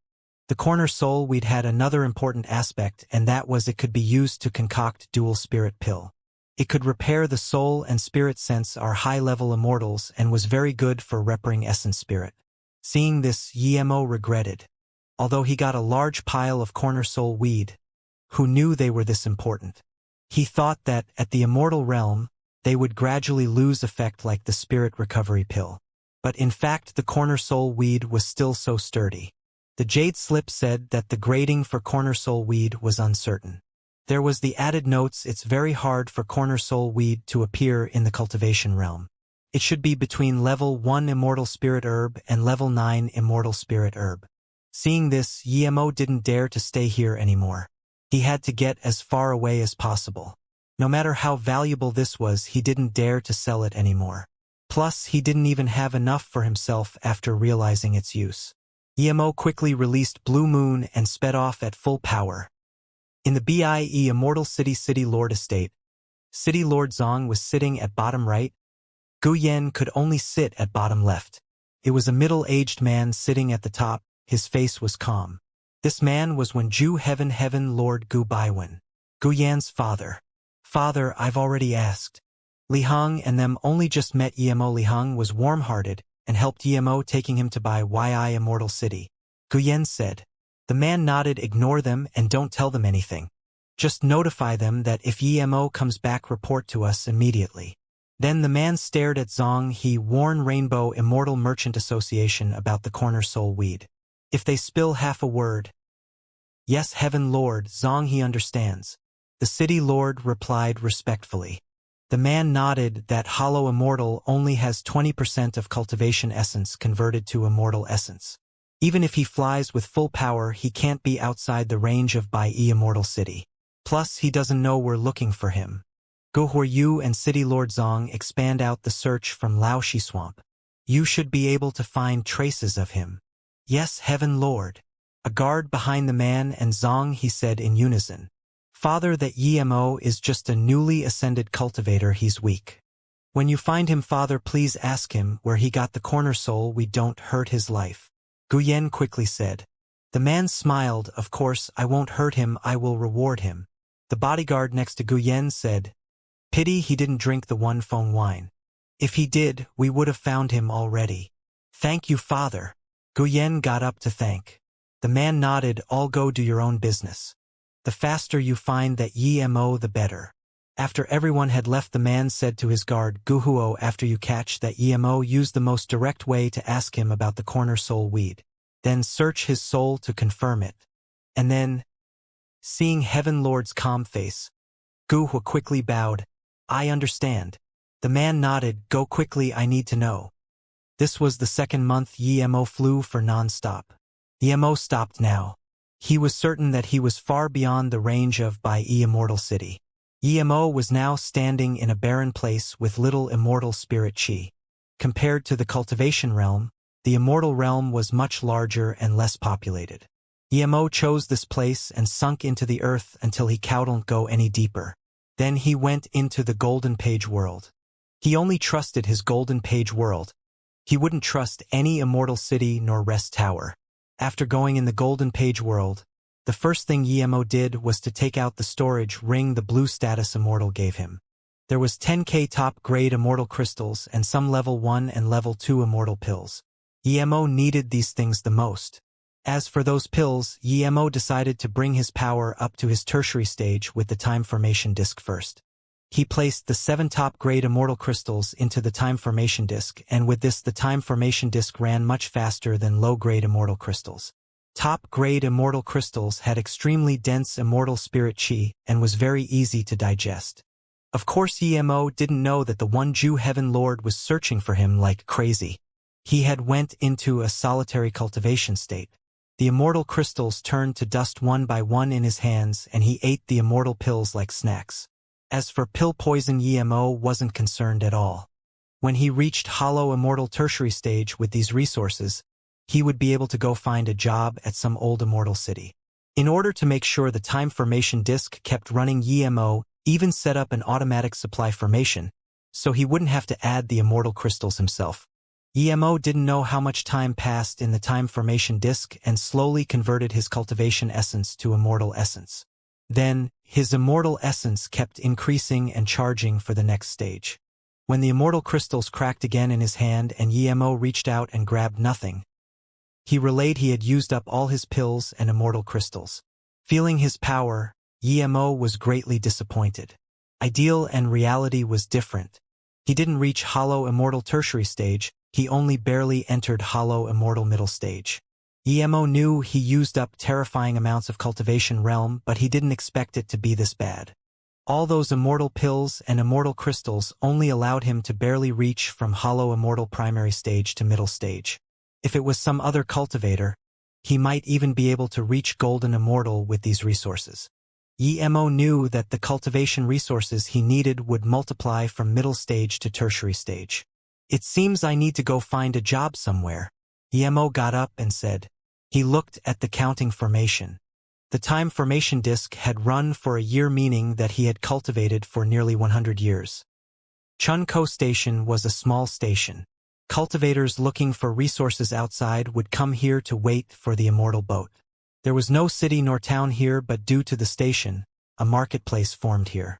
The corner soul weed had another important aspect, and that was it could be used to concoct dual spirit pill. It could repair the soul and spirit sense are high-level immortals and was very good for repairing essence spirit. Seeing this, Yemo regretted. Although he got a large pile of corner soul weed, who knew they were this important? He thought that, at the immortal realm, they would gradually lose effect like the spirit recovery pill. But in fact the corner soul weed was still so sturdy. The jade slip said that the grading for corner soul weed was uncertain. There was the added notes, it's very hard for corner soul weed to appear in the cultivation realm. It should be between level 1 immortal spirit herb and level 9 immortal spirit herb. Seeing this, Yemo didn't dare to stay here anymore. He had to get as far away as possible. No matter how valuable this was, he didn't dare to sell it anymore. Plus, he didn't even have enough for himself after realizing its use. Yemo quickly released Blue Moon and sped off at full power. In the BIE Immortal City Lord estate, City Lord Zong was sitting at bottom right. Gu Yen could only sit at bottom left. It was a middle-aged man sitting at the top. His face was calm. This man was Wenju Heaven Lord Gu Baiwen, Gu Yan's father. "Father, I've already asked." Li Heng and them only just met Yemo. Li Heng was warm-hearted and helped Yemo, taking him to Bai Yi Immortal City. Gu Yan said. The man nodded. "Ignore them and don't tell them anything. Just notify them that if Yemo comes back, report to us immediately." Then the man stared at Zong. He warned Rainbow Immortal Merchant Association about the corner soul weed. If they spill half a word. "Yes, Heaven Lord, Zong, he understands." The city lord replied respectfully. The man nodded. That hollow immortal only has 20% of cultivation essence converted to immortal essence. Even if he flies with full power, he can't be outside the range of Bai Immortal City. Plus, he doesn't know we're looking for him. Go where you and City Lord Zong expand out the search from Laoshi Swamp. You should be able to find traces of him. "Yes, Heaven Lord." A guard behind the man and Zong, he said in unison. "Father, that Yemo is just a newly ascended cultivator, he's weak. When you find him, Father, please ask him where he got the corner soul. We don't hurt his life." Guyen quickly said. The man smiled. "Of course, I won't hurt him, I will reward him." The bodyguard next to Guyen said, "Pity he didn't drink the one feng wine. If he did, we would have found him already." "Thank you, Father." Guyen got up to thank. The man nodded. "All go do your own business. The faster you find that Yemo, the better." After everyone had left, the man said to his guard, "Guhuo, after you catch that Yemo, use the most direct way to ask him about the corner soul weed. Then search his soul to confirm it. And then..." Seeing Heaven Lord's calm face, Guhuo quickly bowed. "I understand." The man nodded. "Go quickly, I need to know." This was the second month Yemo flew for non-stop. Yemo stopped now. He was certain that he was far beyond the range of Bai Immortal City. Yemo was now standing in a barren place with little immortal spirit chi. Compared to the cultivation realm, the immortal realm was much larger and less populated. Yemo chose this place and sunk into the earth until he couldn't go any deeper. Then he went into the Golden Page world. He only trusted his Golden Page world. He wouldn't trust any immortal city nor rest tower. After going in the Golden Page world, the first thing Yemo did was to take out the storage ring the blue status immortal gave him. There was 10k top-grade immortal crystals and some level 1 and level 2 immortal pills. Emo needed these things the most. As for those pills, Emo decided to bring his power up to his tertiary stage with the time formation disk first. He placed the 7 top-grade immortal crystals into the time formation disk, and with this the time formation disk ran much faster than low-grade immortal crystals. Top-grade immortal crystals had extremely dense immortal spirit chi and was very easy to digest. Of course Emo didn't know that the one Jew Heaven Lord was searching for him like crazy. He had went into a solitary cultivation state. The immortal crystals turned to dust one by one in his hands, and he ate the immortal pills like snacks. As for pill poison, Emo wasn't concerned at all. When he reached hollow immortal tertiary stage with these resources, he would be able to go find a job at some old immortal city. In order to make sure the time formation disk kept running, Emo even set up an automatic supply formation, so he wouldn't have to add the immortal crystals himself. Emo didn't know how much time passed in the time formation disk and slowly converted his cultivation essence to immortal essence. Then, his immortal essence kept increasing and charging for the next stage. When the immortal crystals cracked again in his hand and Emo reached out and grabbed nothing, he relayed he had used up all his pills and immortal crystals. Feeling his power, Emo was greatly disappointed. Ideal and reality was different. He didn't reach hollow immortal tertiary stage, he only barely entered hollow immortal middle stage. Emo knew he used up terrifying amounts of cultivation realm, but he didn't expect it to be this bad. All those immortal pills and immortal crystals only allowed him to barely reach from hollow immortal primary stage to middle stage. If it was some other cultivator, he might even be able to reach golden immortal with these resources. Emo knew that the cultivation resources he needed would multiply from middle stage to tertiary stage. It seems I need to go find a job somewhere. Emo got up and said. He looked at the counting formation. The time formation disk had run for a year, meaning that he had cultivated for nearly 100 years. Chunko Station was a small station. Cultivators looking for resources outside would come here to wait for the immortal boat. There was no city nor town here, but due to the station, a marketplace formed here.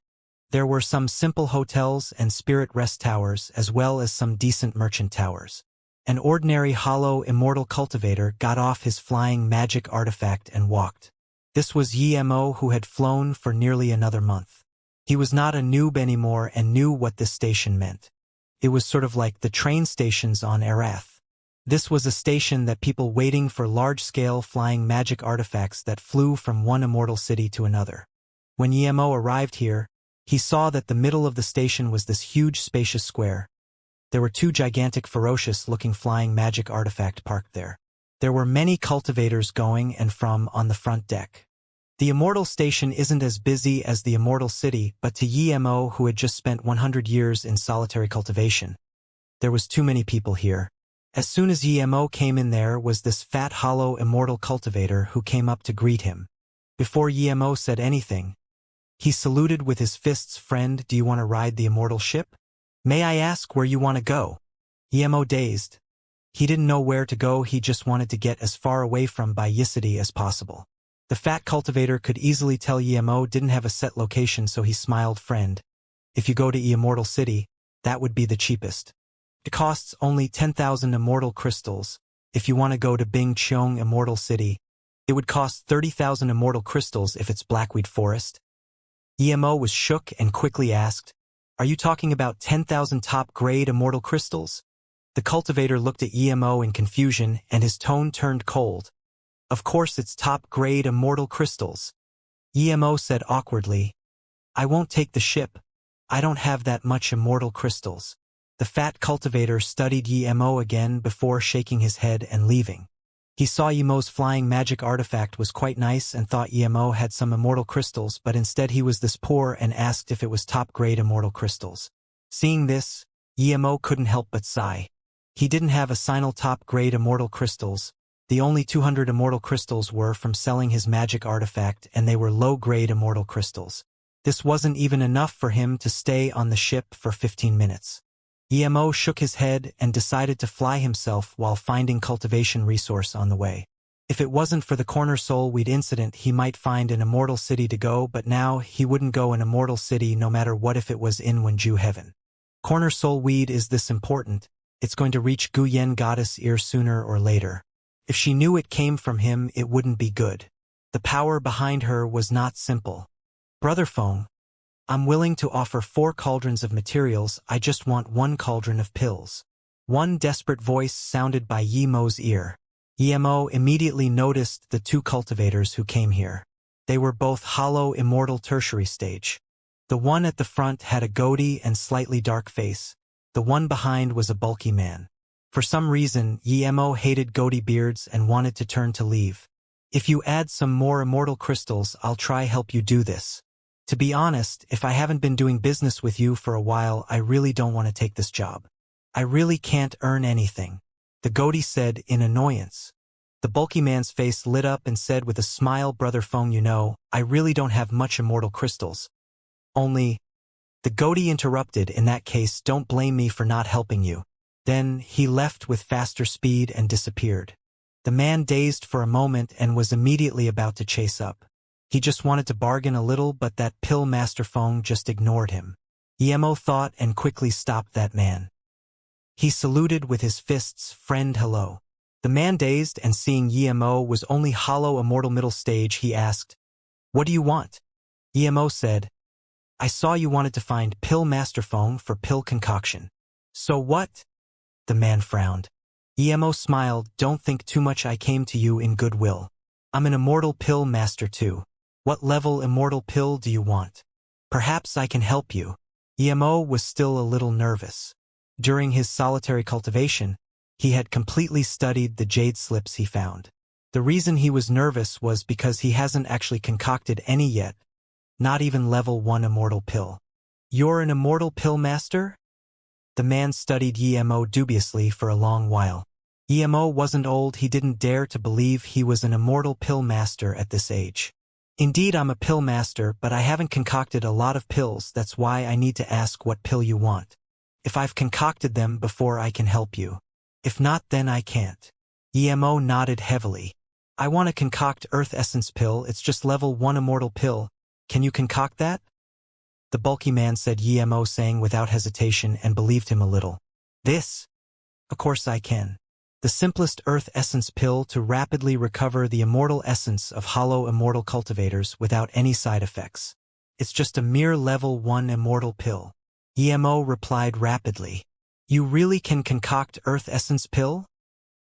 There were some simple hotels and spirit rest towers, as well as some decent merchant towers. An ordinary hollow immortal cultivator got off his flying magic artifact and walked. This was Emo, who had flown for nearly another month. He was not a noob anymore and knew what this station meant. It was sort of like the train stations on Arath. This was a station that people waiting for large-scale flying magic artifacts that flew from one immortal city to another. When Emo arrived here, he saw that the middle of the station was this huge spacious square. There were 2 gigantic ferocious-looking flying magic artifact parked there. There were many cultivators going and from on the front deck. The immortal station isn't as busy as the immortal city, but to Emo, who had just spent 100 years in solitary cultivation, there was too many people here. As soon as Emo came in, there was this fat hollow immortal cultivator who came up to greet him. Before Emo said anything, he saluted with his fists. Friend, do you want to ride the immortal ship? May I ask where you want to go? Emo dazed. He didn't know where to go, he just wanted to get as far away from City as possible. The fat cultivator could easily tell Emo didn't have a set location, so he smiled. Friend, if you go to Immortal City, that would be the cheapest. It costs only 10,000 immortal crystals. If you want to go to Bing Cheong Immortal City, it would cost 30,000 immortal crystals if it's Blackweed Forest. Emo was shook and quickly asked, are you talking about 10,000 top-grade immortal crystals? The cultivator looked at Emo in confusion and his tone turned cold. Of course it's top-grade immortal crystals. Emo said awkwardly, I won't take the ship. I don't have that much immortal crystals. The fat cultivator studied Emo again before shaking his head and leaving. He saw Emo's flying magic artifact was quite nice and thought Emo had some immortal crystals, but instead he was this poor and asked if it was top-grade immortal crystals. Seeing this, Emo couldn't help but sigh. He didn't have a single top-grade immortal crystals. The only 200 immortal crystals were from selling his magic artifact, and they were low-grade immortal crystals. This wasn't even enough for him to stay on the ship for 15 minutes. Emo shook his head and decided to fly himself while finding cultivation resource on the way. If it wasn't for the corner soul weed incident, he might find an immortal city to go, but now he wouldn't go an immortal city no matter what if it was in Wenju heaven. Corner soul weed is this important, it's going to reach Gu Yen goddess ear sooner or later. If she knew it came from him, it wouldn't be good. The power behind her was not simple. Brother Feng, I'm willing to offer 4 cauldrons of materials, I just want 1 cauldron of pills. One desperate voice sounded by Yi Mo's ear. Yi Mo immediately noticed the 2 cultivators who came here. They were both hollow immortal tertiary stage. The one at the front had a goatee and slightly dark face. The one behind was a bulky man. For some reason, Yi Mo hated goatee beards and wanted to turn to leave. If you add some more immortal crystals, I'll try help you do this. To be honest, if I haven't been doing business with you for a while, I really don't want to take this job. I really can't earn anything, the goatee said in annoyance. The bulky man's face lit up and said with a smile, Brother Feng, you know, I really don't have much immortal crystals. Only, the goatee interrupted, in that case, don't blame me for not helping you. Then, he left with faster speed and disappeared. The man dazed for a moment and was immediately about to chase up. He just wanted to bargain a little, but that pill master Feng just ignored him. Yi Mo thought and quickly stopped that man. He saluted with his fists, friend, hello. The man dazed and seeing Yi Mo was only hollow immortal middle stage, he asked, what do you want? Yi Mo said, I saw you wanted to find pill master Feng for pill concoction. So what? The man frowned. Yi Mo smiled, don't think too much, I came to you in goodwill. I'm an immortal pill master too. What level immortal pill do you want? Perhaps I can help you. Yi Mo was still a little nervous. During his solitary cultivation, he had completely studied the jade slips he found. The reason he was nervous was because he hasn't actually concocted any yet, not even level 1 immortal pill. You're an immortal pill master? The man studied Yi Mo dubiously for a long while. Yi Mo wasn't old, he didn't dare to believe he was an immortal pill master at this age. Indeed, I'm a pill master, but I haven't concocted a lot of pills, that's why I need to ask what pill you want. If I've concocted them before, I can help you. If not, then I can't. Yi Mo nodded heavily. I want to concoct Earth Essence pill, it's just level 1 immortal pill. Can you concoct that? The bulky man said, Yi Mo saying without hesitation, and believed him a little. This? Of course I can. The simplest Earth Essence pill to rapidly recover the immortal essence of hollow immortal cultivators without any side effects. It's just a mere level 1 immortal pill. Yi Mo replied rapidly. You really can concoct Earth Essence pill?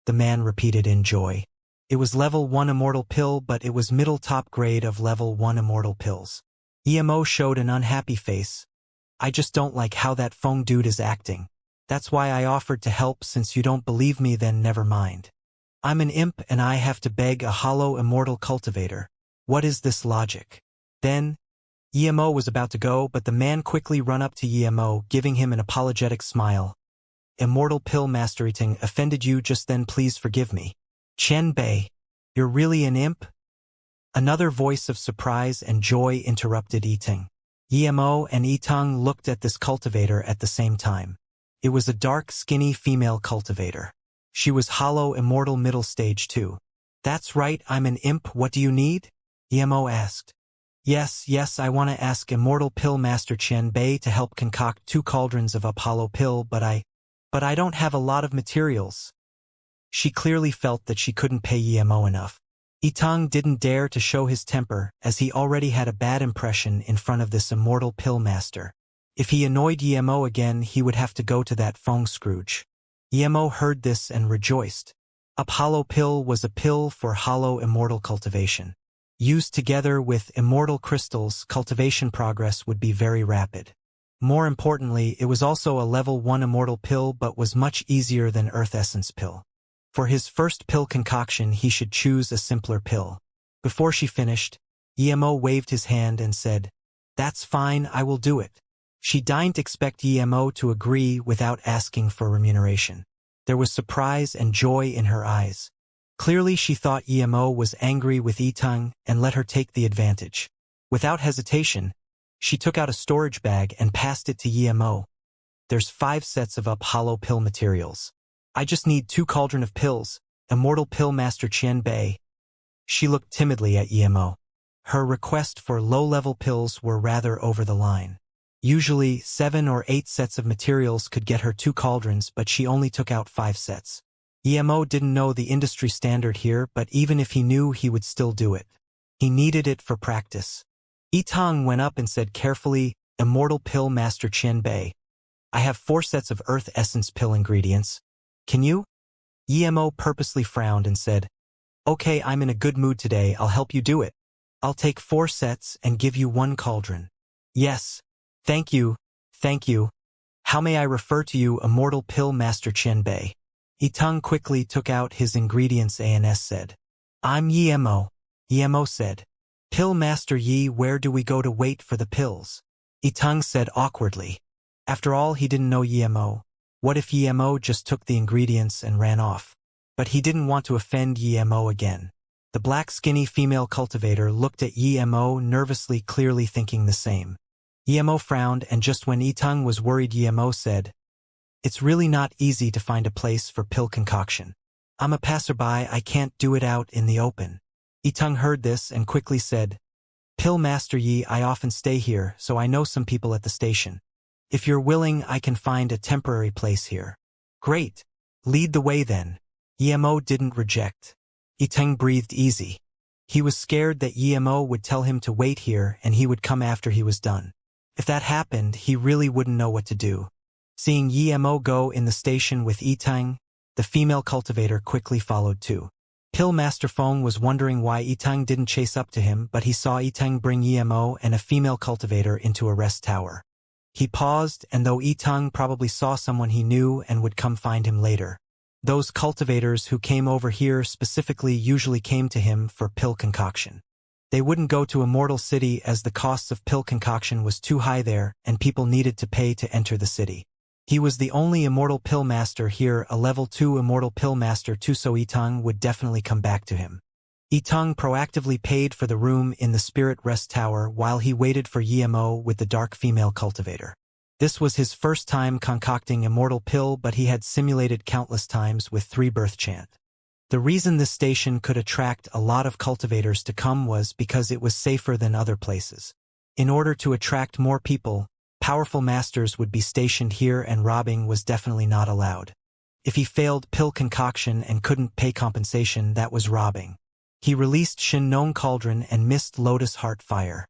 The man repeated in joy. It was level 1 immortal pill, but it was middle top grade of level 1 immortal pills. Yi Mo showed an unhappy face. I just don't like how that Feng dude is acting. That's why I offered to help. Since you don't believe me, then never mind. I'm an imp and I have to beg a hollow immortal cultivator. What is this logic? Then, Yi Mo was about to go, but the man quickly ran up to Yi Mo, giving him an apologetic smile. Immortal pill master eating offended you just then, please forgive me. Chen Bei, you're really an imp? Another voice of surprise and joy interrupted Yiting. Yi Mo and Yitung looked at this cultivator at the same time. It was a dark, skinny female cultivator. She was hollow immortal middle stage too. That's right, I'm an imp, what do you need? Yi Mo asked. Yes, I want to ask Immortal Pill Master Chen Bei to help concoct 2 cauldrons of Apollo pill, but I don't have a lot of materials. She clearly felt that she couldn't pay Yi Mo enough. Yitung didn't dare to show his temper, as he already had a bad impression in front of this Immortal Pill Master. If he annoyed Yi Mo again, he would have to go to that Feng Scrooge. Yi Mo heard this and rejoiced. Apollo pill was a pill for hollow immortal cultivation. Used together with immortal crystals, cultivation progress would be very rapid. More importantly, it was also a level 1 immortal pill, but was much easier than Earth Essence pill. For his first pill concoction, he should choose a simpler pill. Before she finished, Yi Mo waved his hand and said, That's fine, I will do it. She didn't expect Yi Mo to agree without asking for remuneration. There was surprise and joy in her eyes. Clearly she thought Yi Mo was angry with Yitung and let her take the advantage. Without hesitation, she took out a storage bag and passed it to Yi Mo. There's 5 sets of hollow pill materials. I just need 2 cauldron of pills, Immortal Pill Master Qian Bei. She looked timidly at Emo. Her request for low-level pills were rather over the line. Usually, 7 or 8 sets of materials could get her 2 cauldrons, but she only took out 5 sets. Emo didn't know the industry standard here, but even if he knew, he would still do it. He needed it for practice. Yitang went up and said carefully, Immortal Pill Master Qianbei, I have 4 sets of Earth Essence pill ingredients. Can you? Emo purposely frowned and said, Okay, I'm in a good mood today, I'll help you do it. I'll take 4 sets and give you 1 cauldron. Yes. Thank you. Thank you. How may I refer to you, Immortal Pill Master Qianbei? Yitang quickly took out his ingredients and said, I'm Emo. Emo said, Pill Master Yi, where do we go to wait for the pills? Yitang said awkwardly. After all, he didn't know Emo. What if Emo just took the ingredients and ran off? But he didn't want to offend Emo again. The black skinny female cultivator looked at Emo nervously, clearly thinking the same. Emo frowned, and just when Yitang was worried, Emo said, It's really not easy to find a place for pill concoction. I'm a passerby, I can't do it out in the open. Yitang heard this and quickly said, Pill Master Yi, I often stay here, so I know some people at the station. If you're willing, I can find a temporary place here. Great. Lead the way then. Emo didn't reject. Yitang breathed easy. He was scared that Emo would tell him to wait here and he would come after he was done. If that happened, he really wouldn't know what to do. Seeing Emo go in the station with Yitang, the female cultivator quickly followed too. Pill Master Feng was wondering why Yitang didn't chase up to him, but he saw Yitang bring Emo and a female cultivator into a rest tower. He paused, and though Yitang probably saw someone he knew and would come find him later. Those cultivators who came over here specifically usually came to him for pill concoction. They wouldn't go to Immortal City as the costs of pill concoction was too high there and people needed to pay to enter the city. He was the only Immortal Pill Master here, a level 2 Immortal Pill Master too, so Yitang would definitely come back to him. Yitang proactively paid for the room in the Spirit Rest Tower while he waited for Emo with the dark female cultivator. This was his first time concocting Immortal Pill, but he had simulated countless times with 3 birth chant. The reason this station could attract a lot of cultivators to come was because it was safer than other places. In order to attract more people, powerful masters would be stationed here and robbing was definitely not allowed. If he failed pill concoction and couldn't pay compensation, that was robbing. He released Shin Nong Cauldron and missed Lotus Heart Fire.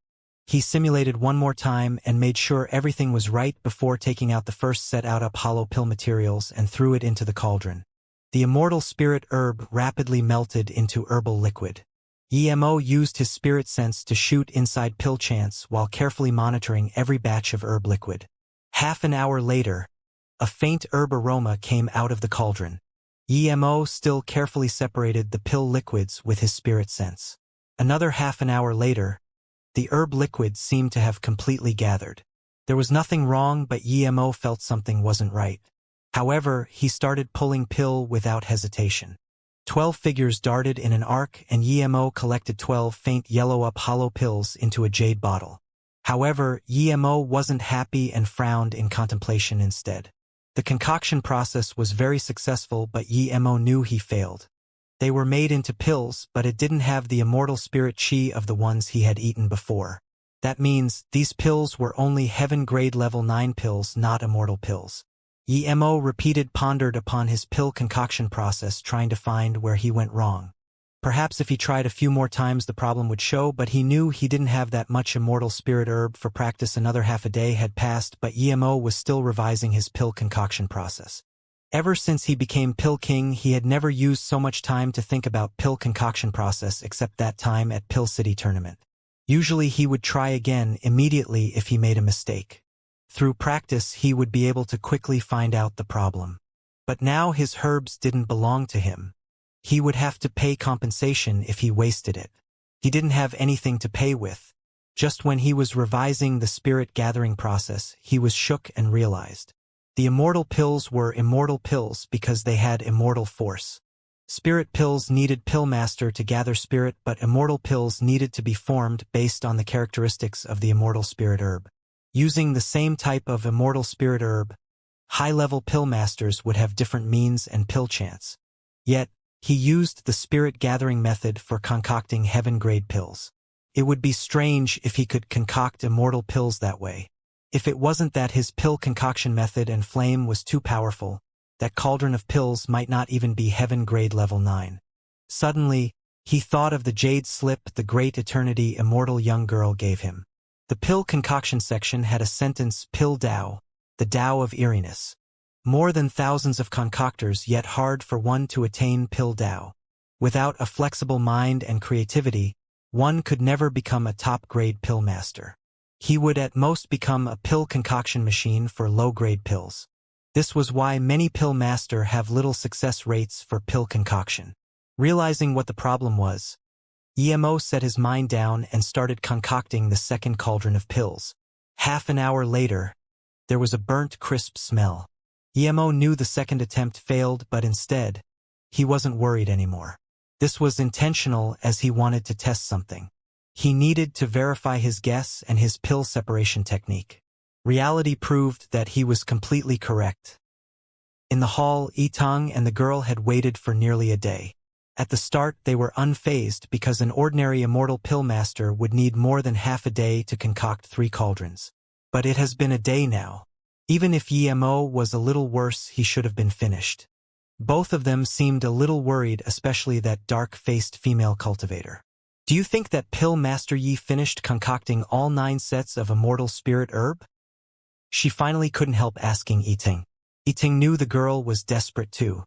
He simulated one more time and made sure everything was right before taking out the first set out up hollow pill materials and threw it into the cauldron. The immortal spirit herb rapidly melted into herbal liquid. Emo used his spirit sense to shoot inside pill chants while carefully monitoring every batch of herb liquid. Half an hour later, a faint herb aroma came out of the cauldron. Emo still carefully separated the pill liquids with his spirit sense. Another half an hour later, the herb liquid seemed to have completely gathered. There was nothing wrong, but Emo felt something wasn't right. However, he started pulling pill without hesitation. 12 figures darted in an arc, and Emo collected 12 faint yellow-up hollow pills into a jade bottle. However, Emo wasn't happy and frowned in contemplation instead. The concoction process was very successful, but Emo knew he failed. They were made into pills, but it didn't have the immortal spirit chi of the ones he had eaten before. That means these pills were only heaven-grade level 9 pills, not immortal pills. Emo pondered upon his pill concoction process, trying to find where he went wrong. Perhaps if he tried a few more times the problem would show, but he knew he didn't have that much immortal spirit herb for practice. Another half a day had passed, but Emo was still revising his pill concoction process. Ever since he became Pill King, he had never used so much time to think about pill concoction process except that time at Pill City tournament. Usually he would try again immediately if he made a mistake. Through practice he would be able to quickly find out the problem. But now his herbs didn't belong to him. He would have to pay compensation if he wasted it. He didn't have anything to pay with. Just when he was revising the spirit gathering process, he was shook and realized. The immortal pills were immortal pills because they had immortal force. Spirit pills needed pill master to gather spirit, but immortal pills needed to be formed based on the characteristics of the immortal spirit herb. Using the same type of immortal spirit herb, high-level pill masters would have different means and pill chants. Yet, He used the spirit-gathering method for concocting heaven-grade pills. It would be strange if he could concoct immortal pills that way. If it wasn't that his pill concoction method and flame was too powerful, that cauldron of pills might not even be heaven-grade level 9. Suddenly, he thought of the jade slip the great eternity immortal young girl gave him. The pill concoction section had a sentence, pill Tao, the Tao of eeriness. More than thousands of concoctors, yet hard for one to attain pill Tao. Without a flexible mind and creativity, one could never become a top-grade pill master. He would at most become a pill concoction machine for low-grade pills. This was why many pill master have little success rates for pill concoction. Realizing what the problem was, Emo set his mind down and started concocting the second cauldron of pills. Half an hour later, there was a burnt, crisp smell. Emo knew the second attempt failed, but instead, he wasn't worried anymore. This was intentional, as he wanted to test something. He needed to verify his guess and his pill separation technique. Reality proved that he was completely correct. In the hall, Yitang and the girl had waited for nearly a day. At the start, they were unfazed because an ordinary immortal pill master would need more than half a day to concoct 3 cauldrons. But it has been a day now. Even if Emo was a little worse, he should have been finished. Both of them seemed a little worried, especially that dark-faced female cultivator. Do you think that Pill Master Yi finished concocting all 9 sets of immortal spirit herb? She finally couldn't help asking Yiting. Yiting knew the girl was desperate too.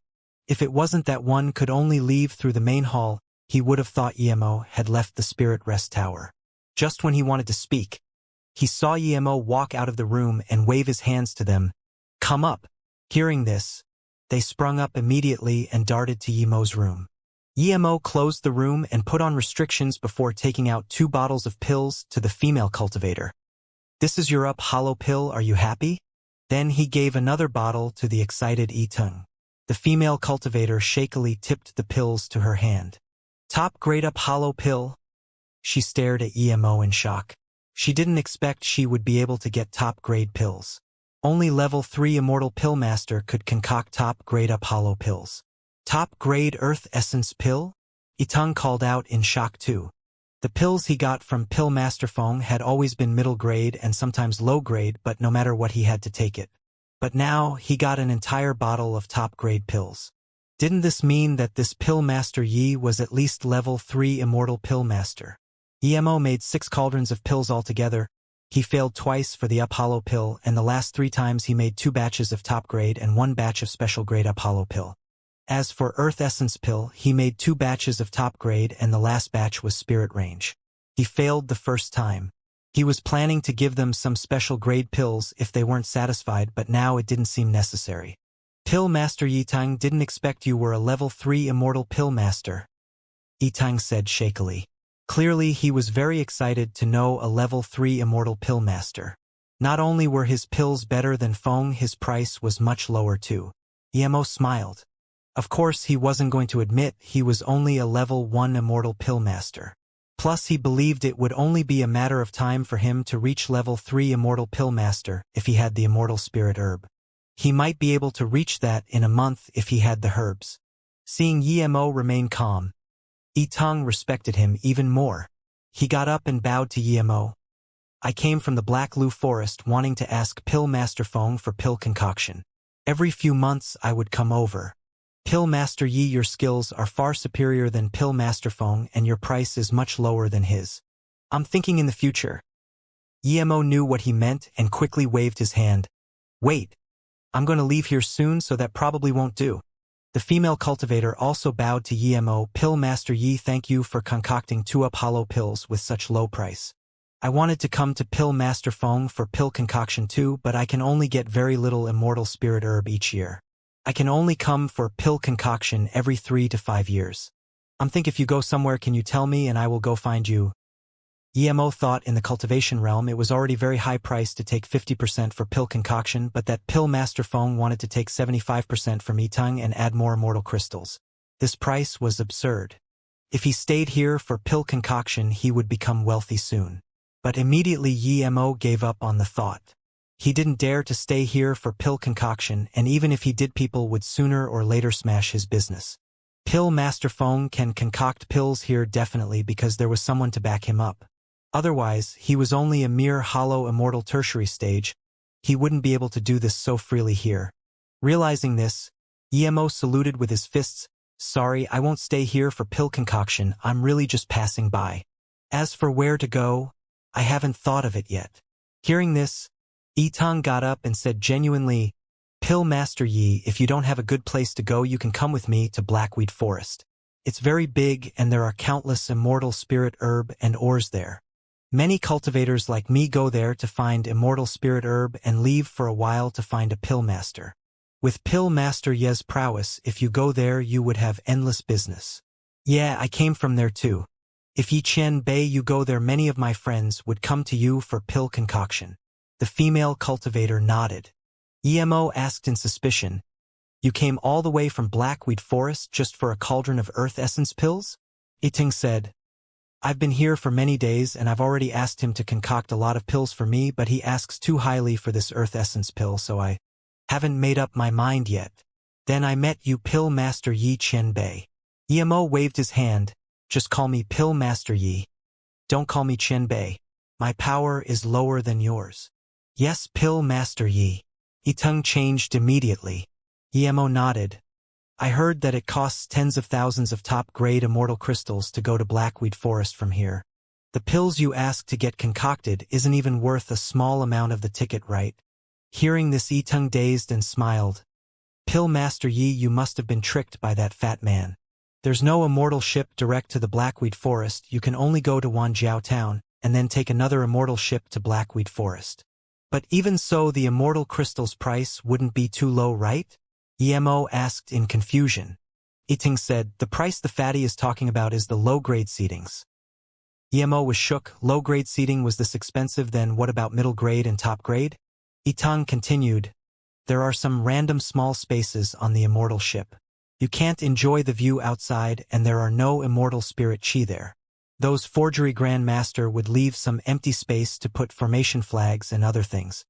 If it wasn't that one could only leave through the main hall, he would have thought Emo had left the spirit rest tower. Just when he wanted to speak, he saw Emo walk out of the room and wave his hands to them. Come up. Hearing this, they sprung up immediately and darted to Yemo's room. Yemo closed the room and put on restrictions before taking out 2 bottles of pills to the female cultivator. This is your up hollow pill, are you happy? Then he gave another bottle to the excited Yitung. The female cultivator shakily tipped the pills to her hand. Top grade up hollow pill? She stared at Yemo in shock. She didn't expect she would be able to get top grade pills. Only level 3 immortal pill master could concoct top grade up hollow pills. Top grade earth essence pill? Yitung called out in shock too. The pills he got from Pill Master Feng had always been middle grade and sometimes low grade, but no matter what he had to take it. But now he got an entire bottle of top grade pills. Didn't this mean that this Pill Master Yi was at least level 3 immortal pill master? Emo made 6 cauldrons of pills altogether. He failed twice for the up hollow pill, and the last 3 times he made 2 batches of top grade and 1 batch of special grade up hollow pill. As for Earth Essence pill, he made 2 batches of top grade and the last batch was spirit range. He failed the first time. He was planning to give them some special grade pills if they weren't satisfied, but now it didn't seem necessary. Pill Master Yitang didn't expect you were a level 3 immortal pill master, Yitang said shakily. Clearly he was very excited to know a level 3 immortal pill master. Not only were his pills better than Feng, his price was much lower too. Emo smiled. Of course he wasn't going to admit he was only a level 1 immortal pill master. Plus he believed it would only be a matter of time for him to reach level 3 immortal pill master if he had the immortal spirit herb. He might be able to reach that in a month if he had the herbs. Seeing Emo remain calm, Yitang respected him even more. He got up and bowed to Emo. I came from the Black Lu Forest wanting to ask Pill Master Feng for pill concoction. Every few months I would come over. Pill Master Yi, your skills are far superior than Pill Master Feng and your price is much lower than his. I'm thinking in the future. Emo knew what he meant and quickly waved his hand. Wait. I'm going to leave here soon, so that probably won't do. The female cultivator also bowed to Emo. Pill Master Yi, thank you for concocting 2 up hollow pills with such low price. I wanted to come to Pill Master Feng for pill concoction too, but I can only get very little immortal spirit herb each year. I can only come for pill concoction every 3 to 5 years. I'm think if you go somewhere, can you tell me and I will go find you? Emo thought in the cultivation realm it was already very high price to take 50% for pill concoction, but that Pill Master Feng wanted to take 75% from Yitang and add more immortal crystals. This price was absurd. If he stayed here for pill concoction, he would become wealthy soon. But immediately Emo gave up on the thought. He didn't dare to stay here for pill concoction, and even if he did, people would sooner or later smash his business. Pill Master Feng can concoct pills here definitely because there was someone to back him up. Otherwise, he was only a mere hollow immortal tertiary stage. He wouldn't be able to do this so freely here. Realizing this, Emo saluted with his fists. Sorry, I won't stay here for pill concoction, I'm really just passing by. As for where to go, I haven't thought of it yet. Hearing this, Yitang got up and said genuinely, Pill Master Yi, if you don't have a good place to go, you can come with me to Blackweed Forest. It's very big and there are countless immortal spirit herb and ores there. Many cultivators like me go there to find immortal spirit herb and leave for a while to find a pill master. With Pill Master Ye's prowess, if you go there you would have endless business. Yeah, I came from there too. If Yi Chen Bei you go there many of my friends would come to you for pill concoction. The female cultivator nodded. Emo asked in suspicion, You came all the way from Blackweed Forest just for a cauldron of earth essence pills? Yiting said, I've been here for many days and I've already asked him to concoct a lot of pills for me, but he asks too highly for this earth essence pill, so I haven't made up my mind yet. Then I met you, Pill Master Yi Chen Bei. Emo waved his hand. Just call me Pill Master Yi. Don't call me Chen Bei. My power is lower than yours. Yes, Pill Master Yi. Yitung changed immediately. Emo nodded. I heard that it costs tens of thousands of top-grade immortal crystals to go to Blackweed Forest from here. The pills you ask to get concocted isn't even worth a small amount of the ticket, right? Hearing this, Yitung dazed and smiled. Pill Master Yi, you must have been tricked by that fat man. There's no immortal ship direct to the Blackweed Forest. You can only go to Wanjiao Town, and then take another immortal ship to Blackweed Forest. But even so, the immortal crystal's price wouldn't be too low, right? Emo asked in confusion. Yiting said, the price the fatty is talking about is the low-grade seedings. Emo was shook. Low-grade seeding was this expensive, then what about middle-grade and top-grade? Yitang continued, there are some random small spaces on the immortal ship. You can't enjoy the view outside and there are no immortal spirit chi there. Those forgery grandmaster would leave some empty space to put formation flags and other things.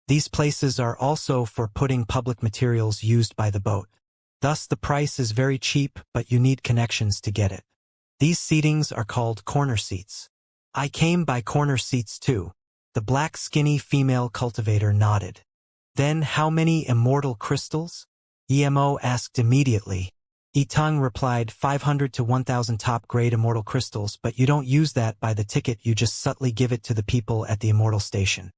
These places are also for putting public materials used by the boat. Thus the price is very cheap, but you need connections to get it. These seatings are called corner seats. I came by corner seats too. The black skinny female cultivator nodded. Then how many immortal crystals? Emo asked immediately. Yitang replied 500 to 1,000 top-grade immortal crystals, but you don't use that by the ticket, you just subtly give it to the people at the immortal station.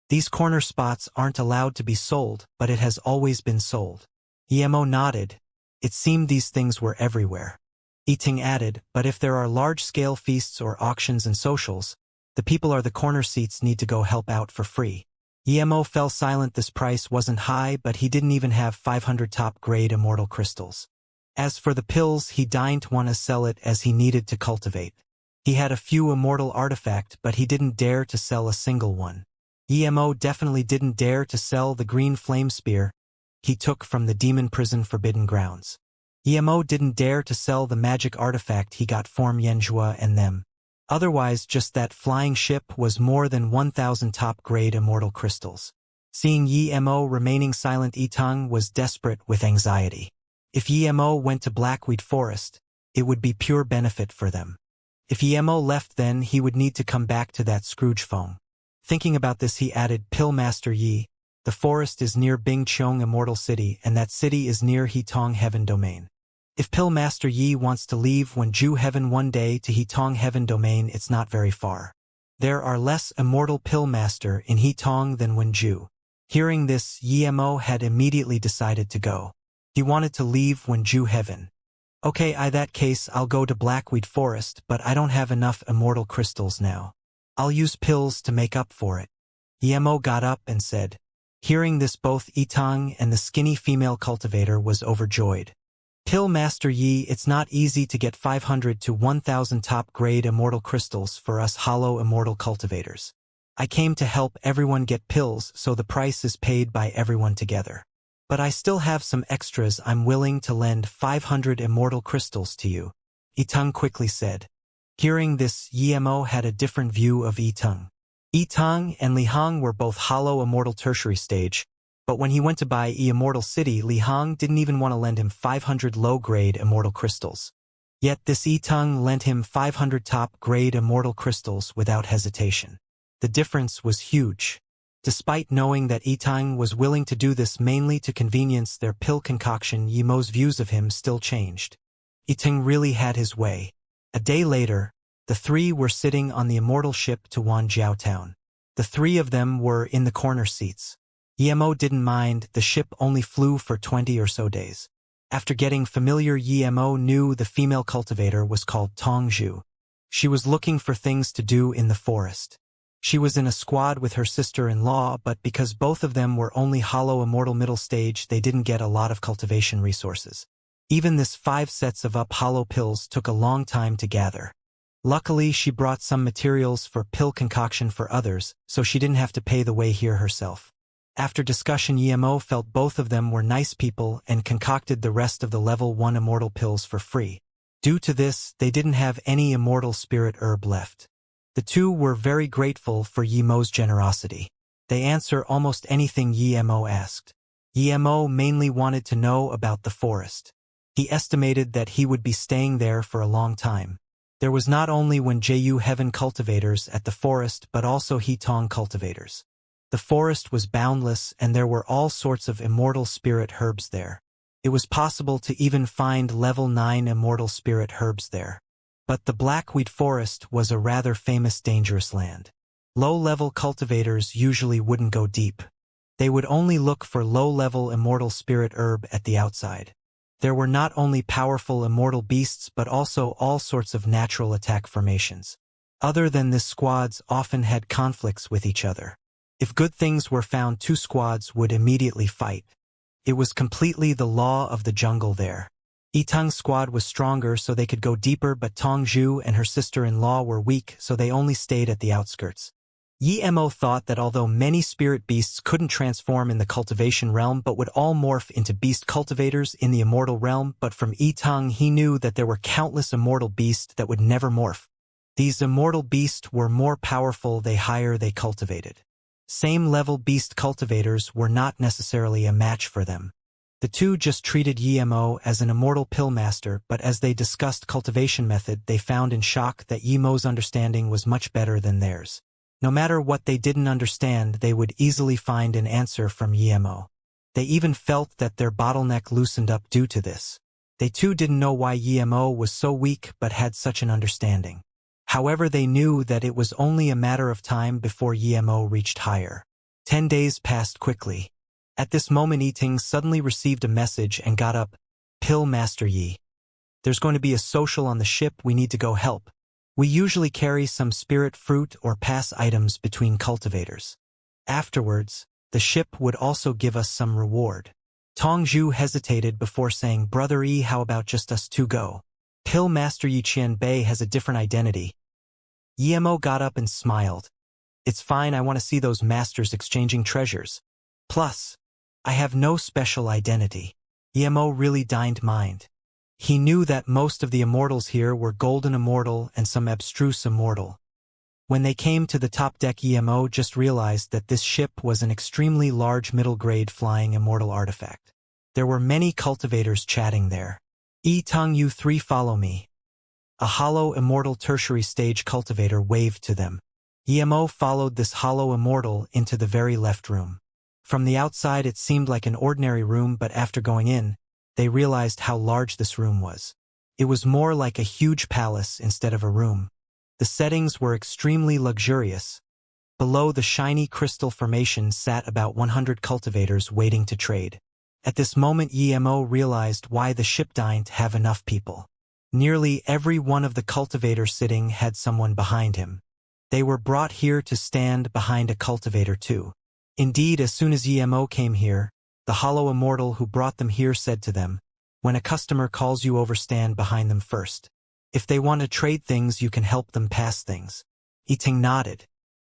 These corner spots aren't allowed to be sold, but it has always been sold. Emo nodded. It seemed these things were everywhere. Yiting added, but if there are large-scale feasts or auctions and socials, the people are the corner seats need to go help out for free. Emo fell silent. This price wasn't high, but he didn't even have 500 top-grade immortal crystals. As for the pills, he didn't want to sell it as he needed to cultivate. He had a few immortal artifact, but he didn't dare to sell a single one. Emo definitely didn't dare to sell the green flame spear he took from the demon prison Forbidden Grounds. Emo didn't dare to sell the magic artifact he got from Yanjua and them. Otherwise, just that flying ship was more than 1,000 top-grade immortal crystals. Seeing Emo remaining silent, Yitang was desperate with anxiety. If Emo went to Blackweed Forest, it would be pure benefit for them. If Emo left, then he would need to come back to that Scrooge phone. Thinking about this, he added, Pill Master Yi, the forest is near Bingqiong Immortal City, and that city is near Hetong Heaven Domain. If Pill Master Yi wants to leave Wenju Heaven one day to Hetong Heaven Domain, it's not very far. There are less immortal Pill Master in Hetong than Wenju. Hearing this, Emo had immediately decided to go. He wanted to leave Wenju Heaven. Okay, that case I'll go to Blackweed Forest, but I don't have enough immortal crystals now. I'll use pills to make up for it. Emo got up and said. Hearing this, both Yitang and the skinny female cultivator was overjoyed. Pill Master Yi, it's not easy to get 500 to 1,000 top-grade immortal crystals for us hollow immortal cultivators. I came to help everyone get pills, so the price is paid by everyone together. But I still have some extras. I'm willing to lend 500 immortal crystals to you, Yitang quickly said. Hearing this, Emo had a different view of Yitang. Yitang and Li Hong were both hollow immortal tertiary stage. But when he went to buy Immortal City, Li Hong didn't even want to lend him 500 low-grade immortal crystals. Yet this Yiteng lent him 500 top-grade immortal crystals without hesitation. The difference was huge. Despite knowing that Yiteng was willing to do this mainly to convenience their pill concoction, Yimo's views of him still changed. Yiteng really had his way. A day later, the three were sitting on the immortal ship to Wanjiao Town. The three of them were in the corner seats. Yimo didn't mind, the ship only flew for 20 or so days. After getting familiar, Yimo knew the female cultivator was called Tongzhu. She was looking for things to do in the forest. She was in a squad with her sister-in-law, but because both of them were only hollow immortal middle stage, they didn't get a lot of cultivation resources. Even this 5 sets of hollow pills took a long time to gather. Luckily, she brought some materials for pill concoction for others, so she didn't have to pay the way here herself. After discussion, Yimo felt both of them were nice people and concocted the rest of the level 1 immortal pills for free. Due to this, they didn't have any immortal spirit herb left. The two were very grateful for Yimo's generosity. They answered almost anything Yimo asked. Yimo mainly wanted to know about the forest. He estimated that he would be staying there for a long time. There was not only Wenjiu Heaven cultivators at the forest but also Hitong cultivators. The forest was boundless and there were all sorts of immortal spirit herbs there. It was possible to even find level 9 immortal spirit herbs there. But the Blackweed Forest was a rather famous dangerous land. Low-level cultivators usually wouldn't go deep. They would only look for low-level immortal spirit herb at the outside. There were not only powerful immortal beasts but also all sorts of natural attack formations. Other than this, squads often had conflicts with each other. If good things were found, 2 squads would immediately fight. It was completely the law of the jungle there. Yiteng's squad was stronger so they could go deeper, but Tongzhu and her sister-in-law were weak so they only stayed at the outskirts. Yimo thought that although many spirit beasts couldn't transform in the cultivation realm but would all morph into beast cultivators in the immortal realm, but from Yiteng he knew that there were countless immortal beasts that would never morph. These immortal beasts were more powerful the higher they cultivated. Same-level beast cultivators were not necessarily a match for them. The two just treated Yimo as an immortal pill master, but as they discussed cultivation method, they found in shock that Yimo's understanding was much better than theirs. No matter what they didn't understand, they would easily find an answer from Yimo. They even felt that their bottleneck loosened up due to this. They too didn't know why Yimo was so weak but had such an understanding. However, they knew that it was only a matter of time before Yimo reached higher. 10 days passed quickly. At this moment, Yiteng suddenly received a message and got up. "Pill Master Yi. There's going to be a social on the ship, we need to go help. We usually carry some spirit fruit or pass items between cultivators. Afterwards, the ship would also give us some reward." Tongzhu hesitated before saying, "Brother Yi, how about just us two go? Pill Master Yi Qianbei has a different identity." Yimo got up and smiled. "It's fine, I want to see those masters exchanging treasures. Plus, I have no special identity." Yimo really didn't mind. He knew that most of the immortals here were golden immortal and some abstruse immortal. When they came to the top deck, Yimo just realized that this ship was an extremely large middle-grade flying immortal artifact. There were many cultivators chatting there. "Yiteng, you three follow me." A hollow immortal tertiary stage cultivator waved to them. Yimo followed this hollow immortal into the very left room. From the outside it seemed like an ordinary room, but after going in, they realized how large this room was. It was more like a huge palace instead of a room. The settings were extremely luxurious. Below the shiny crystal formation sat about 100 cultivators waiting to trade. At this moment Yimo realized why the ship didn't have enough people. Nearly every one of the cultivators sitting had someone behind him. They were brought here to stand behind a cultivator too. Indeed, as soon as Yimo came here, the hollow immortal who brought them here said to them, "When a customer calls you over, stand behind them first. If they want to trade things, you can help them pass things." Yiteng nodded.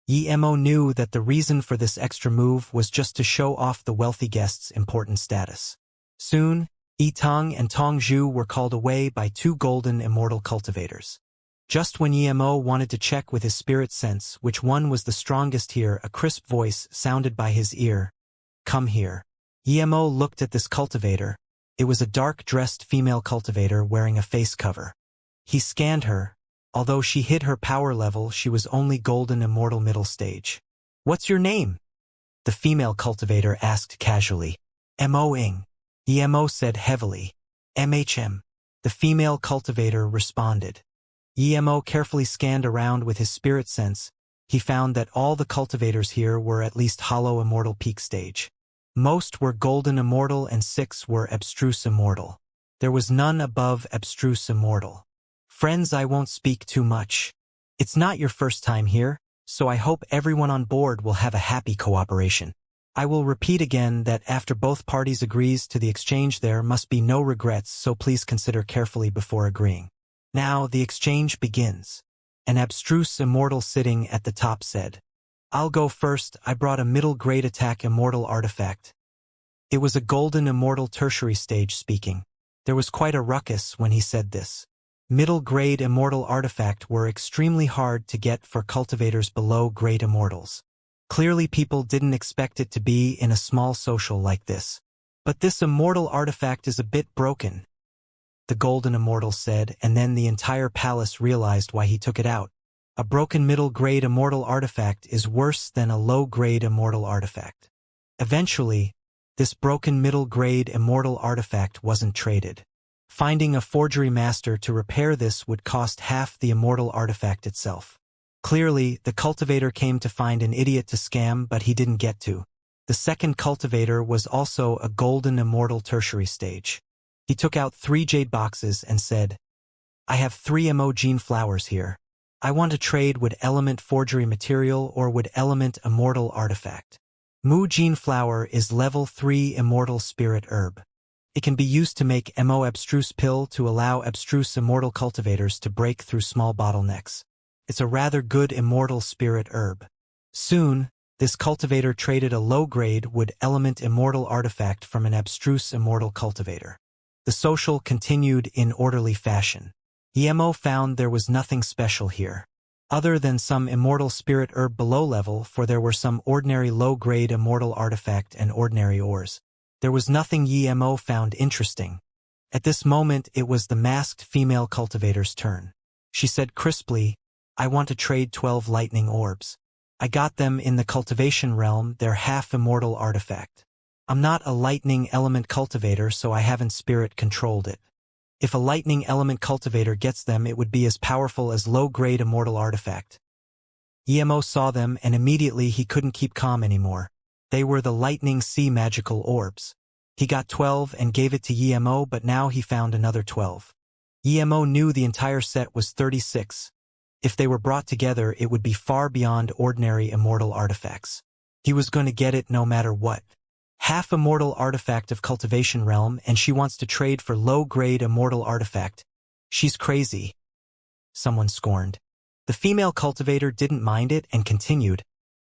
Yimo knew that the reason for this extra move was just to show off the wealthy guest's important status. Soon, Yiteng and Tongzhu were called away by 2 golden immortal cultivators. Just when Yimo wanted to check with his spirit sense which one was the strongest here, a crisp voice sounded by his ear. "Come here." Yemo looked at this cultivator. It was a dark-dressed female cultivator wearing a face cover. He scanned her. Although she hid her power level, she was only golden immortal middle stage. "What's your name?" the female cultivator asked casually. "Mo-ing," Yemo said heavily. "MHM," the female cultivator responded. Yemo carefully scanned around with his spirit sense. He found that all the cultivators here were at least hollow immortal peak stage. Most were golden immortal and 6 were abstruse immortal. There was none above abstruse immortal. "Friends, I won't speak too much. It's not your first time here, so I hope everyone on board will have a happy cooperation. I will repeat again that after both parties agrees to the exchange there must be no regrets, so please consider carefully before agreeing. Now the exchange begins." An abstruse immortal sitting at the top said. "I'll go first. I brought a middle-grade attack immortal artifact." It was a golden immortal tertiary stage speaking. There was quite a ruckus when he said this. Middle-grade immortal artifact were extremely hard to get for cultivators below grade immortals. Clearly people didn't expect it to be in a small social like this. "But this immortal artifact is a bit broken," the golden immortal said, and then the entire palace realized why he took it out. A broken middle-grade immortal artifact is worse than a low-grade immortal artifact. Eventually, this broken middle-grade immortal artifact wasn't traded. Finding a forgery master to repair this would cost half the immortal artifact itself. Clearly, the cultivator came to find an idiot to scam, but he didn't get to. The second cultivator was also a golden immortal tertiary stage. He took out 3 jade boxes and said, "I have 3 Gene flowers here. I want to trade would element forgery material or would element immortal artifact. Gene flower is level 3 immortal spirit herb. It can be used to make Mo abstruse pill to allow abstruse immortal cultivators to break through small bottlenecks. It's a rather good immortal spirit herb." Soon, this cultivator traded a low-grade would element immortal artifact from an abstruse immortal cultivator. The social continued in orderly fashion. Yemo found there was nothing special here, other than some immortal spirit herb below level, for there were some ordinary low-grade immortal artifact and ordinary ores. There was nothing Yemo found interesting. At this moment it was the masked female cultivator's turn. She said crisply, "I want to trade 12 lightning orbs. I got them in the cultivation realm, they're half-immortal artifact. I'm not a lightning element cultivator, so I haven't spirit controlled it. If a lightning element cultivator gets them, it would be as powerful as low-grade immortal artifact." Yemo saw them, and immediately he couldn't keep calm anymore. They were the lightning sea magical orbs. He got 12 and gave it to Yemo, but now he found another 12. Yemo knew the entire set was 36. If they were brought together, it would be far beyond ordinary immortal artifacts. He was going to get it no matter what. Half-immortal artifact of cultivation realm, and she wants to trade for low-grade immortal artifact. She's crazy, someone scorned. The female cultivator didn't mind it and continued,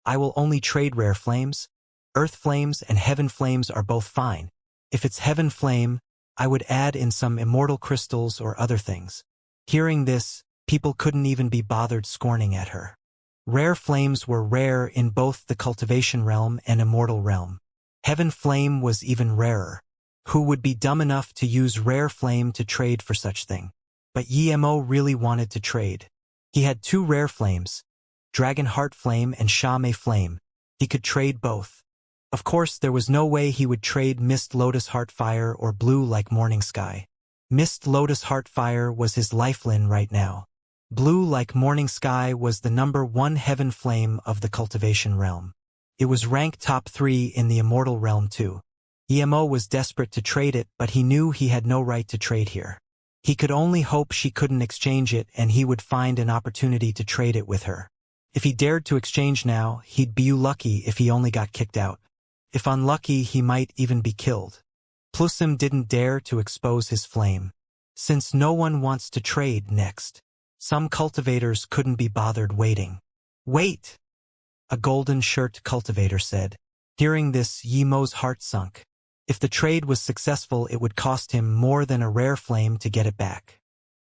"I will only trade rare flames. Earth flames and heaven flames are both fine. If it's heaven flame, I would add in some immortal crystals or other things." Hearing this, people couldn't even be bothered scorning at her. Rare flames were rare in both the cultivation realm and immortal realm. Heaven flame was even rarer. Who would be dumb enough to use rare flame to trade for such thing? But Yemo really wanted to trade. He had 2 rare flames, Dragon Heart Flame and Shame Flame. He could trade both. Of course, there was no way he would trade Mist Lotus Heart Fire or Blue like Morning Sky. Mist Lotus Heart Fire was his lifeline right now. Blue like Morning Sky was the #1 heaven flame of the cultivation realm. It was ranked top 3 in the immortal realm too. Yemo was desperate to trade it, but he knew he had no right to trade here. He could only hope she couldn't exchange it and he would find an opportunity to trade it with her. If he dared to exchange now, he'd be lucky if he only got kicked out. If unlucky, he might even be killed. Plusim didn't dare to expose his flame. Since no one wants to trade next, some cultivators couldn't be bothered waiting. "Wait!" a golden shirt cultivator said. Hearing this, Yemo's heart sunk. If the trade was successful, it would cost him more than a rare flame to get it back.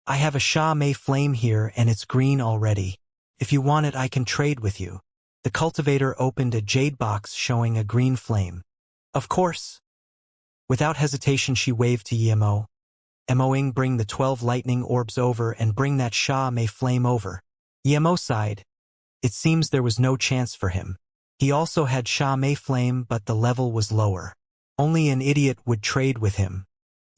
"I have a Sha Mei flame here and it's green already. If you want it, I can trade with you." The cultivator opened a jade box showing a green flame. "Of course." Without hesitation she waved to Yimo. Moing, bring the 12 lightning orbs over and bring that Sha Mei flame over. Yimo sighed. It seems there was no chance for him. He also had Sha Mei flame, but the level was lower. Only an idiot would trade with him.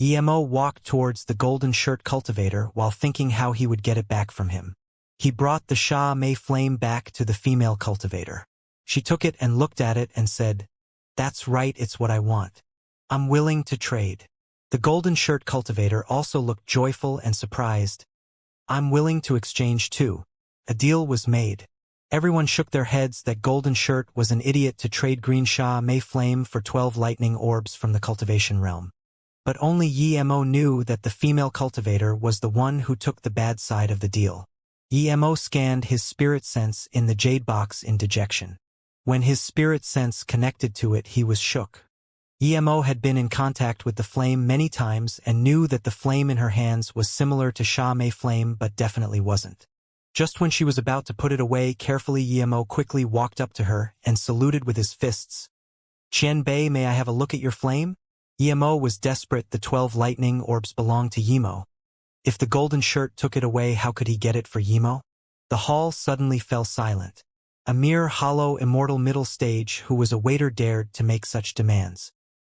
Yimo walked towards the golden shirt cultivator while thinking how he would get it back from him. He brought the Sha Mei flame back to the female cultivator. She took it and looked at it and said, "That's right, it's what I want. I'm willing to trade." The golden shirt cultivator also looked joyful and surprised. "I'm willing to exchange too." A deal was made. Everyone shook their heads that golden shirt was an idiot to trade green Sha Mei flame for 12 lightning orbs from the cultivation realm. But only Yimo knew that the female cultivator was the one who took the bad side of the deal. Yimo scanned his spirit sense in the jade box in dejection. When his spirit sense connected to it, he was shook. Yimo had been in contact with the flame many times and knew that the flame in her hands was similar to Sha Mei flame but definitely wasn't. Just when she was about to put it away carefully, Yimo quickly walked up to her and saluted with his fists. "Qian Bei, may I have a look at your flame?" Yimo was desperate. The 12 lightning orbs belonged to Yimo. If the golden shirt took it away, how could he get it for Yimo? The hall suddenly fell silent. A mere hollow immortal middle stage who was a waiter dared to make such demands.